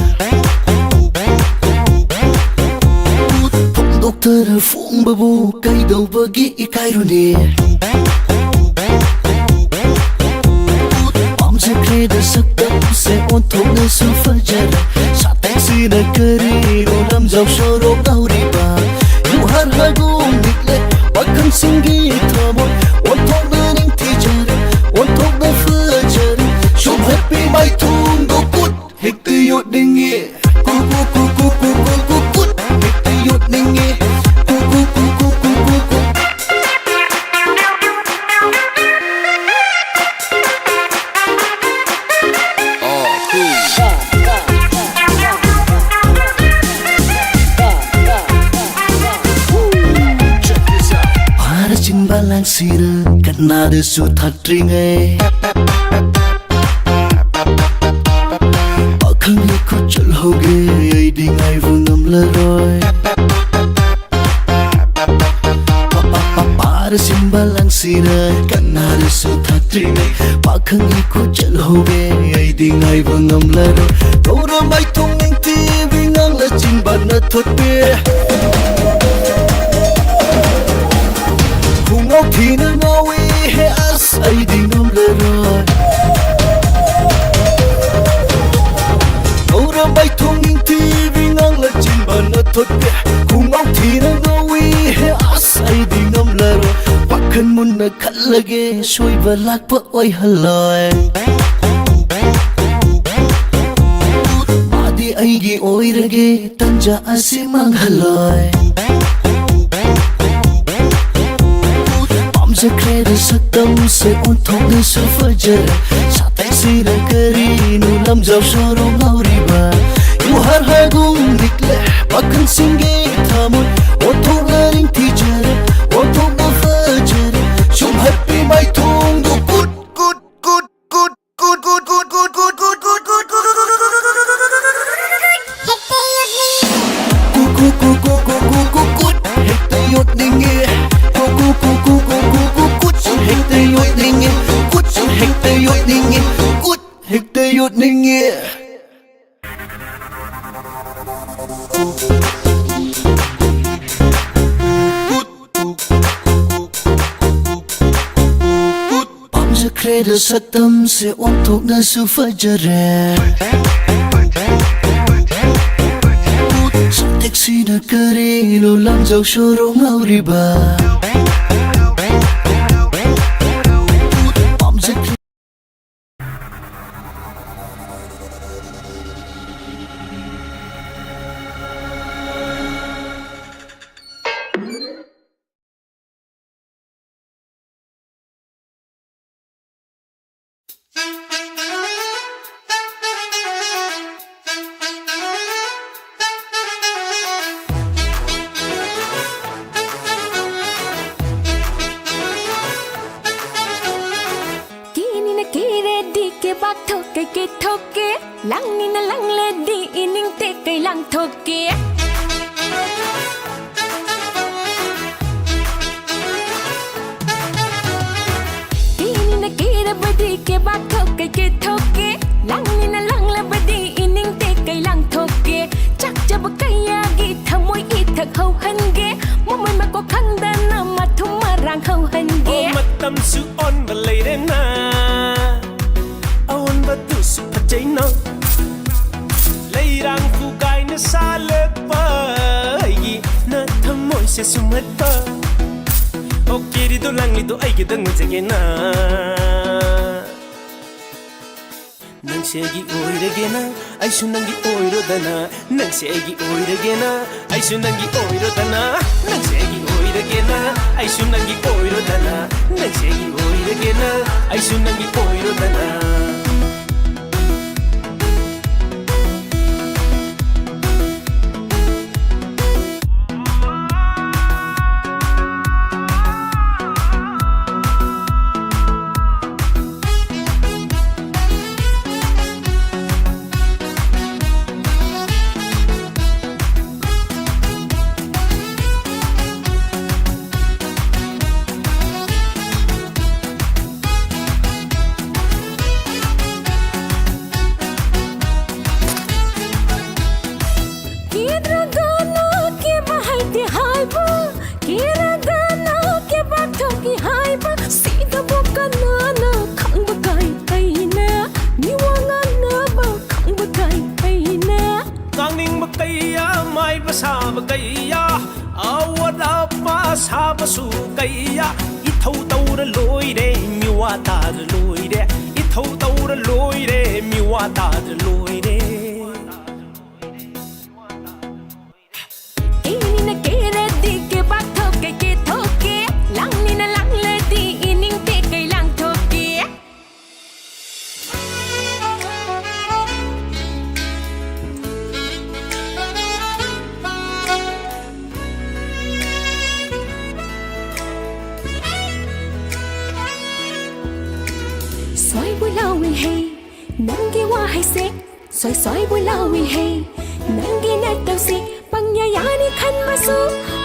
doctor phung babu kai do bagi ikairune am se kreda sakta se on thong na su fajar sa taxi na kari ro lam jaw shoro gauri ba you har hagum nikle bakam singi thamo on thong na ning teacher on thong na fajar Som happy mai thung do kut hek tu yot ninge ku ku ku ku ku ku ku kut hek tu yot ninge ku ku ku ku ku ku ku Para chin balang sira kanada su thatringe khang ye ko chal ho ge ai ding ai vu ngam la roi par simbalang sira kanare su thatri ne pa khang ye ko chal ho ge ai ding ai vu ngam la roi tora mai thong ning ti vi ngang la chin ban na thot pe khung ngau thi na ngawi he as ai ding ngam la roi Bay thong ning ti vi ngang la chin ban na thot pe khung ngau thi na ngawi he asai ding ngam la ro pakhan mun na khal lage soi ba lak pa oi haloi madi ai gi oi rage tanja ase mang haloi pam se kreda saktam se on thong na su fajar sa taxi na kari nu lam jaw shoro ngauri ba you har hagum nikle bakhan singe thamon on thong na ring teacher on thong na fajar som happy mai thong do good good good good good good good good good good good good good ku ku ku ku ku ku ku hekte yot ninge ku ku ku ku ku ku ku ku hekte yot ninge ku hekte yot ninge ku hekte yot ninge Kreda saktam se on thok na su fajare sa taxi na kare lo lam jaw shoro ngauri ba ke thoke lang ni na lang le di ining te kai lang thoke ini na kira badi ke ba thoke ke thoke lang ni na lang le badi ining te kai lang thoke chak jab kaya gi thamoi i thak hau han ge momoi ma ko khang da na ma thum ma rang hau han ge matam su on ba le na tu su pachai no leirang ku gai na sale pa yi na thamoi se sumat pa o kiri do lang li do ai ke dang je na nang se gi oi re ge na ai su nang gi oi ro da na nang se gi oi re ge na ai su nang gi oi ro da na nang se gi oi re ge na ai su nang gi oi ro da na nang se gi oi re ge na ai su nang gi oi ro da na ꯁꯥꯕꯁꯨ ꯀꯩꯌꯥ ꯏꯊꯧ ꯇꯧꯔ ꯂꯣꯏꯔꯦ ꯃꯤꯋꯥ ꯇꯥꯗ ꯂꯣꯏꯔꯦ ꯏꯊꯧ ꯇꯧꯔ ꯂꯣꯏꯔꯦ ꯃꯤꯋꯥ ꯇꯥꯗ ꯂꯣꯏꯔꯦ Inina keredi ke bathoke ke thoke Langnina langledi ining te kai lang thoke Soy bulawi hey Nangi wa hay se Soy bulawi hey Nangi na tau si Pangyayari kan masu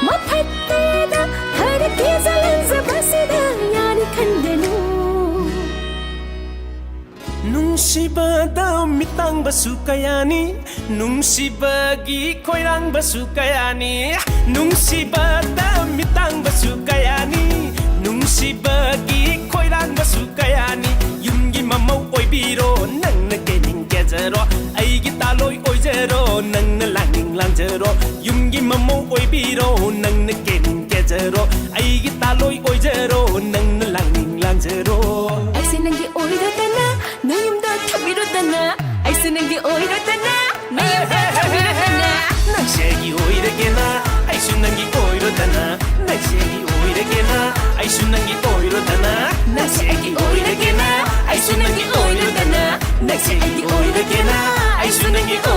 Mapatada Hara kizalan sa basida Yani kan denu Nungsibada mitang basukayani Nungsibagi koirang basukayani Nungsibada mitang basukayani Nungsibagi koirang basukayani Yumgi mamau oibiro nang na kening gezero Aigi taloi oizero nang na langing langzero Yumgi mamau oibiro nang na kening gezero Aigi taloi oizero nang na langing langzero Aise nangi oiro tana Nayum da tabiro tana Aise nangi oiro tana Nayum da tabiro tana Nagsegi oiregena Aisu nangi oiro tana Nagsegi oiregena Aisu nangi oiro tana Nagsegi oiregena Aisu nangi oiro tana Nagsegi oiregena Aisu nangi oiro